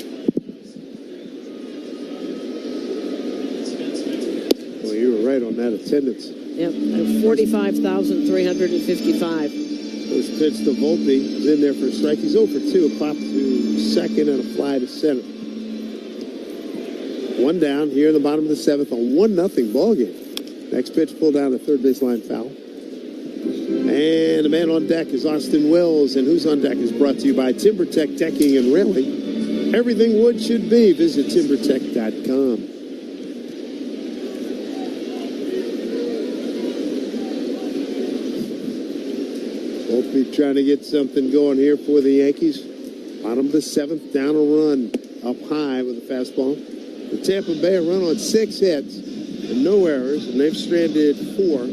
Well, you were right on that attendance. Yep, 45,355. First pitch to Volpe. He's in there for a strike. He's 0 for 2. A pop to second and a fly to center. One down here in the bottom of the 7th. A 1-0 ball game. Next pitch pulled down a third baseline foul. And the man on deck is Austin Wells. And Who's on Deck is brought to you by TimberTech Decking and Railing. Everything wood should be. Visit TimberTech.com. Volpe trying to get something going here for the Yankees. Bottom of the 7th, down a run, up high with a fastball. The Tampa Bay a run on 6 hits and no errors, and they've stranded 4.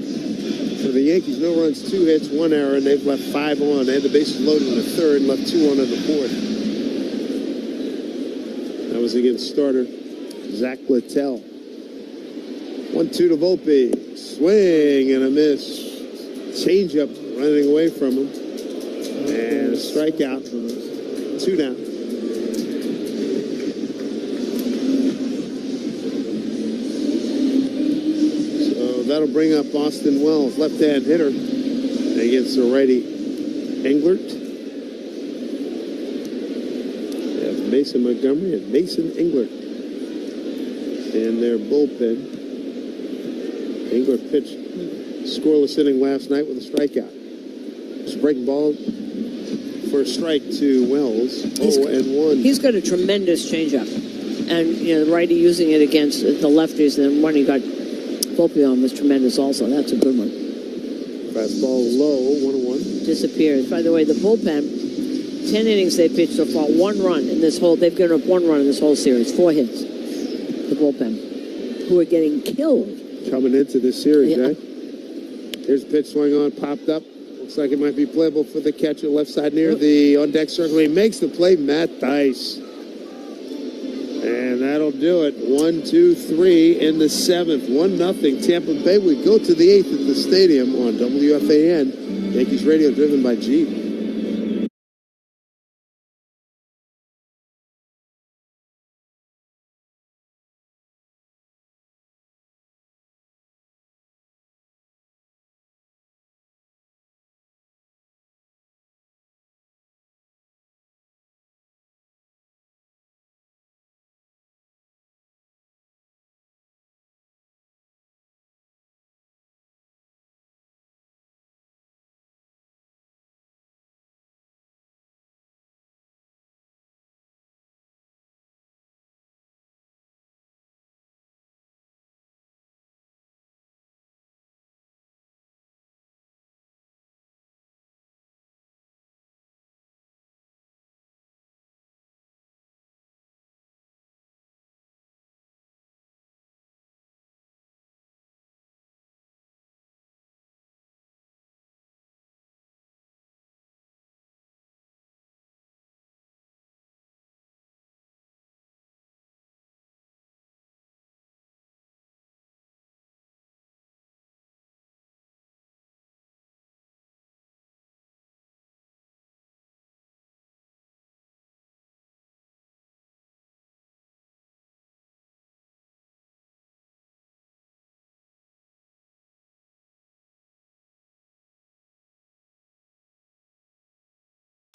For the Yankees, no runs, 2 hits, 1 error, and they've left 5 on. They had the bases loaded in the 3rd and left 2 on in the 4th. That was against starter Zach Littell. 1-2 to Volpe. Swing and a miss. Changeup running away from him. And a strikeout. 2 down. So that'll bring up Austin Wells, left-hand hitter, against the righty Englert. They have Mason Montgomery and Mason Englert in their bullpen. Englert pitched scoreless inning last night with a strikeout. It's a breaking ball for a strike to Wells. 0-1. He's got a tremendous changeup. And, the righty using it against the lefties, and then one he got Volpe on was tremendous also. That's a good one. Fastball low, 1-1. Disappears. By the way, the bullpen, 10 innings they pitched so far, 1 run in this whole, they've given up 1 run in this whole series, 4 hits. The bullpen, who are getting killed. Coming into this series, right? Here's a pitch swung on, popped up. Looks like it might be playable for the catcher left side near the on-deck circle. He makes the play, Matt Dice. And that'll do it. 1, 2, 3 in the 7th. 1-0 Tampa Bay. We go to the 8th at the stadium on WFAN. Yankees Radio, driven by Jeep.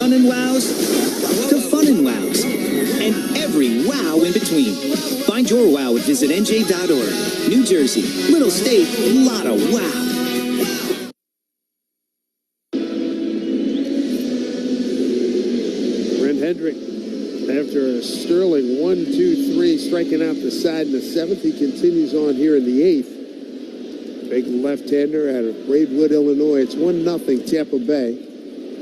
Fun and wows to fun and wows, and every wow in between. Find your wow at visitnj.org. New Jersey, little state, lot of wow. Brent Hendrick, after a sterling 1-2-3, striking out the side in the 7th, he continues on here in the 8th. Big left-hander out of Braidwood, Illinois. It's 1-0 Tampa Bay.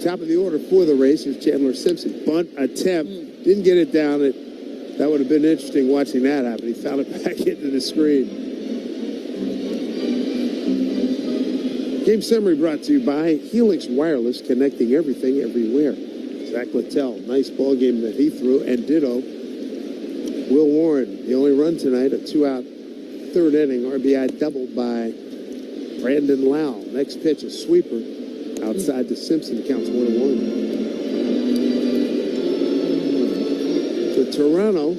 Top of the order for the race is Chandler Simpson. Bunt attempt. Didn't get it down. That would have been interesting watching that happen. He found it back into the screen. Game summary brought to you by Helix Wireless, connecting everything everywhere. Zach Littell, nice ball game that he threw, and ditto. Will Warren, the only run tonight, a 2-out third inning, RBI doubled by Brandon Lau. Next pitch, a sweeper outside to Simpson, counts 1-1. So Toronto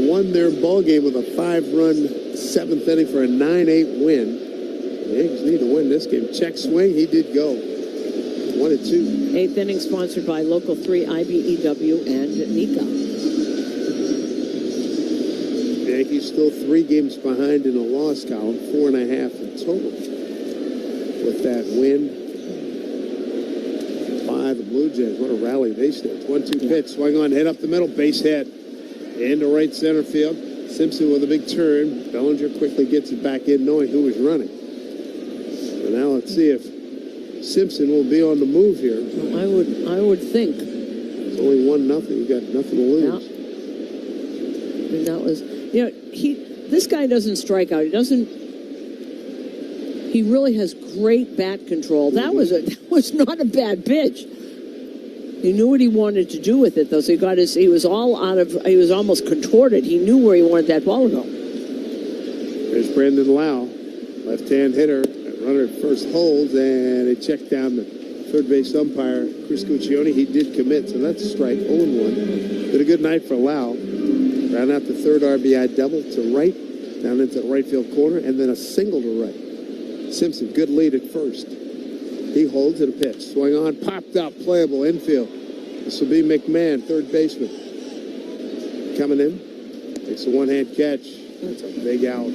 won their ball game with a 5-run seventh inning for a 9-8 win. The Yankees need to win this game. Check swing, he did go. 1-2. Eighth inning sponsored by Local 3, IBEW, and Nika. The Yankees still 3 games behind in the loss column, 4.5 in total. With that win by the Blue Jays, what a rally they staged. 1-2 pitch, swung on, hit up the middle, base hit. Into right center field. Simpson with a big turn. Bellinger quickly gets it back in, knowing who was running. So now let's see if Simpson will be on the move here. I would think. It's only 1-0. You got nothing to lose. Yeah. And that was, this guy doesn't strike out. He really has great bat control. That was not a bad pitch. He knew what he wanted to do with it, though. So he was almost contorted. He knew where he wanted that ball to go. There's Brandon Lau, left-hand hitter. Runner at first holds, and they checked down the third base umpire, Chris Guccione. He did commit, so that's a strike, 0-1. But a good night for Lau. Round out the third RBI double to right, down into the right field corner, and then a single to right. Simpson, good lead at first. He holds at a pitch. Swung on, popped up, playable, infield. This will be McMahon, third baseman. Coming in. Takes a one-hand catch. That's a big out.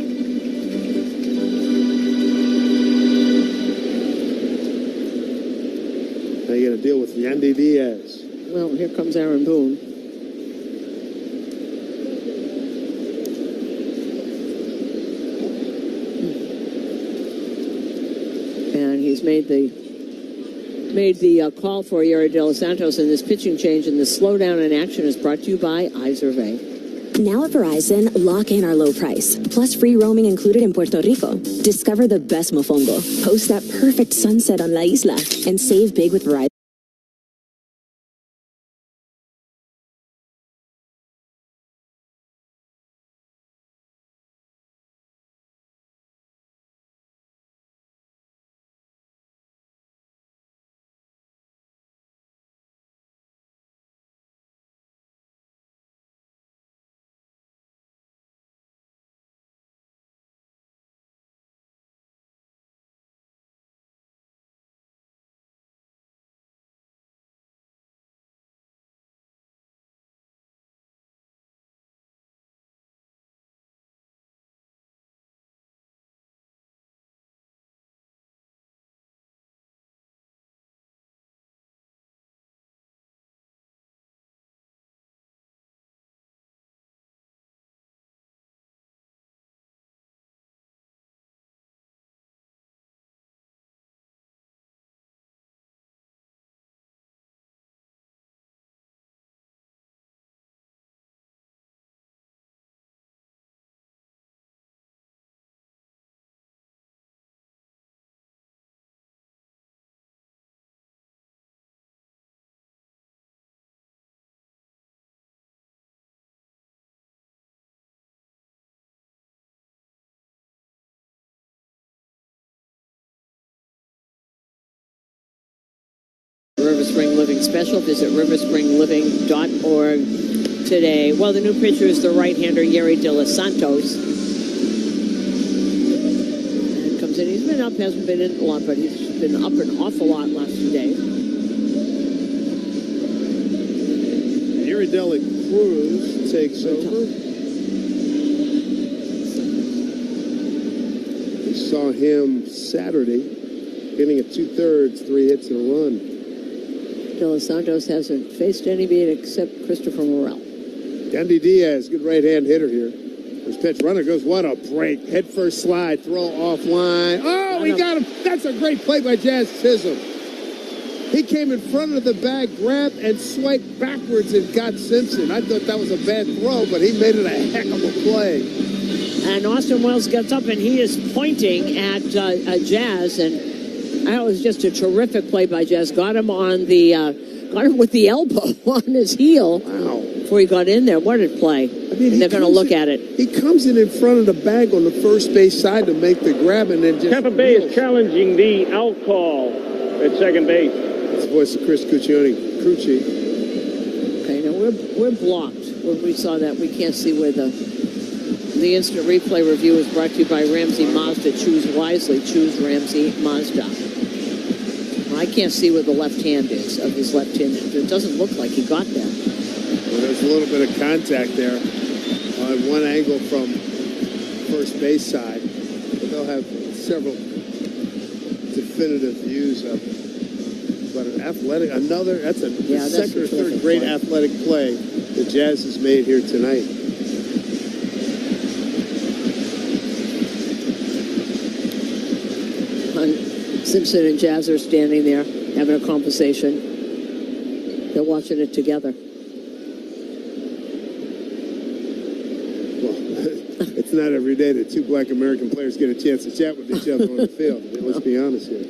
Now you got to deal with Yandy Diaz. Well, here comes Aaron Boone. And he's made the call for Yuri De Los Santos in this pitching change, and the slowdown in action is brought to you by iSurvey. Now at Verizon, lock in our low price, plus free roaming included in Puerto Rico. Discover the best mofongo, post that perfect sunset on La Isla, and save big with Verizon. River Spring Living Special. Visit riverspringliving.org today. Well, the new pitcher is the right-hander Yuri De Los Santos. And comes in. He's been up, hasn't been in a lot, but he's been up an awful lot last few days. Yuri De La Cruz takes over. We saw him Saturday, hitting at 2/3, 3 hits and a run. De Los Santos hasn't faced anybody except Christopher Morel. Yandy Diaz, good right-hand hitter here. First pitch, runner goes, what a break. Head first slide, throw offline. Oh, he got him. That's a great play by Jazz Chisholm. He came in front of the bag, grabbed, and swiped backwards and got Simpson. I thought that was a bad throw, but he made it a heck of a play. And Austin Wells gets up, and he is pointing at Jazz, and that was just a terrific play by Jazz. Got him on the Got him with the elbow on his heel. Wow. Before he got in there. What a play. I mean, they're going to look at it. He comes in front of the bag on the first base side to make the grab and then just... Tampa Bay is challenging the out call at second base. It's the voice of Chris Cucci. Okay, now we're blocked. We saw that. We can't see where the instant replay review is brought to you by Ramsey Mazda. Choose wisely. Choose Ramsey Mazda. I can't see where the left hand is of his left hand. It doesn't look like he got that. Well, there's a little bit of contact there on one angle from first base side. But they'll have several definitive views of it. But an athletic, that's a second or third great athletic play the Jazz has made here tonight. Simpson and Jazz are standing there having a conversation. They're watching it together. Well, it's not every day that two black American players get a chance to chat with each other on the field. I mean, let's be honest here.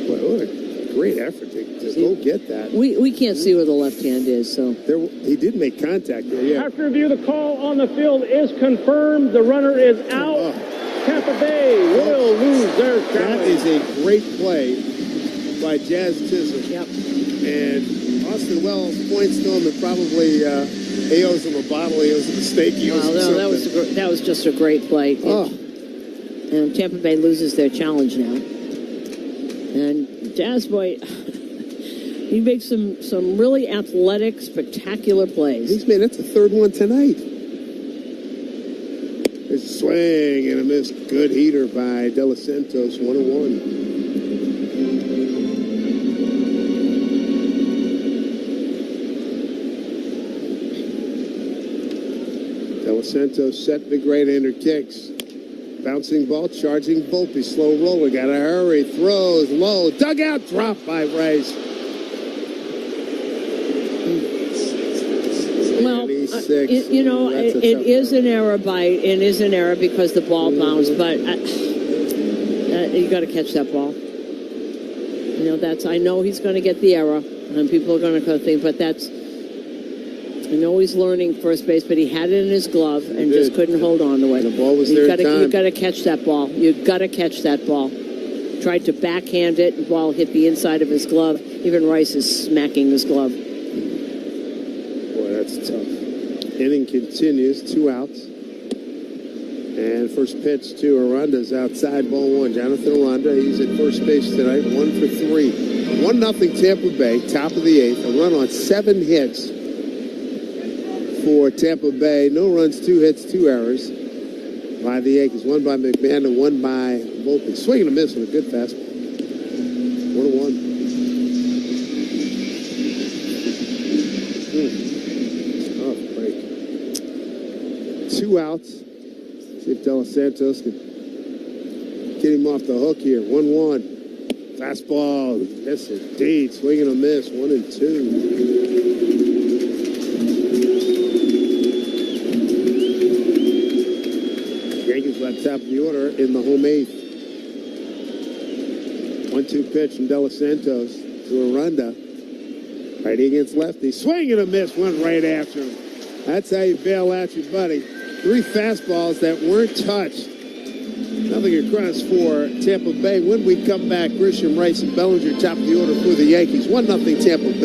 Boy, what a great effort to go get that. We can't see where the left hand is, so. He did make contact there, yeah. After review, the call on the field is confirmed. The runner is out. Tampa Bay will lose their challenge. That is a great play by Jazz Chisholm. Yep. And Austin Wells points to him and probably he owes him a bottle, he owes him a steak, he owes him something. That was just a great play. Oh. And Tampa Bay loses their challenge now. And Jazz boy, he makes some really athletic, spectacular plays. That's the third one tonight. There's a swing and a miss. Good heater by De Los Santos, 1-1. De Los Santos set big right-hander kicks. Bouncing ball, charging Volpe, slow roller, gotta hurry, throws low, dugout drop by Rice. Well, it is an error because the ball bounced, but you got to catch that ball. I know he's going to get the error, and people are going to think, but I know he's learning first base, but he had it in his glove and just couldn't hold on to it. The ball was there in time. You've got to catch that ball. You've got to catch that ball. Tried to backhand it, the ball hit the inside of his glove. Even Rice is smacking his glove. Boy, that's tough. Inning continues, 2 outs. And first pitch to Aranda's outside, ball 1. Jonathan Aranda, he's at first base tonight, 1 for 3. 1-0 Tampa Bay, top of the 8th. A run on 7 hits for Tampa Bay. No runs, 2 hits, 2 errors by the Yankees. 1 by McMahon and 1 by Volpe. Swing and a miss with a good fastball. 1-1. Tough break. 2 outs. See if De Los Santos can get him off the hook here. 1-1. Fastball. Yes, indeed. Swing and a miss. 1-2. Top of the order in the home 8th. 1-2 pitch from De Los Santos to Aranda. Righty against lefty. Swing and a miss. Went right after him. That's how you bail out your buddy. 3 fastballs that weren't touched. Nothing across for Tampa Bay. When we come back, Grisham, Rice, and Bellinger top of the order for the Yankees. 1-0 Tampa Bay.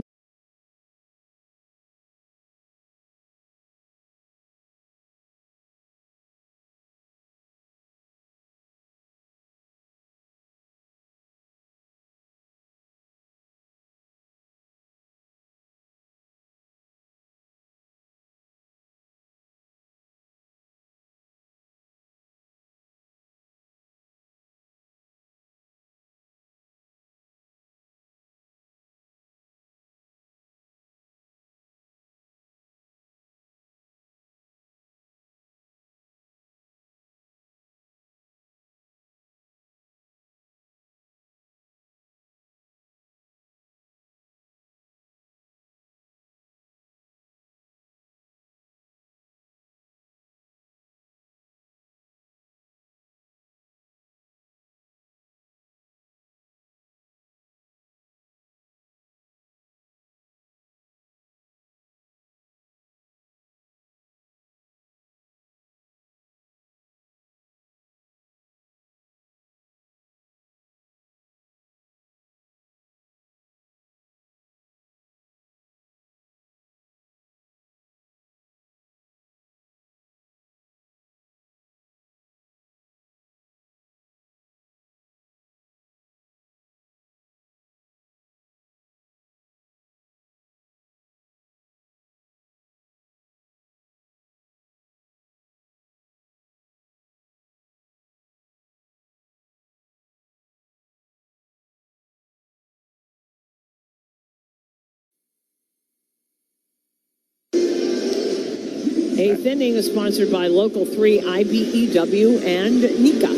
Eighth inning is sponsored by Local 3 IBEW and Nika.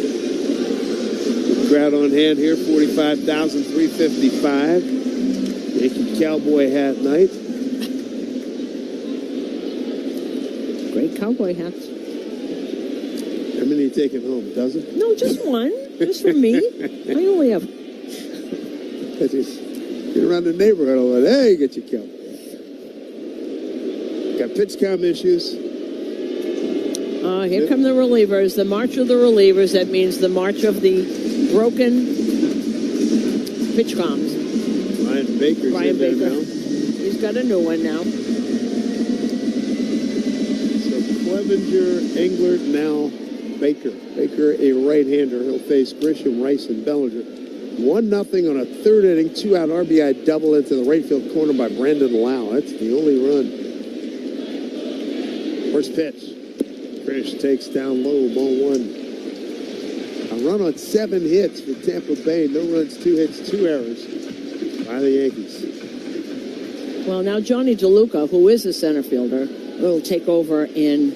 Crowd on hand here, 45,355. Yankee cowboy hat night. Great cowboy hats. How many are you taking home? A dozen? No, just one. Just for me. I only have. Just get around the neighborhood a lot. Hey, get your cowboy. Got pitch count issues. Here come the relievers. The march of the relievers. That means the march of the broken pitch comms. Ryan Baker's in there now. He's got a new one now. So Clevenger, Englert, now Baker. Baker, a right-hander. He'll face Grisham, Rice, and Bellinger. 1-0 on a third inning, 2-out RBI double into the right field corner by Brandon Lau. That's the only run. First pitch. Krish takes down low, ball one. A run on 7 hits for Tampa Bay. No runs, 2 hits, 2 errors by the Yankees. Well, now Johnny DeLuca, who is a center fielder, will take over in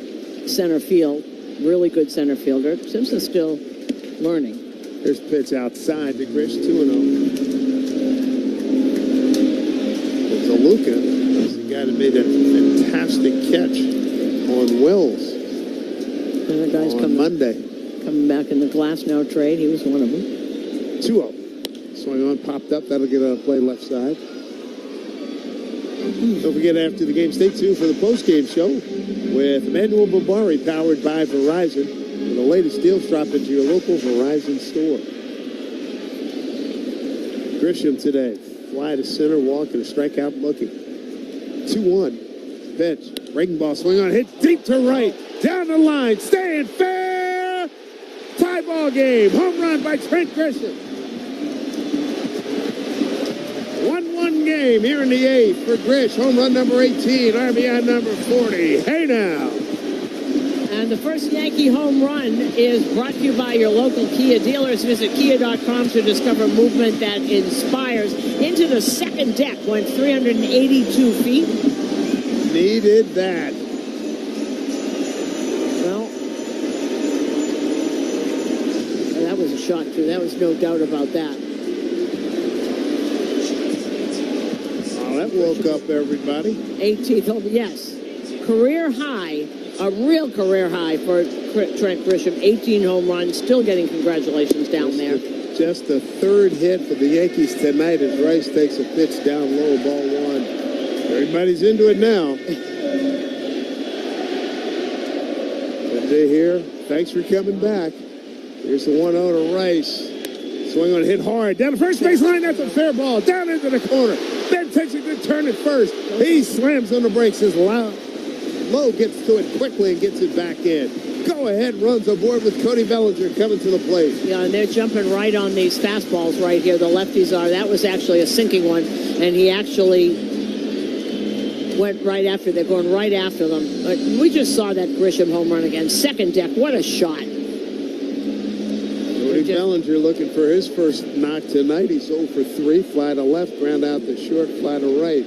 center field. Really good center fielder. Simpson's still learning. Here's pitch outside to Krish, 2-0. DeLuca is the guy that made that fantastic catch on Wells. And the guy's on Monday. Coming back in the Glass Now trade. He was one of them. 2-0. Swing on, popped up. That'll get a play left side. Don't forget, after the game, stay tuned for the post-game show with Emmanuel Barbari, powered by Verizon. The latest deals drop into your local Verizon store. Grisham today. Fly to center, walk, and a strikeout looking. 2-1. Pitch. Breaking ball, swing on, hit deep to right. Down the line, staying fair. Tie ball game. Home run by Trent Grisham. 1-1 game here in the 8th for Grish. Home run number 18, RBI number 40. Hey now. And the first Yankee home run is brought to you by your local Kia dealers. Visit Kia.com to discover movement that inspires. Into the second deck, went 382 feet. Needed that. Well, that was a shot, too. That was no doubt about that. Oh, that woke up everybody. 18th, oh, yes. Career high. A real career high for Trent Grisham. 18 home runs. Still getting congratulations down there. Just the third hit for the Yankees tonight as Rice takes a pitch down low, ball one. Everybody's into it now. Good day here. Thanks for coming back. Here's the 1-0 to Rice. Swing on, hit hard. Down the first base line. That's a fair ball. Down into the corner. Ben takes a good turn at first. He slams on the brakes as Lowe gets to it quickly and gets it back in. Go ahead, runs aboard with Cody Bellinger coming to the plate. Yeah, and they're jumping right on these fastballs right here. The lefties are. That was actually a sinking one, and he actually went right after. They're going right after them. We just saw that Grisham home run again. Second deck. What a shot. Cody Bellinger looking for his first knock tonight. He's 0 for 3. Fly to left, ground out the short, fly to right.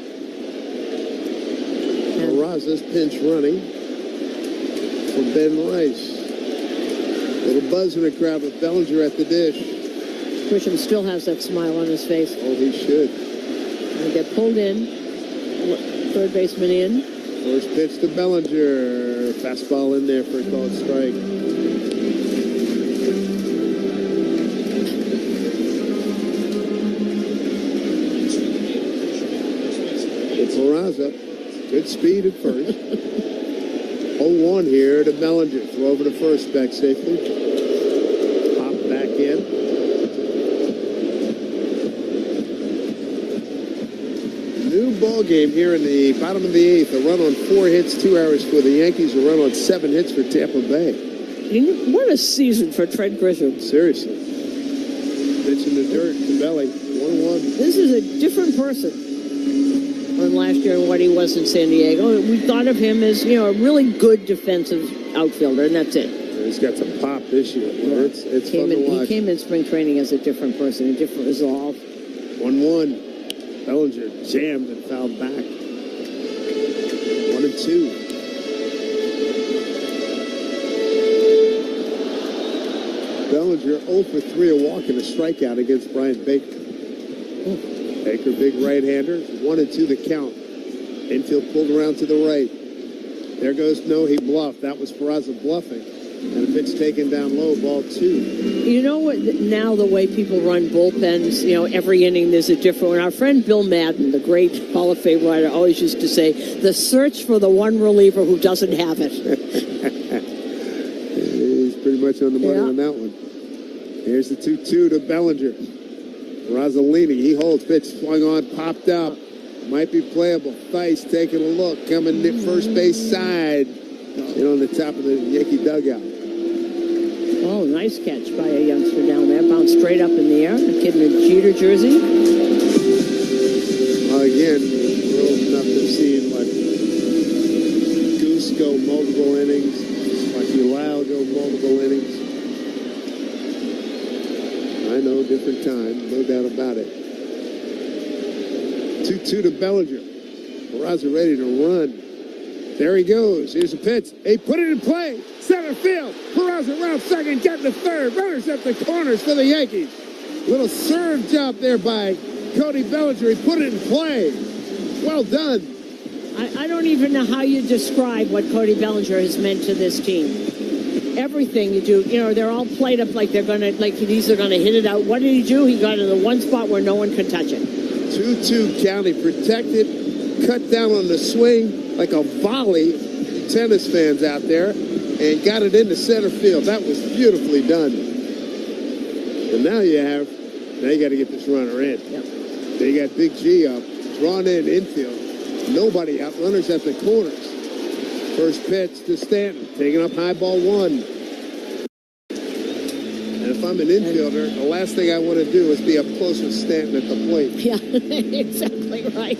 Raza's pinch running for Ben Rice. Little buzz in the crowd with Bellinger at the dish. Grisham still has that smile on his face. Oh, he should. They get pulled in. Third baseman in. First pitch to Bellinger. Fastball in there for a called strike. It's Raza. Good speed at first. 0-1 here to Bellinger. Throw over to first, back safely. Hop back in. New ball game here in the bottom of the 8th. A run on 4 hits, 2 errors for the Yankees. A run on 7 hits for Tampa Bay. What a season for Trent Grisham. Seriously. Pitch in the dirt to Belly. 1-1. This is a different person than last year and what he was in San Diego. We thought of him as, a really good defensive outfielder, and that's it. He's got some pop this year. It's fun to watch. He came in spring training as a different person, a different resolve. 1-1. Bellinger jammed and fouled back. 1-2. Bellinger 0 for 3, a walk and a strikeout against Brian Baker. Baker, big right-hander, 1-2 the count. Infield pulled around to the right. There goes no, he bluffed. That was Peraza bluffing. And a pitch taken down low, ball 2. You know what? Now the way people run bullpens, every inning there's a different one. Our friend Bill Madden, the great Hall of Fame writer, always used to say, the search for the one reliever who doesn't have it. He's pretty much on the money on that one. Here's the 2-2 to Bellinger. Rozzolini, he holds, pitch swung on, popped up. Might be playable. Theis taking a look, coming to first base side. On the top of the Yankee dugout. Oh, nice catch by a youngster down there. Bounced straight up in the air. A kid in a Jeter jersey. Well, again, we're old enough to have seen Goose go multiple innings, Lyle go multiple innings. I know, different time, no doubt about it. 2-2 to Bellinger. Peraza ready to run. There he goes. Here's a pitch. He put it in play. Center field. Peraza around second, getting to third. Runners at the corners for the Yankees. Little serve job there by Cody Bellinger. He put it in play. Well done. I don't even know how you describe what Cody Bellinger has meant to this team. Everything you do, they're all played up like they're gonna, he's gonna hit it out. What did he do? He got in the one spot where no one could touch it. 2-2 count. He protected, cut down on the swing like a volley, tennis fans out there, and got it into center field. That was beautifully done. And now you got to get this runner in. Yep. They got Big G up, drawn in infield. Nobody out, runners at the corners. First pitch to Stanton, taking up high ball 1. And if I'm an infielder, the last thing I want to do is be up close with Stanton at the plate. Yeah, exactly right.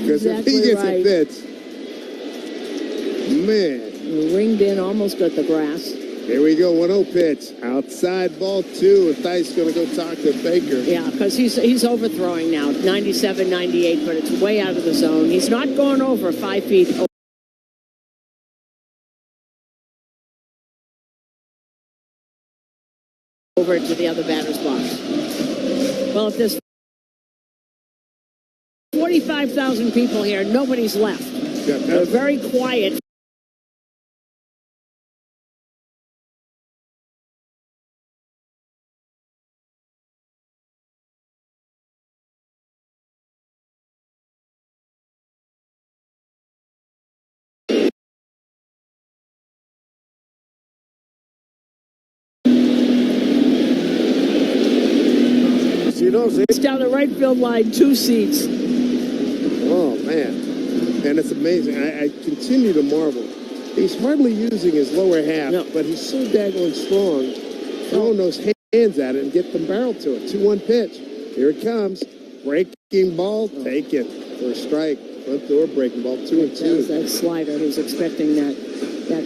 Because if he gets a pitch, man. Ringed in almost at the grass. Here we go, 1-0 pitch. Outside ball 2, and Theis going to go talk to Baker. Yeah, because he's overthrowing now, 97, 98, but it's way out of the zone. He's not going over 5 feet. Over to the other batter's box. Well, if there's 45,000 people here, nobody's left. They're very quiet. It's down the right field line, 2 seats. Oh, man. And it's amazing. I continue to marvel. He's hardly using his lower half, but he's so daggone strong, throwing those hands at it and get the barrel to it. 2-1 pitch. Here it comes. Breaking ball, taken for a strike. Front door breaking ball, 2-2. That slider. He's expecting that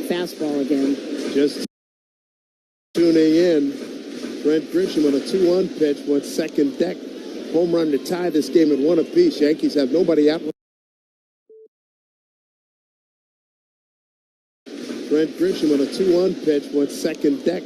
fastball again. Just tuning in. Trent Grisham on a 2-1 pitch went second deck. Home run to tie this game at 1 apiece. Yankees have nobody out. Trent Grisham on a 2-1 pitch went second deck.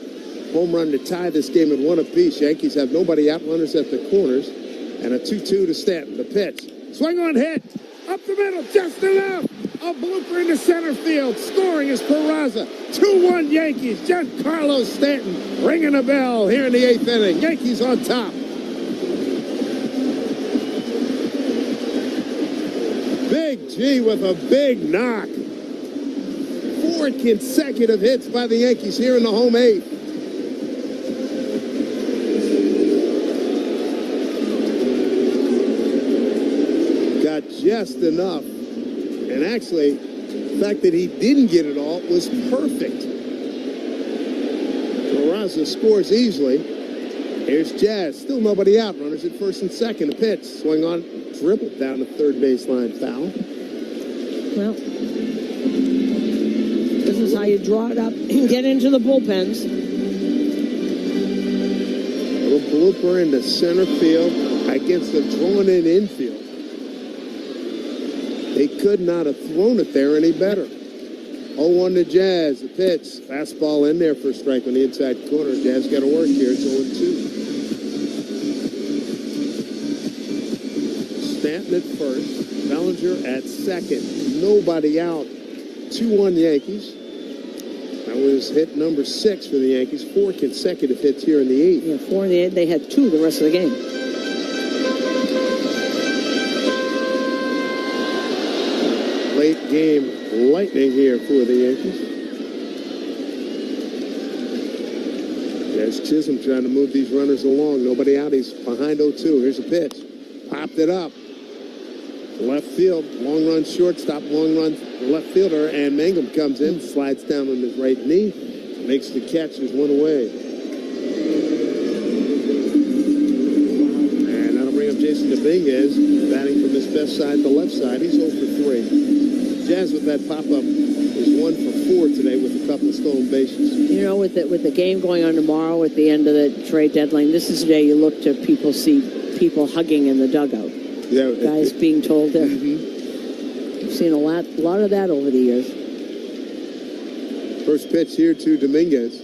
Home run to tie this game at 1 apiece. Yankees have nobody out. Runners at the corners. And a 2-2 to Stanton. The pitch. Swing on hit. Up the middle. Just enough. A blooper into center field. Scoring is Peraza. 2-1 Yankees. Giancarlo Stanton ringing a bell here in the 8th inning. Yankees on top. Big G with a big knock. 4 consecutive hits by the Yankees here in the home 8th. Got just enough. And actually, the fact that he didn't get it all was perfect. Peraza scores easily. Here's Jazz. Still nobody out. Runners at first and second. A pitch. Swing on. Dribbled down the third baseline. Foul. Well, this is how you draw it up and get into the bullpens. A little blooper into center field against the drawn-in infield. They could not have thrown it there any better. 0-1 to Jazz. The pitch. Fastball in there for a strike on the inside corner. Jazz got to work here. It's 0-2. Stanton at first. Bellinger at second. Nobody out. 2-1 Yankees. That was hit number 6 for the Yankees. 4 consecutive hits here in the 8th. Yeah, 4 in the 8th. They had 2 the rest of the game. Late game lightning here for the Yankees. There's Chisholm trying to move these runners along. Nobody out. He's behind 0-2. Here's a pitch. Popped it up. Left field. Long run shortstop. Long run left fielder. And Mangum comes in. Slides down on his right knee. Makes the catch. There's 1 away. And that'll bring up Jason Dominguez. Batting from his best side, the left side. He's 0 for 3. Jazz with that pop-up is 1 for 4 today with a couple of stolen bases. You know, with the game going on tomorrow at the end of the trade deadline, this is the day you look to see people hugging in the dugout. Yeah, guys being told that. I've seen a lot of that over the years. First pitch here to Dominguez.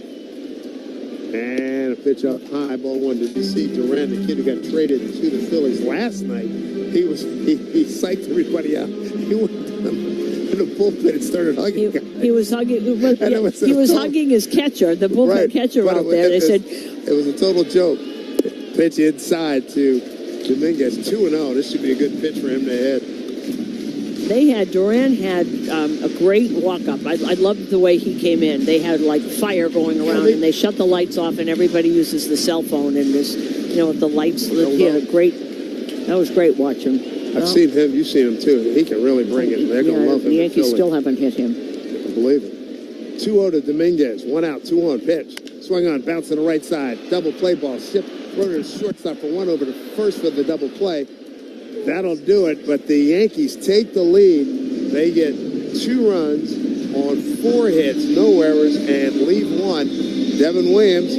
And a pitch up high, ball 1. Did you see Duran, the kid who got traded to the Phillies last night? He psyched everybody out. He went in the bullpen and started hugging guys. He was hugging. He was hugging his catcher, the bullpen catcher out there. They said it was a total joke. Pitch inside to Dominguez, 2-0. This should be a good pitch for him to hit. Duran had a great walk-up. I loved the way he came in. They had like fire going around, and they shut the lights off, and everybody uses the cell phone and this, with the lights. He had a great. That was great watching. I've seen him. You've seen him too. He can really bring it. They're gonna love him. The Yankees still haven't hit him. I can believe it. 2-0 to Dominguez. 1 out. 2-1 pitch. Swung on. Bounce to the right side. Double play ball. Ship. Runner shortstop for 1 over to first for the double play. That'll do it, but the Yankees take the lead. They get 2 runs on 4 hits, no errors, and leave 1. Devin Williams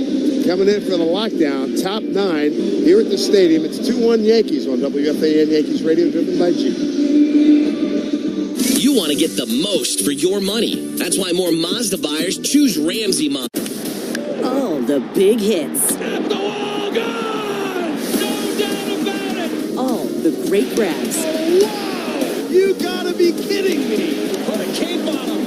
coming in for the lockdown, top 9 here at the stadium. It's 2-1 Yankees on WFAN Yankees Radio, driven by G. You want to get the most for your money. That's why more Mazda buyers choose Ramsey Mazda. All the big hits. At the wall, gone! No doubt about it! All the great grabs. Oh, wow! You gotta be kidding me! Put a cape on him!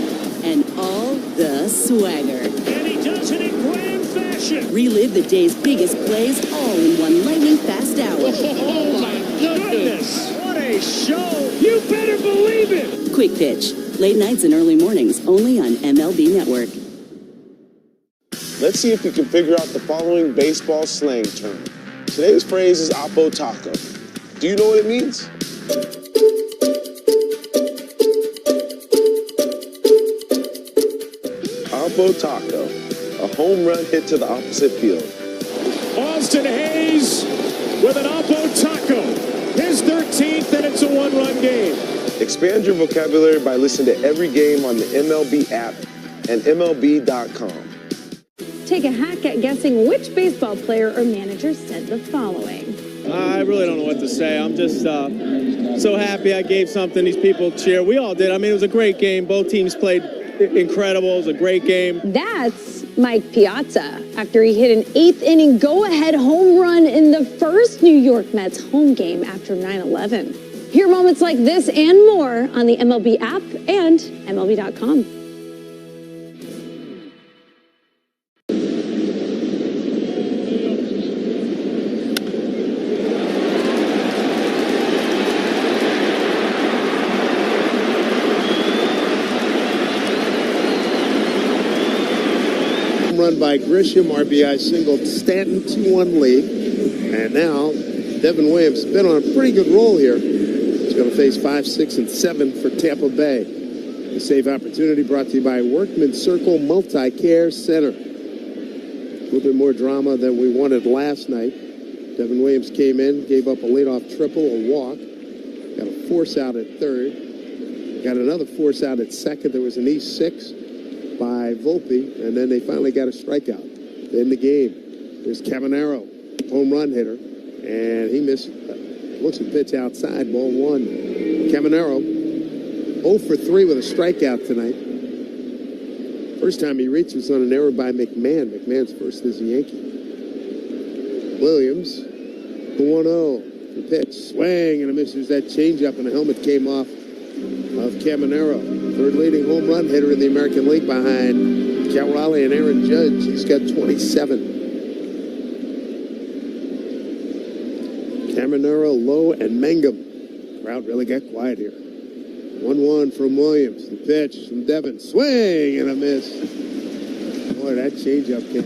And all the swagger. And he does it in grand fashion! Relive the day's biggest plays all in one lightning-fast hour. Oh, my goodness! What a show! You better believe it! Quick Pitch. Late nights and early mornings, only on MLB Network. Let's see if you can figure out the following baseball slang term. Today's phrase is Oppo Taco. Do you know what it means? Oppo Taco, a home run hit to the opposite field. Austin Hayes with an Oppo Taco. His 13th, and it's a 1-run game. Expand your vocabulary by listening to every game on the MLB app and MLB.com. Take a hack at guessing which baseball player or manager said the following. I really don't know what to say. I'm just so happy I gave something these people cheer. We all did. I mean, it was a great game. Both teams played incredible. It was a great game. That's Mike Piazza after he hit an 8th-inning go-ahead home run in the first New York Mets home game after 9/11. Hear moments like this and more on the MLB app and MLB.com. Run by Grisham, RBI single, Stanton, 2-1 lead. And now Devin Williams has been on a pretty good roll here. He's going to face 5, 6, and 7 for Tampa Bay. The save opportunity brought to you by Workman Circle Multi-Care Center. A little bit more drama than we wanted last night. Devin Williams came in, gave up a leadoff triple, a walk. Got a force out at third. Got another force out at second. There was an E6 by Volpe, and then they finally got a strikeout to end the game. There's Caminero, home run hitter, and he missed. Looks a pitch outside, ball 1. Caminero 0 for 3 with a strikeout tonight. First time he reached was on an error by McMahon. McMahon's first as a Yankee. Williams, the 1-0. The pitch, swing and a miss. There's that changeup, and the helmet came off of Caminero. Third leading home run hitter in the American League behind Cal Raleigh and Aaron Judge. He's got 27. Caminero, Lowe, and Mangum. Crowd really got quiet here. 1-1 from Williams. The pitch from Devin. Swing and a miss. Boy, that changeup can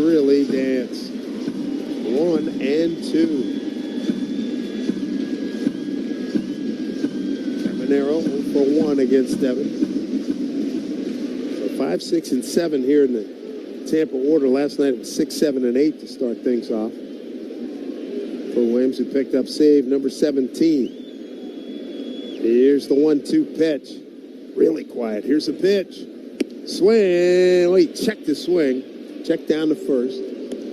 really dance. 1-2. Caminero 0-for-1 against Devin. So 5, 6, and 7 here in the Tampa order. Last night it was 6, 7, and 8 to start things off. For Williams, who picked up save number 17. Here's the 1-2 pitch. Really quiet. Here's the pitch. Swing. Well, he checked the swing. Checked down to first.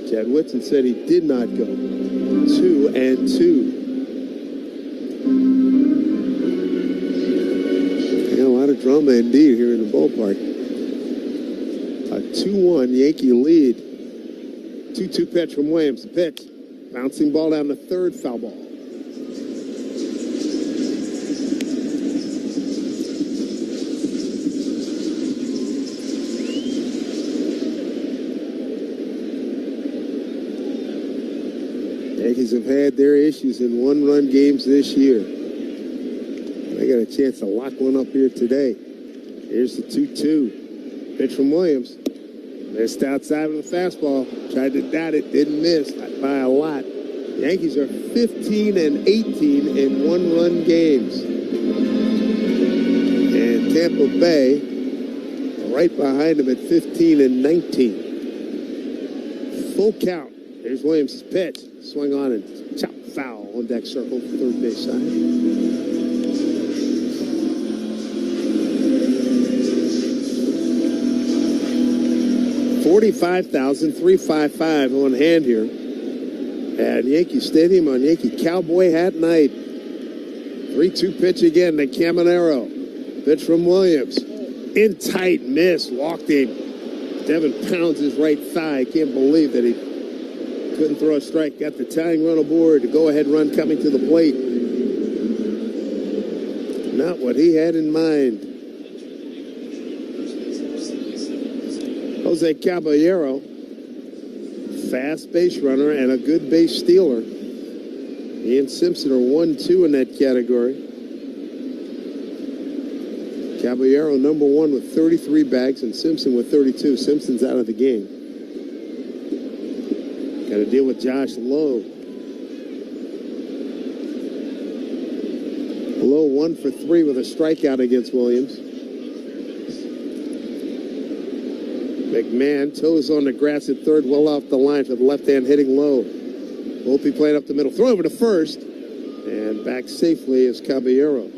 Chad Whitson said he did not go. 2-2. Yeah, a lot of drama indeed here in the ballpark. A 2-1 Yankee lead. 2-2 pitch from Williams. The pitch. Bouncing ball down the third, foul ball. Yankees have had their issues in one-run games this year. They got a chance to lock one up here today. Here's the 2-2. Pitch from Williams. Missed outside with a fastball. Tried to dot it, didn't miss. Not by a lot. The Yankees are 15 and 18 in one-run games. And Tampa Bay right behind them at 15 and 19. Full count. Here's Williams' pitch. Swing on and chop foul on deck circle, third base side. $45,355 on hand here at Yankee Stadium on Yankee Cowboy Hat Night. 3-2 pitch again to Caminero. Pitch from Williams. In tight, miss, walked him. Devin pounds his right thigh. Can't believe that he couldn't throw a strike. Got the tying run aboard. The go-ahead run coming to the plate. Not what he had in mind. Jose Caballero, fast base runner and a good base stealer. He and Simpson are 1-2 in that category. Caballero number 1 with 33 bags and Simpson with 32. Simpson's out of the game. Got to deal with Josh Lowe. Lowe 1 for 3 with a strikeout against Williams. McMahon toes on the grass at third, well off the line for the left-hand hitting Lowe. Volpe playing up the middle, throw over to first, and back safely is Caballero.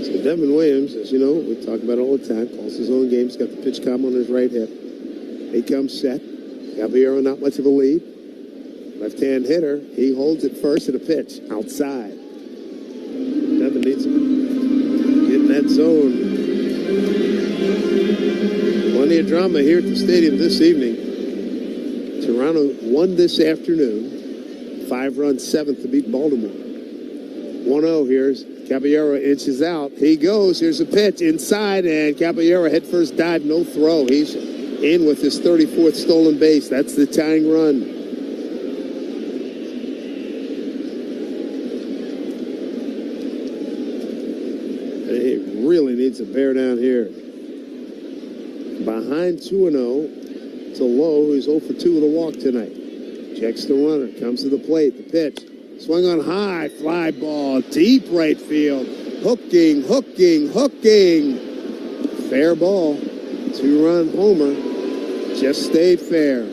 So Devin Williams, as you know, we talk about it all the time, calls his own games, got the pitch comm on his right hip. He comes set. Caballero not much of a lead. Left-hand hitter, he holds it first at a pitch, outside. Devin needs to get in that zone. Plenty of drama here at the stadium this evening. Toronto won this afternoon. 5-run 7th to beat Baltimore. 1-0 here's Caballero inches out. He goes. Here's a pitch inside, and Caballero head first dive, no throw. He's in with his 34th stolen base. That's the tying run. Really needs to bear down here. Behind 2-0 to Lowe, who's 0 for 2 with a walk tonight. Checks the runner, comes to the plate, the pitch. Swung on high, fly ball, deep right field. Hooking. Fair ball. 2-run homer. Just stayed fair.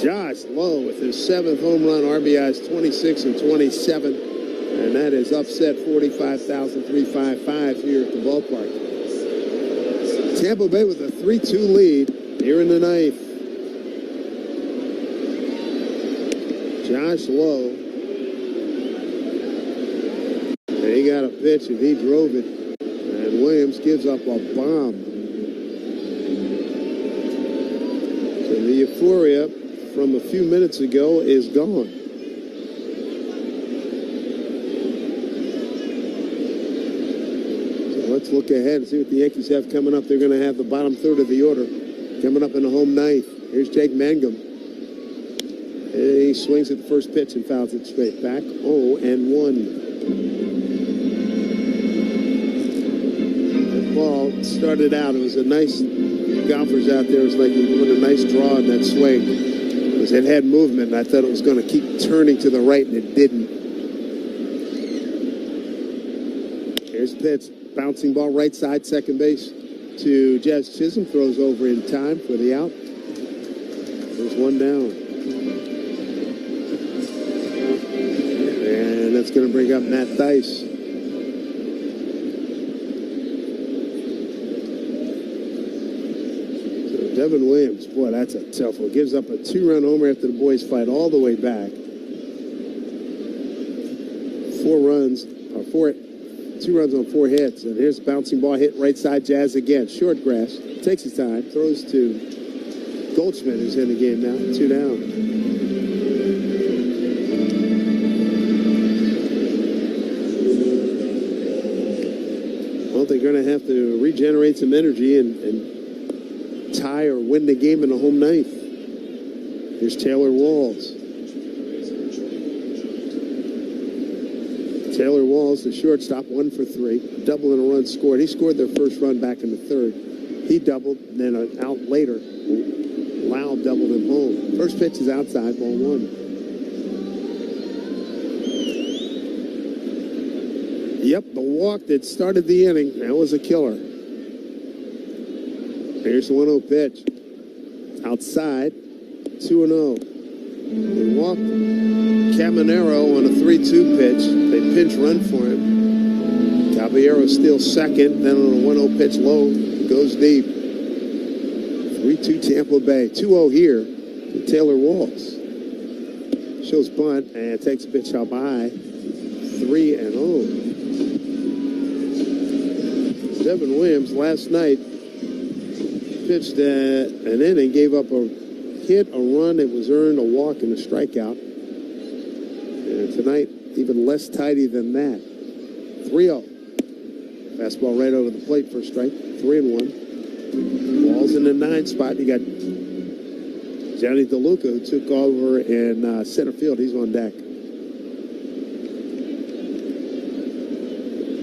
Josh Lowe with his 7th home run, RBIs 26 and 27. And that is upset $45,355 here at the ballpark. Tampa Bay with a 3-2 lead here in the 9th. Josh Lowe had a pitch, and he drove it. And Williams gives up a bomb. So the euphoria from a few minutes ago is gone. So let's look ahead and see what the Yankees have coming up. They're going to have the bottom third of the order coming up in the home ninth. Here's Jake Mangum. And he swings at the first pitch and fouls it straight back. 0-1. That ball started out. It was a nice, golfers out there, it was like he put a nice draw in that swing. Because it had movement, and I thought it was going to keep turning to the right, and it didn't. Here's the pitch. Bouncing ball right side, second base to Jazz Chisholm. Throws over in time for the out. There's one down. And that's going to bring up Matt Dice. So Devin Williams, boy, that's a tough one. Gives up a 2-run homer after the boys fight all the way back. 2 runs on 4 hits. And here's a bouncing ball hit right side, Jazz again. Short grass. Takes his time. Throws to Goldschmidt, who's in the game now. 2 down. Well, they're going to have to regenerate some energy and tie or win the game in the home ninth. Here's Taylor Walls. Taylor Walls, the shortstop, 1 for 3. Double and a run scored. He scored their first run back in the third. He doubled, and then out later, Lau doubled him home. First pitch is outside, ball 1. Yep, the walk that started the inning, that was a killer. Here's the 1-0 pitch. Outside, 2-0. They walked Caminero on a 3-2 pitch. They pinch run for him. Caballero steals second. Then on a 1-0 pitch low, goes deep. 3-2 Tampa Bay. 2-0 here to Taylor Walls. Shows bunt and takes a pitch up high. 3-0. Devin Williams last night pitched an inning, gave up a hit, a run, it was earned, a walk, and a strikeout. And tonight, even less tidy than that. 3-0. Fastball right over the plate for a strike. 3-1. Walls in the 9th spot. You got Johnny DeLuca, who took over in center field. He's on deck.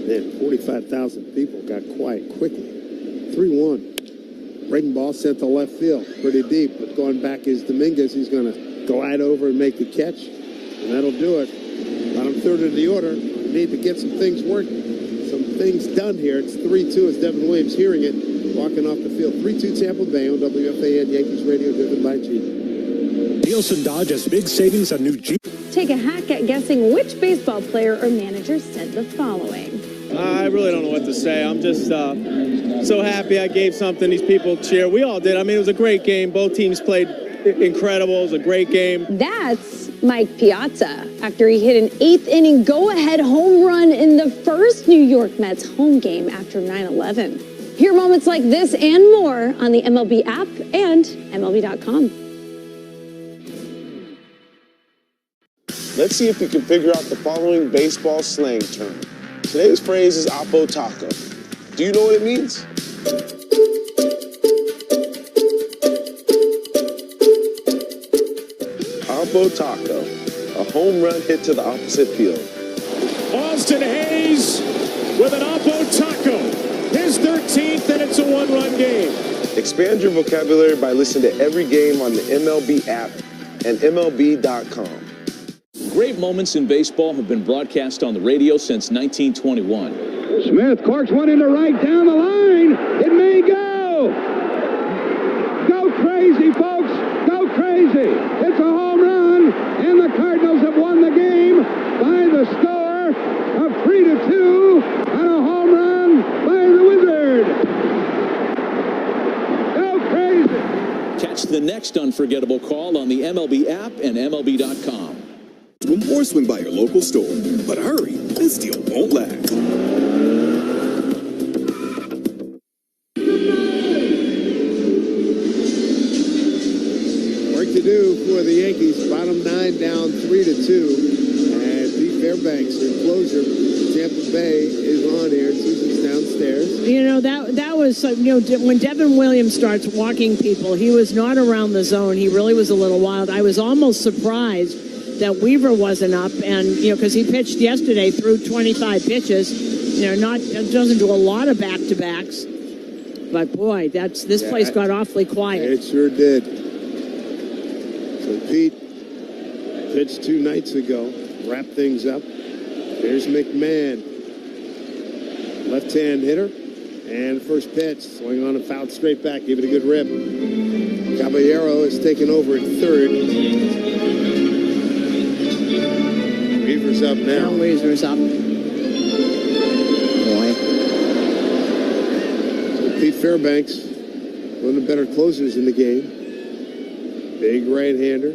Man, 45,000 people got quiet quickly. 3-1. Breaking ball sent to left field. Pretty deep, but going back is Dominguez. He's going to glide over and make the catch. And that'll do it. Bottom third of the order. We need to get some things working. Some things done here. It's 3-2 as Devin Williams hearing it. Walking off the field. 3-2 Tampa Bay on WFAN Yankees Radio, driven by Jeep. Nielsen Dodge has big savings on new Jeep. Take a hack at guessing which baseball player or manager said the following. I really don't know what to say. I'm just so happy I gave something these people cheer. We all did. I mean, it was a great game. Both teams played incredible. It was a great game. That's Mike Piazza after he hit an 8th inning go-ahead home run in the first New York Mets home game after 9/11. Hear moments like this and more on the MLB app and MLB.com. Let's see if we can figure out the following baseball slang term. Today's phrase is Oppo Taco. Do you know what it means? Oppo Taco, a home run hit to the opposite field. Austin Hayes with an Oppo Taco. His 13th, and it's a 1-run game. Expand your vocabulary by listening to every game on the MLB app and MLB.com. Great moments in baseball have been broadcast on the radio since 1921. Smith corks one into right down the line. It may go. Go crazy, folks. Go crazy. It's a home run, and the Cardinals have won the game by the score of 3-2 on a home run by the Wizard. Go crazy. Catch the next unforgettable call on the MLB app and MLB.com. or swing by your local store. But hurry, this deal won't last. Work to do for the Yankees. Bottom 9 down 3-2. And Pete Fairbanks, their closer. Tampa Bay is on here. Susan's downstairs. You know, that was, when Devin Williams starts walking people, he was not around the zone. He really was a little wild. I was almost surprised that Weaver wasn't up, and, because he pitched yesterday through 25 pitches. Doesn't do a lot of back-to-backs. But, boy, this place got awfully quiet. It sure did. So Pete pitched 2 nights ago. Wrapped things up. There's McMahon. Left-hand hitter. And first pitch. Swing on and fouled straight back. Give it a good rip. Caballero is taking over at third. Weaver's up now. Weaver's up. Boy. So Pete Fairbanks, one of the better closers in the game. Big right-hander.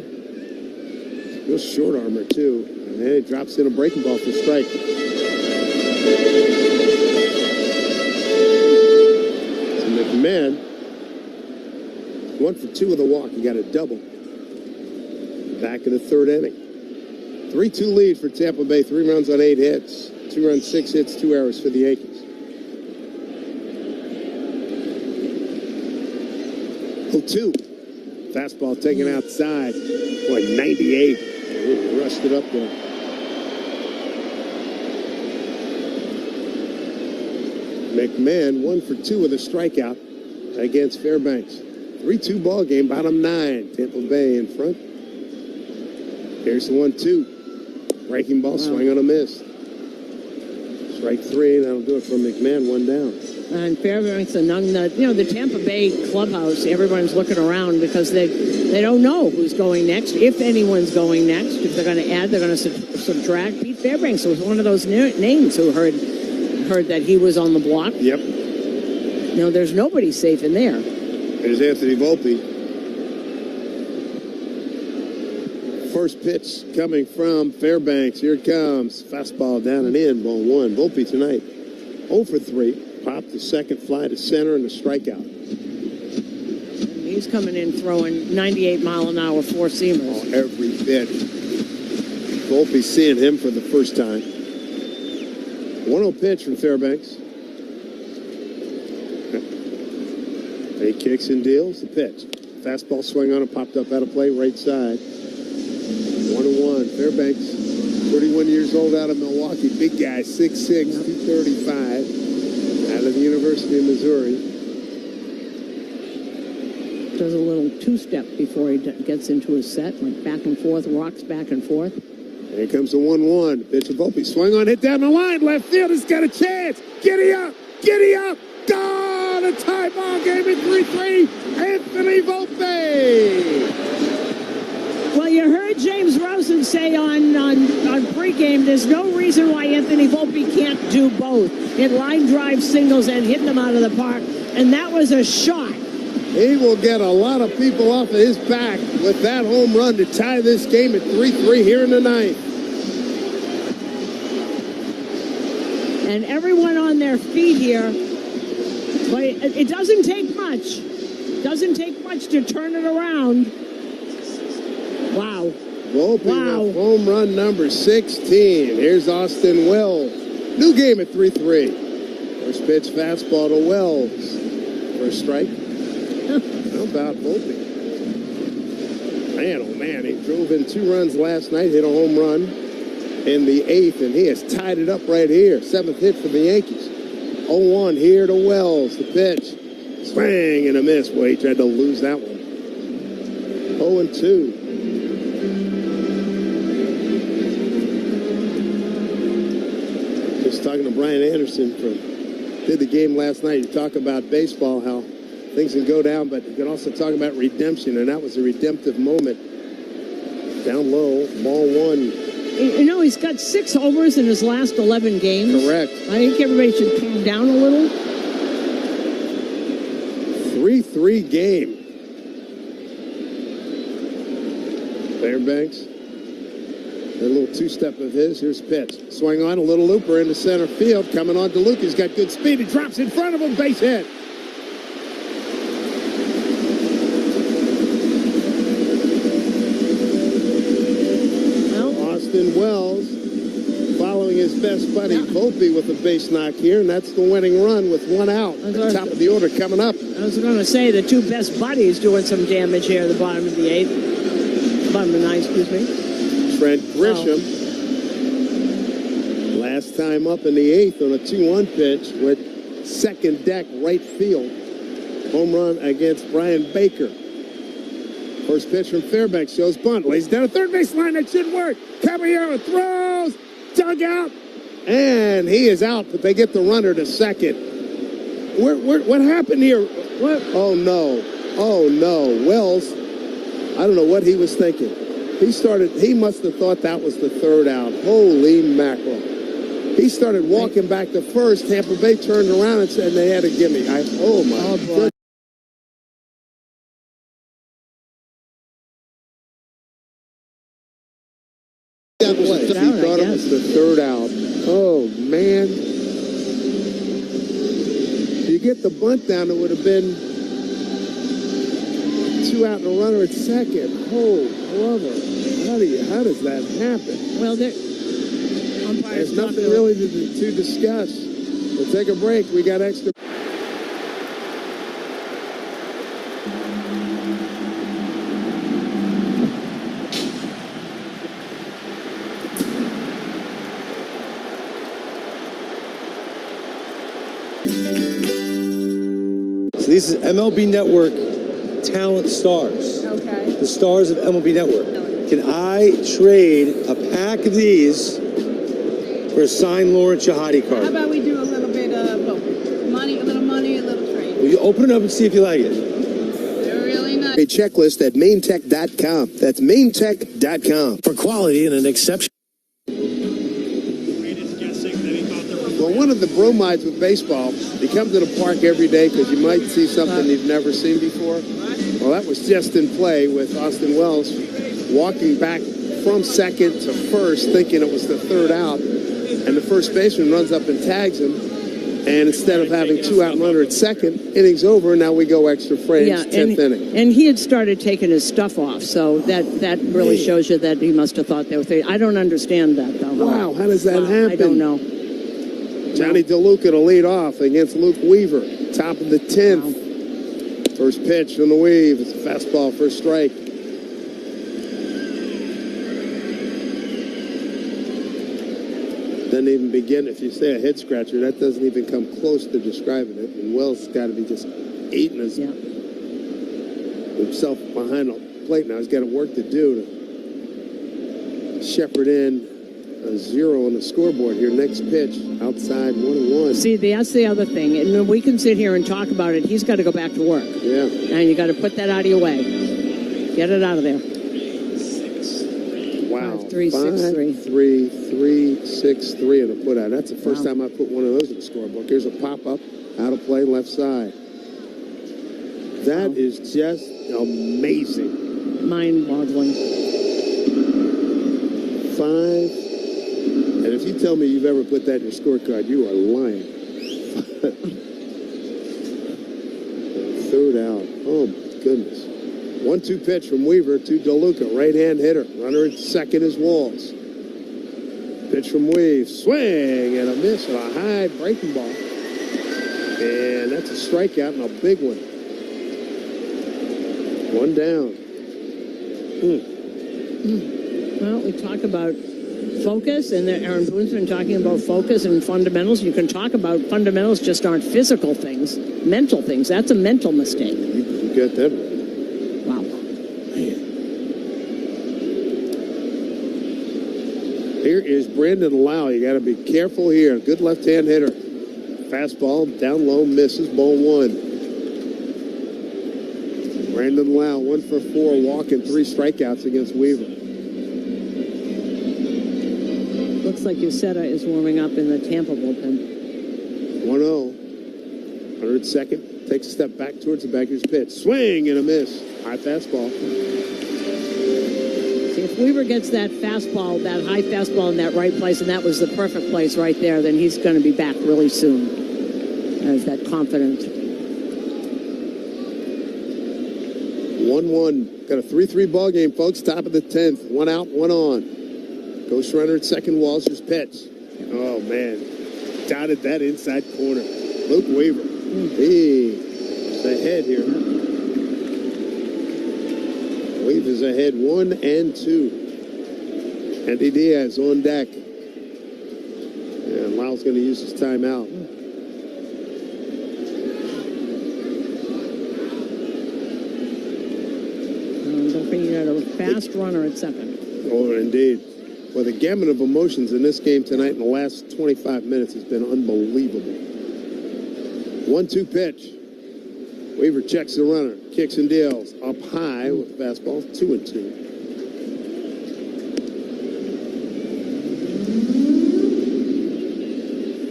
Real short armor, too. And he drops in a breaking ball for strike. So McMahon, 1 for 2 with a walk. He got a double. Back in the third inning. 3-2 lead for Tampa Bay. 3 runs on 8 hits. 2 runs, 6 hits, 2 errors for the Yankees. 0-2. Fastball taken outside. Boy, 98. He rushed it up there. McMahon 1 for 2 with a strikeout against Fairbanks. 3-2 ball game, bottom 9. Tampa Bay in front. Here's the 1-2. Breaking ball, swing on a miss. Strike 3, that'll do it for McMahon, 1 down. And Fairbanks and the Tampa Bay clubhouse, everyone's looking around because they don't know who's going next, if anyone's going next. If they're going to add, they're going to subtract. Pete Fairbanks was one of those names who heard that he was on the block. Yep. There's nobody safe in there. There's Anthony Volpe. First pitch coming from Fairbanks. Here it comes. Fastball down and in, ball 1. Volpe tonight 0 for 3. Popped the second fly to center and a strikeout. He's coming in throwing 98-mile-an-hour four-seamers. Every bit. Volpe seeing him for the first time. 1-0 pitch from Fairbanks. He kicks and deals the pitch. Fastball swing on and popped up out of play right side. 1-1. Fairbanks, 31 years old, out of Milwaukee. Big guy, 6'6", 235. Out of the University of Missouri. Does a little two-step before he gets into his set, like back and forth, rocks back and forth. Here comes the 1-1. Pitch of Volpe. Swing on, hit down the line. Left field has got a chance. Giddy up. Giddy up. Gone. A tie ball game at 3-3. Anthony Volpe. Well, you heard James Rosen say on pregame, there's no reason why Anthony Volpe can't do both. Hit line drive singles and hit them out of the park. And that was a shot. He will get a lot of people off of his back with that home run to tie this game at 3-3 here in the ninth. And everyone on their feet here. But it doesn't take much. Doesn't take much to turn it around. Wow. Volpe with home run number 16. Here's Austin Wells. New game at 3-3. First pitch fastball to Wells. First strike. How about Volpe? Man, oh man, he drove in 2 runs last night, hit a home run in the 8th, and he has tied it up right here. 7th hit for the Yankees. 0-1 here to Wells. The pitch. Swing and a miss. Well, he tried to lose that one. 0-2. Just talking to Brian Anderson did the game last night. You talk about baseball, how things can go down, but you can also talk about redemption, and that was a redemptive moment. Down low, ball 1. He's got 6 homers in his last 11 games. Correct. I think everybody should calm down a little. 3-3 game. Fairbanks A little two-step of his. Here's pitch. Swing on, a little looper into center field. Coming on DeLuca. He's got good speed. He drops in front of him. Base hit. Austin Wells following his best buddy Volpe with a base knock here, and that's the winning run with one out. The top of the order coming up. I was going to say the two best buddies doing some damage here at the bottom of the eighth. Bottom of the ninth, excuse me. Trent Grisham, last time up in the eighth on a 2-1 pitch with second deck right field. Home run against Brian Baker. First pitch from Fairbanks shows bunt. Lays down a third base line. That should work. Caballero throws. Dugout. And he is out, but they get the runner to second. What happened here? What? Oh, no. Oh, no. Wells, I don't know what he was thinking. He must have thought that was the third out. Holy mackerel. He started walking back to first. Tampa Bay turned around and said they had a gimme. Oh, my goodness. He thought it was the third out. Oh, man. If you get the bunt down, it would have been 2 out and a runner at second. Oh, brother. How does that happen? Well, there's nothing really to discuss. We'll take a break. We got extra. So this is MLB Network Talent Stars. Okay. The stars of MLB Network. Can I trade a pack of these for a signed Lawrence Shahadi card? How about we do a little bit of both? Money, a little trade. Will you open it up and see if you like it? They're really nice. A checklist at maintech.com. That's maintech.com. For quality and an exception. Well, one of the bromides with baseball, you come to the park every day because you might see something you've never seen before. Well, that was just in play with Austin Wells walking back from second to first, thinking it was the third out, and the first baseman runs up and tags him, and instead of having 2 out and runner at second, inning's over, and now we go extra frames, 10th inning. And he had started taking his stuff off, so that really shows you that he must have thought they were I don't understand that, though. Wow, how does that happen? I don't know. Johnny DeLuca to lead off against Luke Weaver, top of the 10th. Wow. First pitch from the Weave. It's a fastball for a strike. Doesn't even begin. If you say a head scratcher, that doesn't even come close to describing it. And Wells got to be just eating himself behind the plate now. He's got work to do to shepherd in a 0 on the scoreboard here. Next pitch, outside 1-1. See, that's the other thing. And we can sit here and talk about it. He's got to go back to work. Yeah. And you got to put that out of your way. Get it out of there. Wow. 5-3-6-3. 5-3-3-6-3 in a put out. That's the first time I put one of those in the scorebook. Here's a pop-up, out of play, left side. That is just amazing. Mind-boggling. 5. And if you tell me you've ever put that in your scorecard, you are lying. Third out. Oh, my goodness. 1-2 pitch from Weaver to DeLuca, right-hand hitter. Runner at second is Walls. Pitch from Weave. Swing and a miss on a high breaking ball. And that's a strikeout and a big one. One down. Well, we talk about focus, and Aaron Boone's been talking about focus and fundamentals. You can talk about fundamentals, just aren't physical things, mental things. That's a mental mistake. You got that right. Wow. Man. Here is Brandon Lau. You got to be careful here. Good left-hand hitter. Fastball down low, misses, ball 1. Brandon Lau, 1 for 4, walking, 3 strikeouts against Weaver. Looks like Uceta is warming up in the Tampa bullpen. 1-0. Runner at second. Takes a step back towards the back of his pitch. Swing and a miss. High fastball. See if if Weaver gets that fastball, that high fastball in that right place, and that was the perfect place right there, then he's going to be back really soon. Has that confidence. 1-1. Got a 3-3 ball game, folks. Top of the 10th. 1 out, 1 on. Ghost runner at second. Walsh's pitch. Oh, man. Dotted that inside corner. Luke Weaver. He's ahead here. Weaver's ahead 1 and 2. Andy Diaz on deck. And Lyle's going to use his timeout. Don't forget you got a fast runner at second. Oh, indeed. Well, the gamut of emotions in this game tonight in the last 25 minutes has been unbelievable. 1-2 pitch. Weaver checks the runner, kicks and deals. Up high with the fastball, 2-2.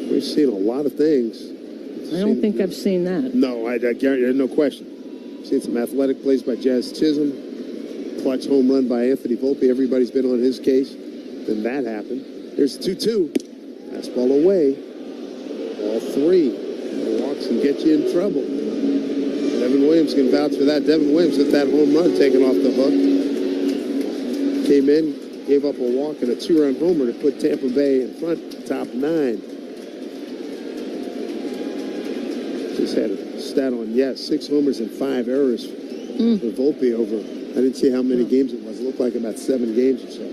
We've seen a lot of things. I don't think I've seen that. No, I guarantee, no question. Seen some athletic plays by Jazz Chisholm. Clutch home run by Anthony Volpe. Everybody's been on his case. Then that happened. There's 2-2. Fastball away. Ball 3. Walks and get you in trouble. Devin Williams can vouch for that. Devin Williams hit that home run taken off the hook. Came in, gave up a walk and a 2-run homer to put Tampa Bay in front, top 9. Just had a stat on, 6 homers and 5 errors for Volpe over. I didn't see how many games it was. It looked like about 7 games or so.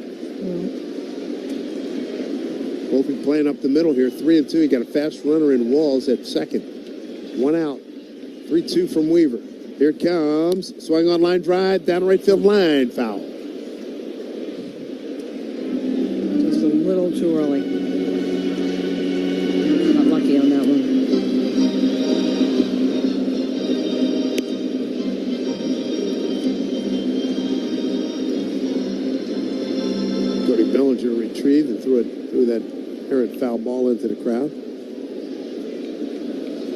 Volpe playing up the middle here, 3-2. He got a fast runner in Walls at second. 1 out. 3-2 from Weaver. Here it comes. Swing on line drive. Down the right field line. Foul. Just a little too early. Not lucky on that one. Cody Bellinger retrieved and threw that errant foul ball into the crowd.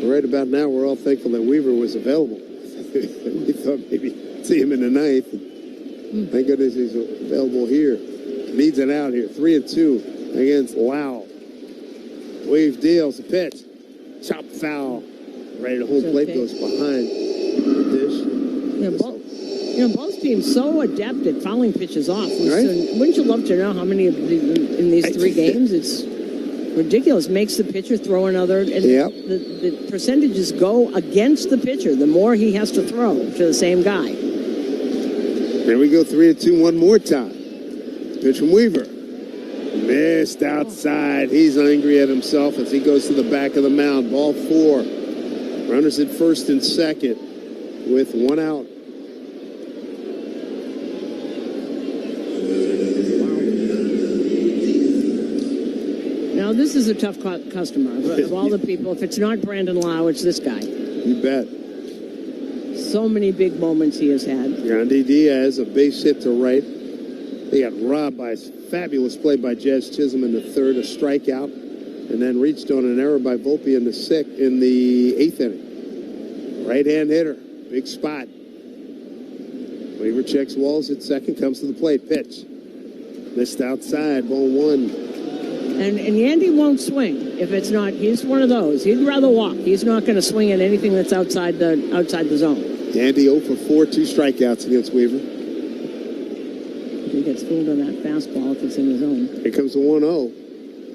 Right about now, we're all thankful that Weaver was available. We thought maybe see him in the ninth. Thank goodness he's available here. Needs it out here. 3-2 against Lau. Wave deals the pitch. Chop foul. Right at home plate goes behind the dish. Both teams so adept at fouling pitches off. Wouldn't you love to know how many of in these 3 games? It's ridiculous. Makes the pitcher throw another. And the percentages go against the pitcher the more he has to throw to the same guy. There we go, 3-2 one more time. Pitch from Weaver. Missed outside. He's angry at himself as he goes to the back of the mound. Ball 4. Runners at first and second with 1 out. Now, this is a tough customer. Of all the people, if it's not Brandon Lau, it's this guy. You bet. So many big moments he has had. Yandy Diaz, a base hit to right. He got robbed by a fabulous play by Jazz Chisholm in the 3rd, a strikeout, and then reached on an error by Volpe in the 8th inning. Right-hand hitter, big spot. Weaver checks Walls at second, comes to the plate, pitch. Missed outside, ball 1. And Yandy won't swing if it's not. He's one of those. He'd rather walk. He's not going to swing at anything that's outside the zone. Yandy 0 for 4, 2 strikeouts against Weaver. He gets fooled on that fastball if it's in the zone. Here comes the 1-0.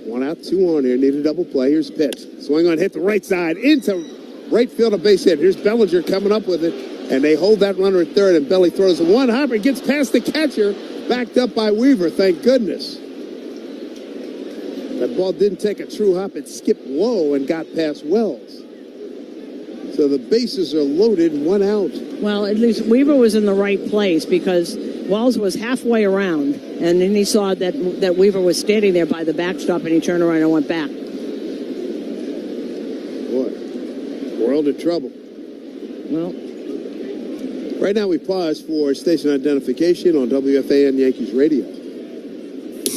1 out, 2 on here. Need a double play. Here's pitch. Swing on, hit the right side into right field, a base hit. Here's Bellinger coming up with it, and they hold that runner at third. And Belly throws a 1-hopper, gets past the catcher, backed up by Weaver. Thank goodness. That ball didn't take a true hop. It skipped low and got past Wells. So the bases are loaded, 1 out. Well, at least Weaver was in the right place because Wells was halfway around, and then he saw that Weaver was standing there by the backstop, and he turned around and went back. Boy, world of trouble. Well, right now we pause for station identification on WFAN Yankees Radio.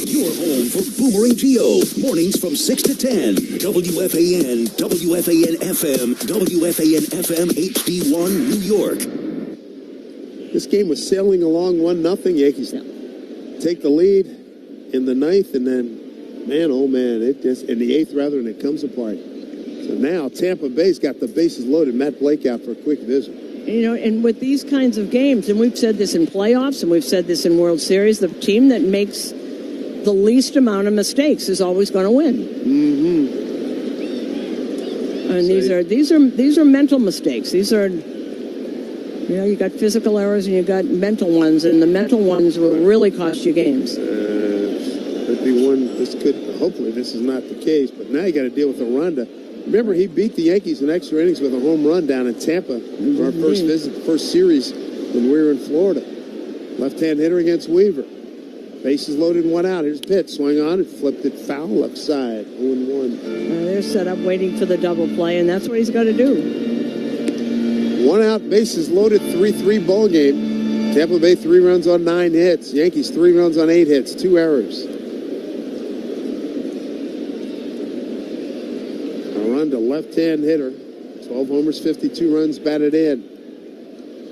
Your home for Boomerang Geo. Mornings from 6 to 10. WFAN, WFAN FM, WFAN FM HD1, New York. This game was sailing along 1-0. Yankees take the lead in the ninth, and then, man, oh man, it just in the eighth rather, and it comes apart. So now Tampa Bay's got the bases loaded. Matt Blake out for a quick visit. You know, and with these kinds of games, and we've said this in playoffs, and we've said this in World Series, the team that makes the least amount of mistakes is always going to win. Mm-hmm. And these are mental mistakes. These are, you know, you got physical errors and you got mental ones, and the mental ones will really cost you games. Could be one. This could. Hopefully, this is not the case. But now you got to deal with Aranda. Remember, he beat the Yankees in extra innings with a home run down in Tampa for our first visit, the first series when we were in Florida. Left-hand hitter against Weaver. Bases loaded, one out. Here's a pitch. Swing on it, flipped it foul, left side, 0-1. They're set up waiting for the double play, and that's what he's got to do. One out, bases loaded, 3-3 ball game. Tampa Bay 3 runs on 9 hits. Yankees 3 runs on 8 hits, 2 errors. Aranda, left-hand hitter, 12 homers, 52 runs batted in.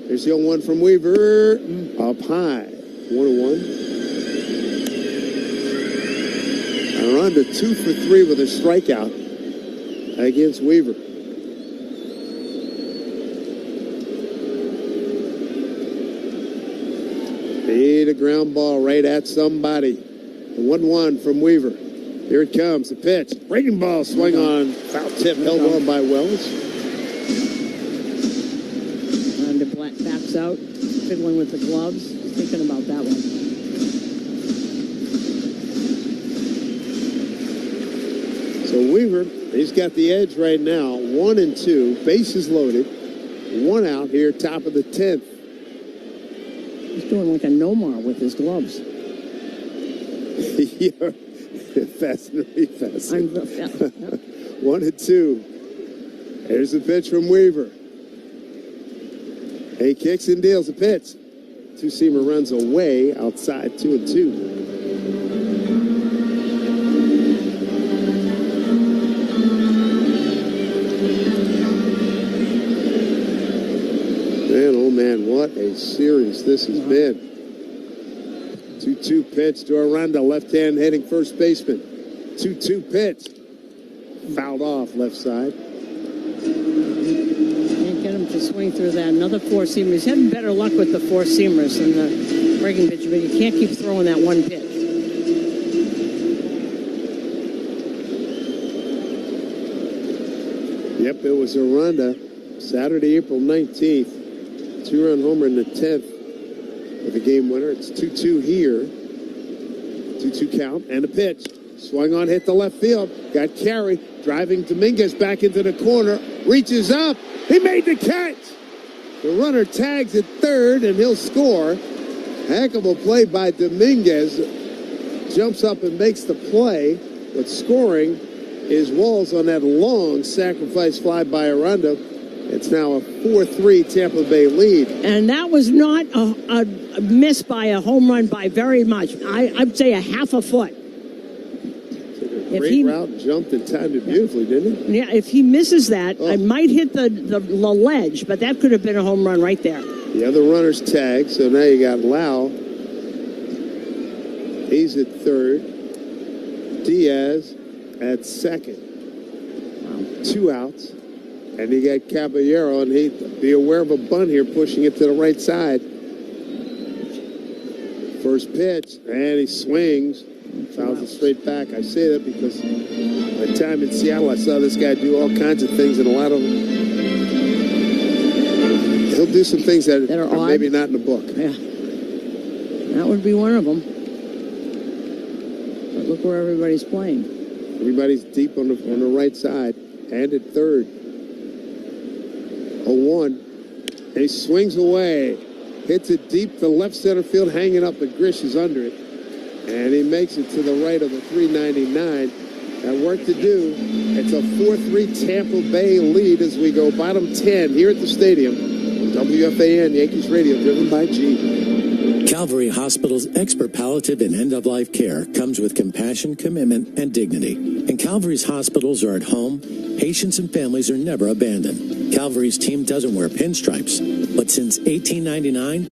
Here's the 0-1 from Weaver, up high, 1-1. Aranda 2 for 3 with a strikeout against Weaver. Hit a ground ball right at somebody. 1-1 from Weaver. Here it comes, the pitch. Breaking ball, swing on, foul tip, held on by Wells. And the backs out, fiddling with the gloves, thinking about that one. So Weaver, he's got the edge right now, 1-2, bases loaded, 1 out here, top of the 10th. He's doing like a Nomar with his gloves. You're fascinating. 1-2. Here's the pitch from Weaver. He kicks and deals a pitch. Two-seamer runs away outside, 2-2. Man, oh man, what a series this has been. 2-2 pitch to Aranda, left-hand hitting first baseman. 2-2 pitch. Fouled off left side. Can't get him to swing through that. Another four-seamer. He's having better luck with the four-seamers than the breaking pitch, but you can't keep throwing that one pitch. Yep, it was Aranda. Saturday, April 19th. 2-run homer in the 10th with a game winner. It's 2-2 here. 2-2 count and a pitch. Swung on, hit the left field. Got carry. Driving Dominguez back into the corner. Reaches up. He made the catch. The runner tags at third and he'll score. Heck of a play by Dominguez. Jumps up and makes the play. But scoring is Walls on that long sacrifice fly by Aranda. It's now a 4-3 Tampa Bay lead. And that was not a miss by a home run by very much. I'd say a half a foot. Great route, jumped and timed it beautifully, didn't it? Yeah, if he misses that, it might hit the ledge, but that could have been a home run right there. The other runner's tagged, so now you got Lau. He's at third. Diaz at second. 2 outs. And you got Caballero, and he'd be aware of a bunt here, pushing it to the right side. First pitch, and he swings. Fouls it straight back. I say that because my time in Seattle, I saw this guy do all kinds of things, and a lot of them, he'll do some things that are maybe not in the book. Yeah, that would be one of them. But look where everybody's playing. Everybody's deep on the right side, and at third. 0-1, and he swings away, hits it deep to left center field, hanging up, but Grish is under it, and he makes it to the right of the 399. Got work to do. It's a 4-3 Tampa Bay lead as we go bottom 10 here at the stadium. WFAN Yankees Radio, driven by G. Calvary Hospital's expert palliative and end-of-life care comes with compassion, commitment, and dignity. And Calvary's hospitals are at home. Patients and families are never abandoned. Calvary's team doesn't wear pinstripes, but since 1899...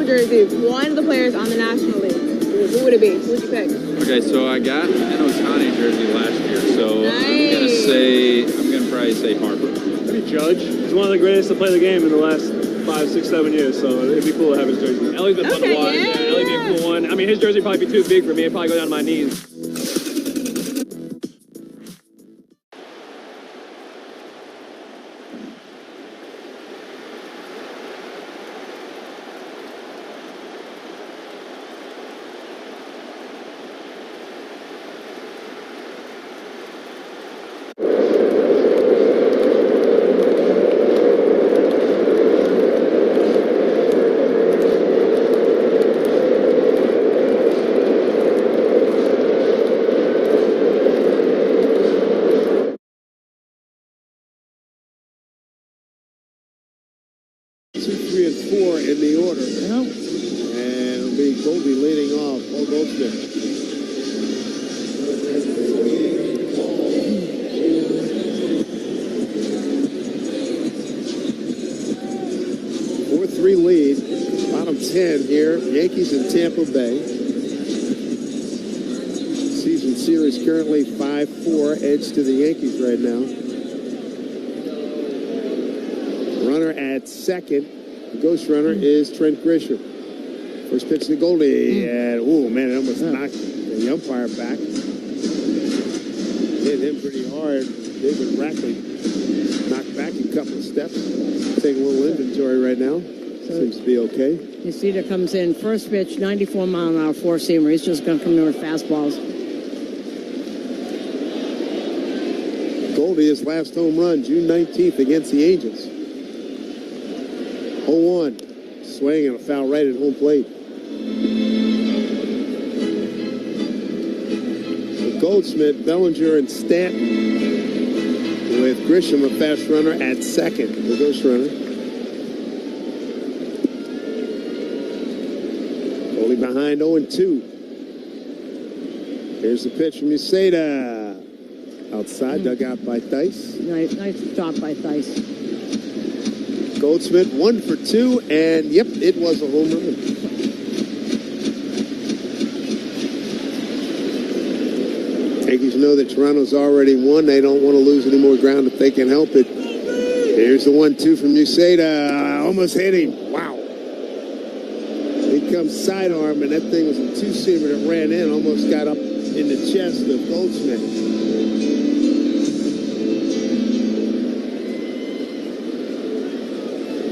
jersey, one of the players on the National League, who would it be? Who would you pick? Okay, so I got an Ohtani jersey last year, so I'm gonna probably say Harper. Maybe Judge. He's one of the greatest to play the game in the last 5, 6, 7 years, so it'd be cool to have his jersey. Ellie's been fun to watch. Yeah, Ellie'd be a cool one. I mean, his jersey would probably be too big for me. It'd probably go down to my knees. In the order. And it'll be Goldie leading off. Paul Goldsmith. Four-three lead. Bottom 10 here. Yankees in Tampa Bay. Season series currently 5-4. Edge to the Yankees right now. Runner at second. The ghost runner is Trent Grisham. First pitch to Goldie, and oh man, it almost knocked the umpire back. Hit him pretty hard. David Rackley knocked back a couple of steps. Taking a little inventory right now. Seems to be okay. Yoshida comes in. First pitch, 94-mile-an-hour four-seamer. He's just going to come in with fastballs. Goldie, his last home run, June 19th against the Angels. 0-1. Swing and a foul right at home plate. So Goldsmith, Bellinger, and Stanton with Grisham, a fast runner, at second. The ghost runner. Goldie behind 0-2. Here's the pitch from Yoshida. Outside, dug out by Theis. Nice stop by Theis. Goldsmith 1 for 2, and yep, it was a home run. Yankees know that Toronto's already won. They don't want to lose any more ground if they can help it. Here's the 1-2 from Yoshida. Almost hit him. Wow. Here comes sidearm, and that thing was a two-seamer that ran in. Almost got up in the chest of Goldsmith.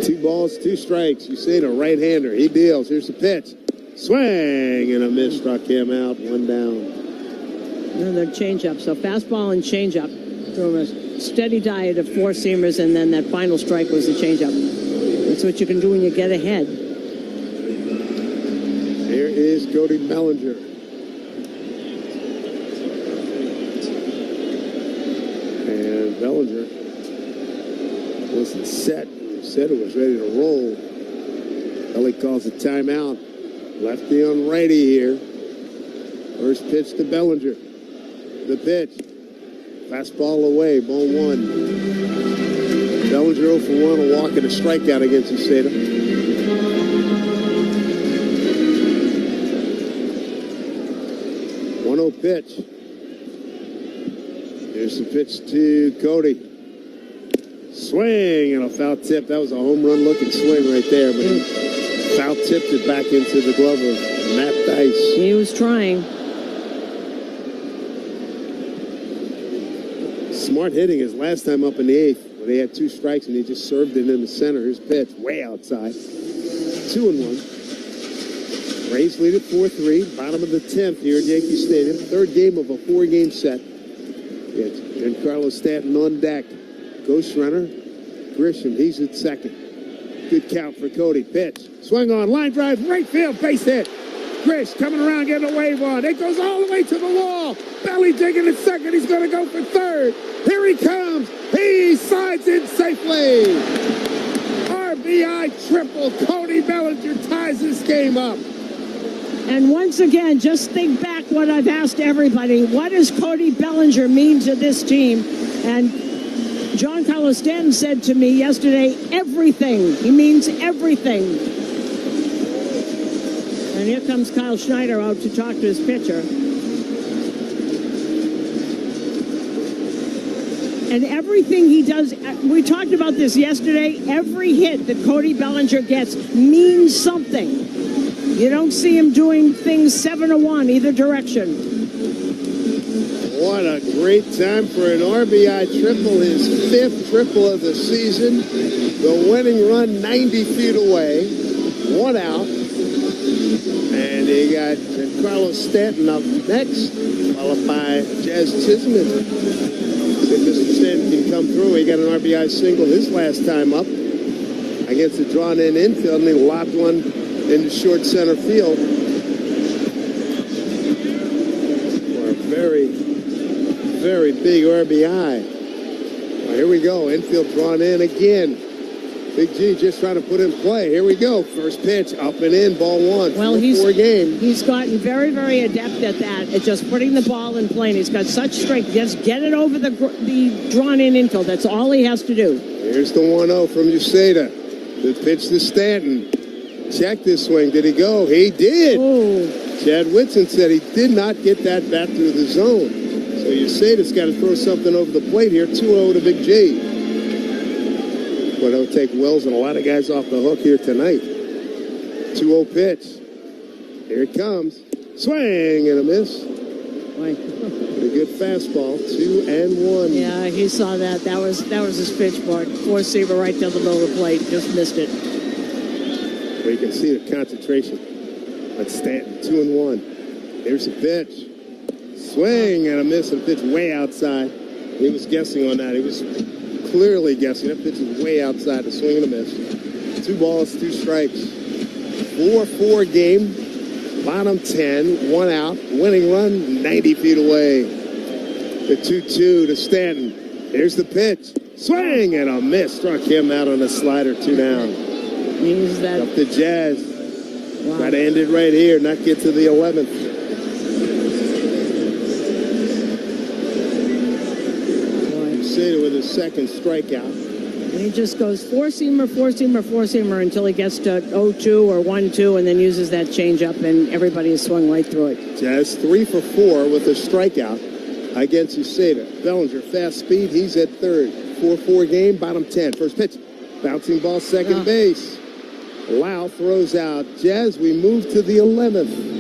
2 balls, 2 strikes. You say a right-hander. He deals. Here's the pitch. Swing and a miss. Struck him out. 1 down. Another changeup. So fastball and changeup. Through a steady diet of four-seamers, and then that final strike was the changeup. That's what you can do when you get ahead. Here is Cody Bellinger. And Bellinger wasn't set. Said it was ready to roll. Ellie calls a timeout. Lefty on righty here. First pitch to Bellinger. The pitch. Fastball away. Ball 1. Bellinger 0 for 1. A walk and a strikeout against Yoshida. 1-0 pitch. Here's the pitch to Cody. Swing and a foul tip. That was a home run looking swing right there, but he foul tipped it back into the glove of Matt Theis. He was trying. Smart hitting his last time up in the 8th, where they had 2 strikes and he just served it in the center. His pitch way outside. 2-1. Rays lead at 4-3. Bottom of the 10th here at Yankee Stadium. 3rd game of a 4-game set. Giancarlo Stanton on deck. Ghost runner, Grisham, he's at second. Good count for Cody. Pitch, swung on, line drive, right field, base hit. Grish coming around, getting a wave on. It goes all the way to the wall. Belly digging at second. He's going to go for third. Here he comes. He slides in safely. RBI triple. Cody Bellinger ties this game up. And once again, just think back what I've asked everybody. What does Cody Bellinger mean to this team? And Giancarlo Stanton said to me yesterday, everything. He means everything. And here comes Kyle Schneider out to talk to his pitcher. And everything he does, we talked about this yesterday, every hit that Cody Bellinger gets means something. You don't see him doing things 7-1 either direction. What a great time for an RBI triple, his 5th triple of the season. The winning run 90 feet away, 1 out. And you got Carlos Stanton up next, followed by Jazz Chisholm. If Mr. Stanton can come through, he got an RBI single his last time up against the drawn-in infield, and he lobbed one into short center field. For a very, very big RBI. Well, here we go, infield drawn in again. Big G just trying to put in play. Here we go. First pitch, up and in, ball 1. Well, 4-4 game. He's gotten very, very adept at that, at just putting the ball in play. And he's got such strength. Just get it over the drawn-in infield. That's all he has to do. Here's the 1-0 from Uceda. The pitch to Stanton. Check this swing. Did he go? He did. Ooh. Chad Whitson said he did not get that bat through the zone. So Uceda's got to throw something over the plate here. 2-0 to Big G. But it'll take Wells and a lot of guys off the hook here tonight. 2-0 pitch. Here it comes. Swing and a miss. Right. A good fastball. 2-1. Yeah, he saw that. That was his pitch board. Four-seamer right down the middle of the plate. Just missed it. Well, you can see the concentration. Let's Stanton. 2-1. Here's the pitch. Swing and a miss. And pitch way outside. He was guessing on that. He was clearly guessing. That pitch is way outside. A swing and a miss. 2 balls, 2 strikes. 4-4 game. Bottom 10. 1 out. Winning run 90 feet away. The 2-2 to Stanton. Here's the pitch. Swing and a miss. Struck him out on a slider. 2 down. Means that up the Jazz. Wow. Try to end it right here. Not get to the 11th. With his second strikeout. And he just goes four-seamer, four-seamer, four-seamer until he gets to 0-2 or 1-2 and then uses that changeup and everybody is swung right through it. Jazz 3 for 4 with a strikeout against Uceda. Bellinger, fast speed, he's at third. 4-4 game, bottom 10. First pitch, bouncing ball, second base. Lau throws out. Jazz, we move to the 11th.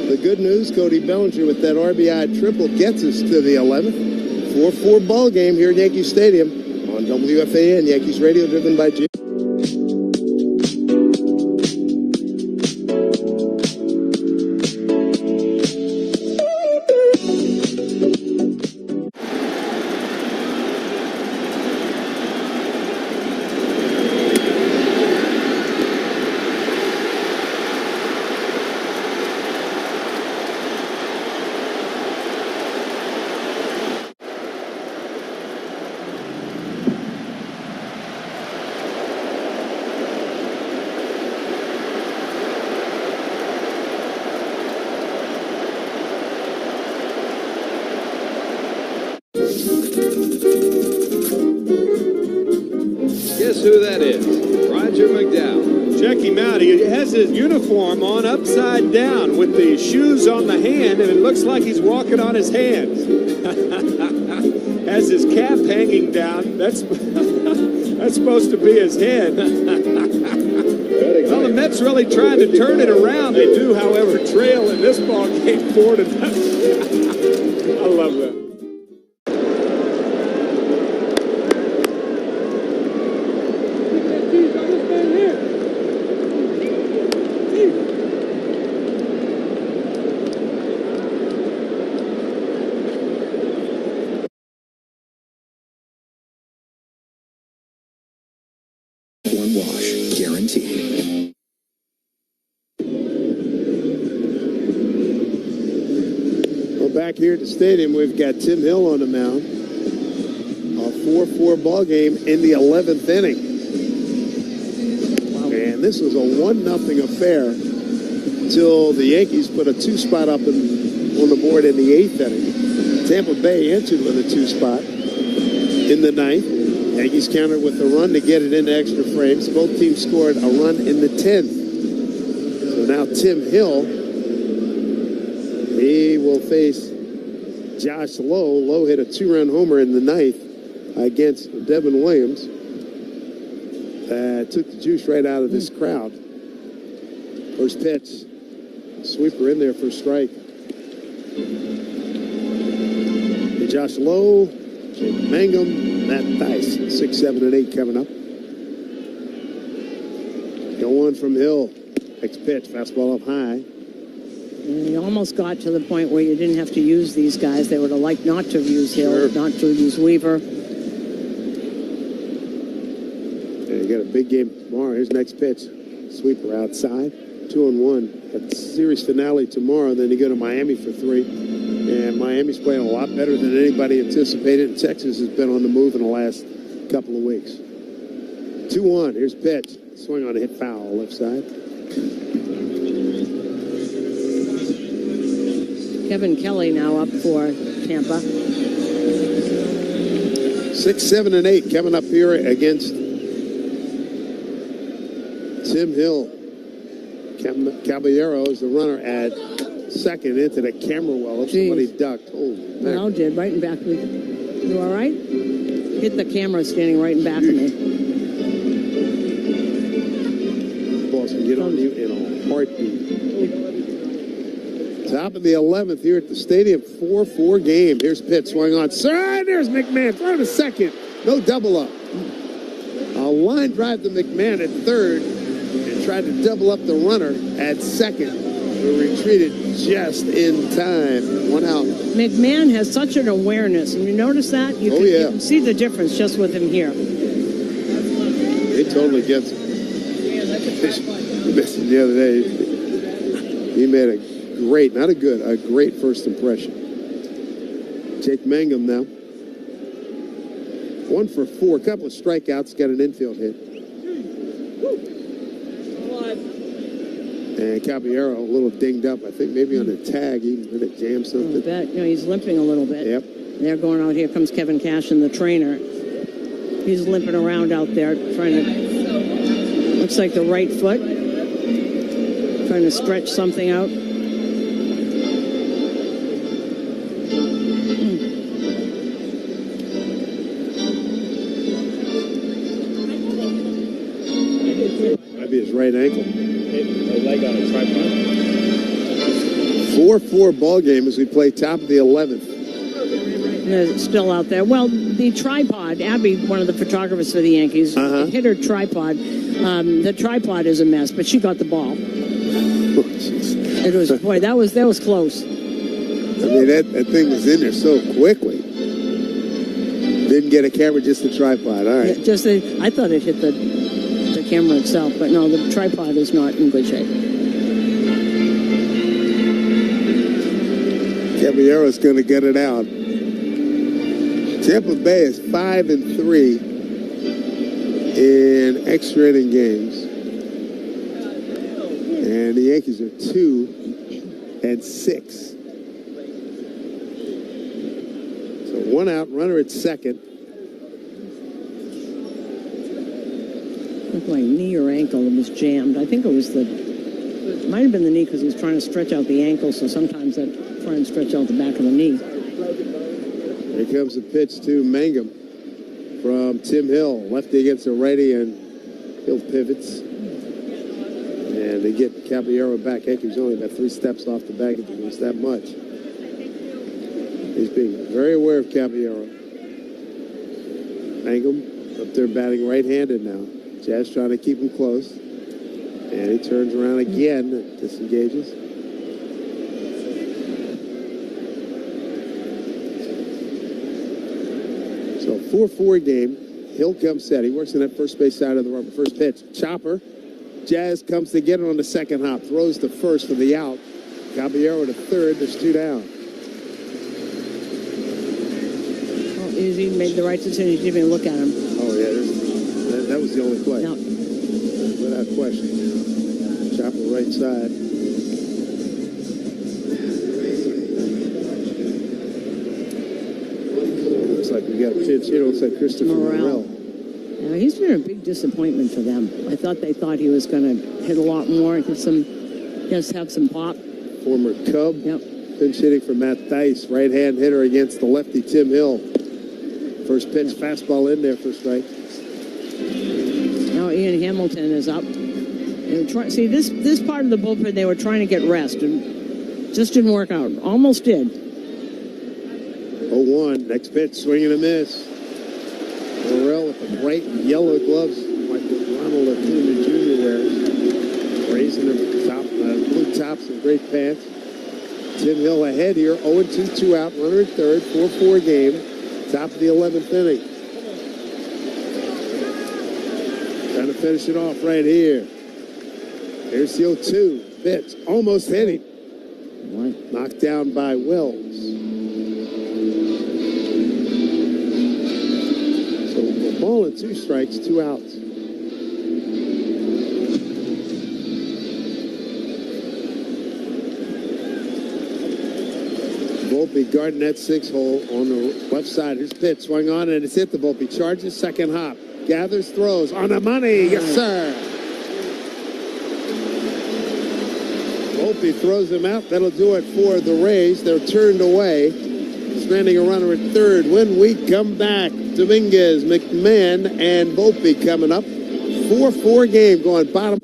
The good news, Cody Bellinger with that RBI triple gets us to the 11th. 4-4 ball game here at Yankee Stadium on WFAN, Yankees Radio, driven by G. Guess who that is? Roger McDowell. Check him out. He has his uniform on upside down with the shoes on the hand, and it looks like he's walking on his hands. Has his cap hanging down. That's supposed to be his head. Well, the Mets really trying to turn it around. They do, however, trail in this ball game 4-0. I love that. One wash, guaranteed. Well, back here at the stadium, we've got Tim Hill on the mound. A 4-4 ball game in the 11th inning. And this was a 1-0 affair until the Yankees put a 2-spot up on the board in the 8th inning. Tampa Bay answered with a 2-spot in the 9th. Yankees countered with a run to get it into extra frames. Both teams scored a run in the 10th. now Tim Hill, he will face Josh Lowe. Lowe hit a 2-run homer in the ninth against Devin Williams. Took the juice right out of this crowd. First pitch. Sweeper in there for a strike. And Josh Lowe, Jake Mangum, Matt Theis. 6, 7, and 8 coming up. Go on from Hill. Next pitch, fastball up high. And you almost got to the point where you didn't have to use these guys. They would have liked not to have used Hill, not to have used Weaver. And you got a big game tomorrow. Here's next pitch. Sweeper outside. 2-1. At the series finale tomorrow. Then you go to Miami for 3. And Miami's playing a lot better than anybody anticipated. And Texas has been on the move in the last couple of weeks. 2-1. Here's pitch. Swing on a hit foul left side. Kevin Kelly now up for Tampa. 6, 7, and 8 coming up here against Tim Hill. Caballero is the runner at second into the camera well. If somebody ducked. Holy man. Well, did right in back of me. You all right? Hit the camera standing right in back of me. Boss can get on you in a heartbeat. Top of the 11th here at the stadium. 4-4 game. Here's pitch swung on. Sir, there's McMahon. Throw to second. No double up. A line drive to McMahon at third and tried to double up the runner at second. Who retreated just in time. 1 out. McMahon has such an awareness. And you notice that? You can see the difference just with him here. He totally gets it. He missed him the other day. He made a great first impression. Jake Mangum now. 1 for 4, a couple of strikeouts, got an infield hit. And Caballero a little dinged up, I think maybe on a tag, he might have jammed something. I bet. No, he's limping a little bit. Yep. They're going out. Here comes Kevin Cash and the trainer. He's limping around out there trying to, looks like the right foot, trying to stretch something out. Might be his right ankle. A leg on a tripod. 4-4 ball game as we play top of the 11th. It's still out there. Well, the tripod, Abby, one of the photographers for the Yankees, hit her tripod. The tripod is a mess, but she got the ball. It was, boy, that was close. I mean, that thing was in there so quickly. Didn't get a camera, just the tripod. All right. Yeah, I thought it hit the camera itself, but no, the tripod is not in good shape. Caballero's going to get it out. Tampa Bay is 5-3 in extra inning games, and the Yankees are 2-6. So 1 out, runner at second. Looked like knee or ankle that was jammed. I think it was it might have been the knee because he was trying to stretch out the ankle, so sometimes that try and stretch out the back of the knee. Here comes the pitch to Mangum from Tim Hill. Lefty against a righty, and Hill pivots. And they get Caballero back. He's only about 3 steps off the bag if he moves that much. He's being very aware of Caballero. Mangum up there batting right-handed now. Jazz trying to keep him close. And he turns around again and disengages. So 4-4 game. Hill comes set. He works in that first base side of the rubber. First pitch. Chopper. Jazz comes to get it on the second hop. Throws to first for the out. Caballero to third. There's 2 down. Oh, he made the right decision. He didn't even look at him. Oh, yeah. That was the only play. Yeah. Without question. Chopper right side. Looks like we got a pitch here. Looks like Christopher Morel. Yeah, he's been a big disappointment for them. I thought they thought he was going to hit a lot more and get some Just have some pop. Former Cub. Yep. Pinch hitting for Matt Dice. Right-hand hitter against the lefty Tim Hill. First pitch, fastball in there for strike. Now Ian Hamilton is up. See, this part of the bullpen, they were trying to get rest, and just didn't work out. Almost did. 0-1. Next pitch, swing and a miss. Morrell with the bright yellow gloves like Ronald Acuna Jr. wears. Raising the top, blue tops and great pants. Tim Hill ahead here, 0-2, 2 out, runner at third, 4-4 game. Top of the 11th inning. Trying to finish it off right here. Here's the 0-2. Pitch. Almost hit him. What? Knocked down by Wells. So a ball and 2 strikes, 2 outs. Volpe guarding that 6-hole on the left side. His pitch swung on and it's hit the Volpe. Charges, second hop. Gathers, throws. On the money. Yes, sir. Volpe throws him out. That'll do it for the Rays. They're turned away. Stranding a runner at third. When we come back, Dominguez, McMahon, and Volpe coming up. 4-4 game going bottom.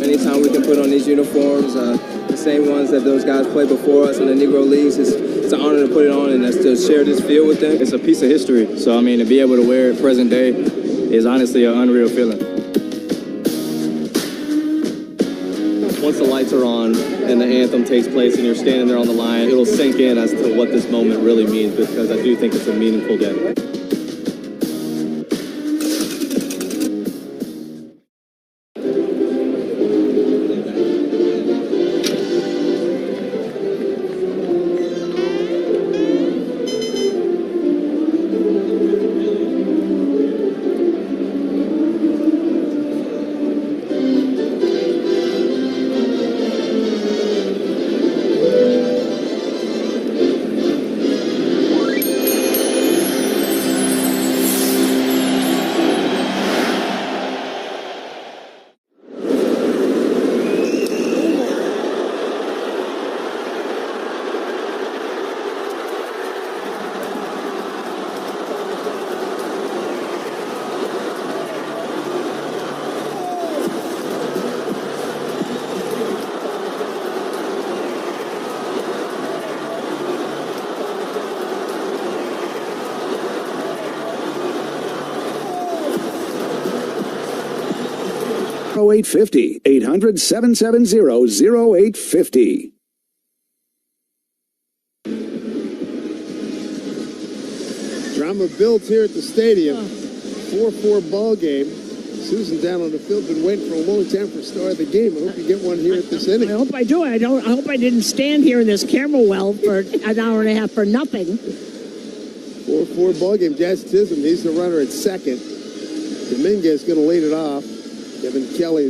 Anytime we can put on these uniforms, the same ones that those guys played before us in the Negro Leagues, it's an honor to put it on and to share this field with them. It's a piece of history. So, I mean, to be able to wear it present day is honestly an unreal feeling. Once the lights are on and the anthem takes place and you're standing there on the line, it'll sink in as to what this moment really means, because I do think it's a meaningful day. #850 800-770-0850. Drama builds here at the stadium. 4-4 ball game. Susan down on the field, been waiting for a long time for the start of the game. I hope you get one here at this inning. I hope I do. I hope I didn't stand here in this camera well for an hour and a half for nothing. 4-4 ball game. Jazz Chisholm, he's the runner at second. Dominguez going to lead it off. Kevin Kelly,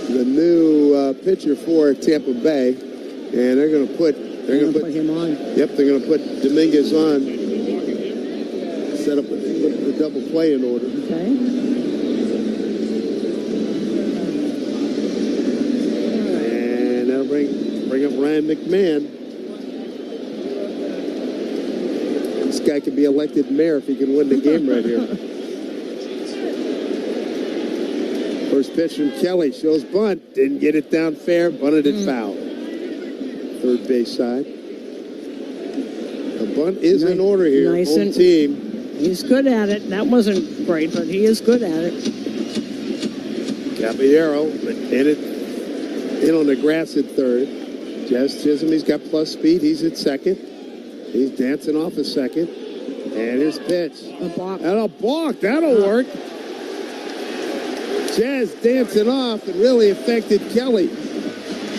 the new pitcher for Tampa Bay, and they're going to put him on. Yep, they're going to put Dominguez on. Set up the double play in order. Okay. And that'll bring up Ryan McMahon. This guy could be elected mayor if he can win the game right here. First pitch from Kelly, shows bunt, didn't get it down fair, bunted it foul. Third base side. The bunt is in order here. Nice. Home team. He's good at it. That wasn't great, but he is good at it. Caballero in on the grass at third. Jazz Chisholm, he's got plus speed. He's at second. He's dancing off a second. And his pitch. A balk. And a balk. That'll work. Jazz dancing off and really affected Kelly.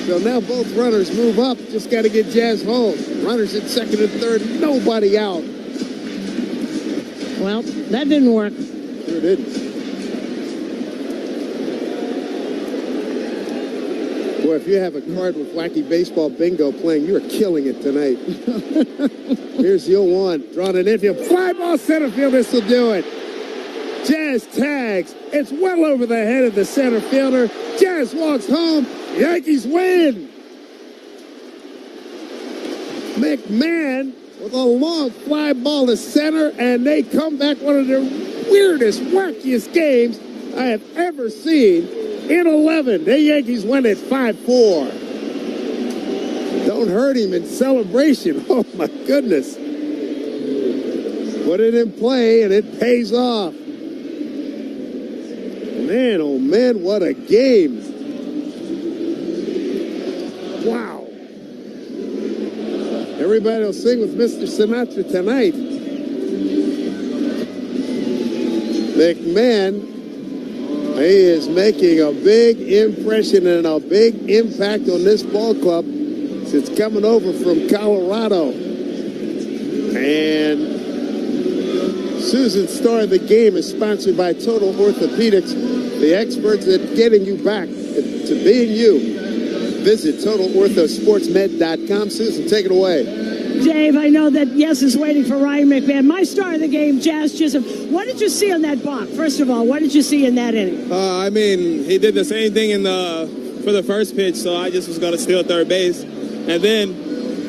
So now both runners move up. Just got to get Jazz home. Runners at second and third. Nobody out. Well, that didn't work. Sure didn't. Boy, if you have a card with Wacky Baseball Bingo playing, you are killing it tonight. Here's the 0-1. Drawn an infield. Fly ball center field. This will do it. Jazz tags. It's well over the head of the center fielder. Jazz walks home. Yankees win. McMahon with a long fly ball to center, and they come back. One of the weirdest, wackiest games I have ever seen. In 11, the Yankees win at 5-4. Don't hurt him in celebration. Oh, my goodness. Put it in play, and it pays off. Man, oh, man, what a game. Wow. Everybody will sing with Mr. Sinatra tonight. McMahon, he is making a big impression and a big impact on this ball club since coming over from Colorado. And Susan's Star of the Game is sponsored by Total Orthopedics, the experts at getting you back to being you. Visit TotalOrthoSportsMed.com. Susan, take it away. Dave, I know that Yes is waiting for Ryan McMahon. My star of the game, Jazz Chisholm. What did you see on that block? First of all, what did you see in that inning? I mean, he did the same thing for the first pitch, so I just was going to steal third base. And then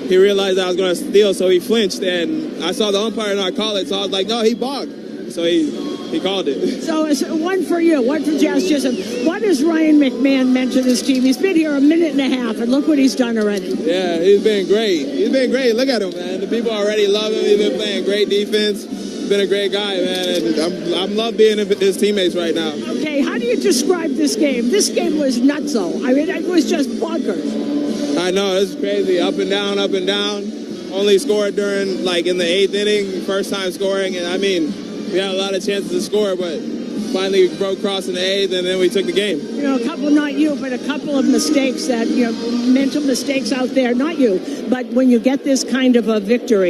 he realized I was going to steal, so he flinched. And I saw the umpire not call it, so I was like, no, he balked. So he called it. So it's one for you, one for Jazz Chisholm. What has Ryan McMahon meant to this team? He's been here a minute and a half, and look what he's done already. Yeah, he's been great. He's been great. Look at him, man. The people already love him. He's been playing great defense. He's been a great guy, man. And I love being with his teammates right now. Okay, how do you describe this game? This game was nutso. I mean, it was just bonkers. I know, it's crazy. Up and down, up and down. Only scored during, in the 8th inning, first time scoring. And, I mean, we had a lot of chances to score, but finally broke cross in the 8th, and then we took the game. You know, a couple, not you, but a couple of mistakes that, mental mistakes out there. Not you, but when you get this kind of a victory,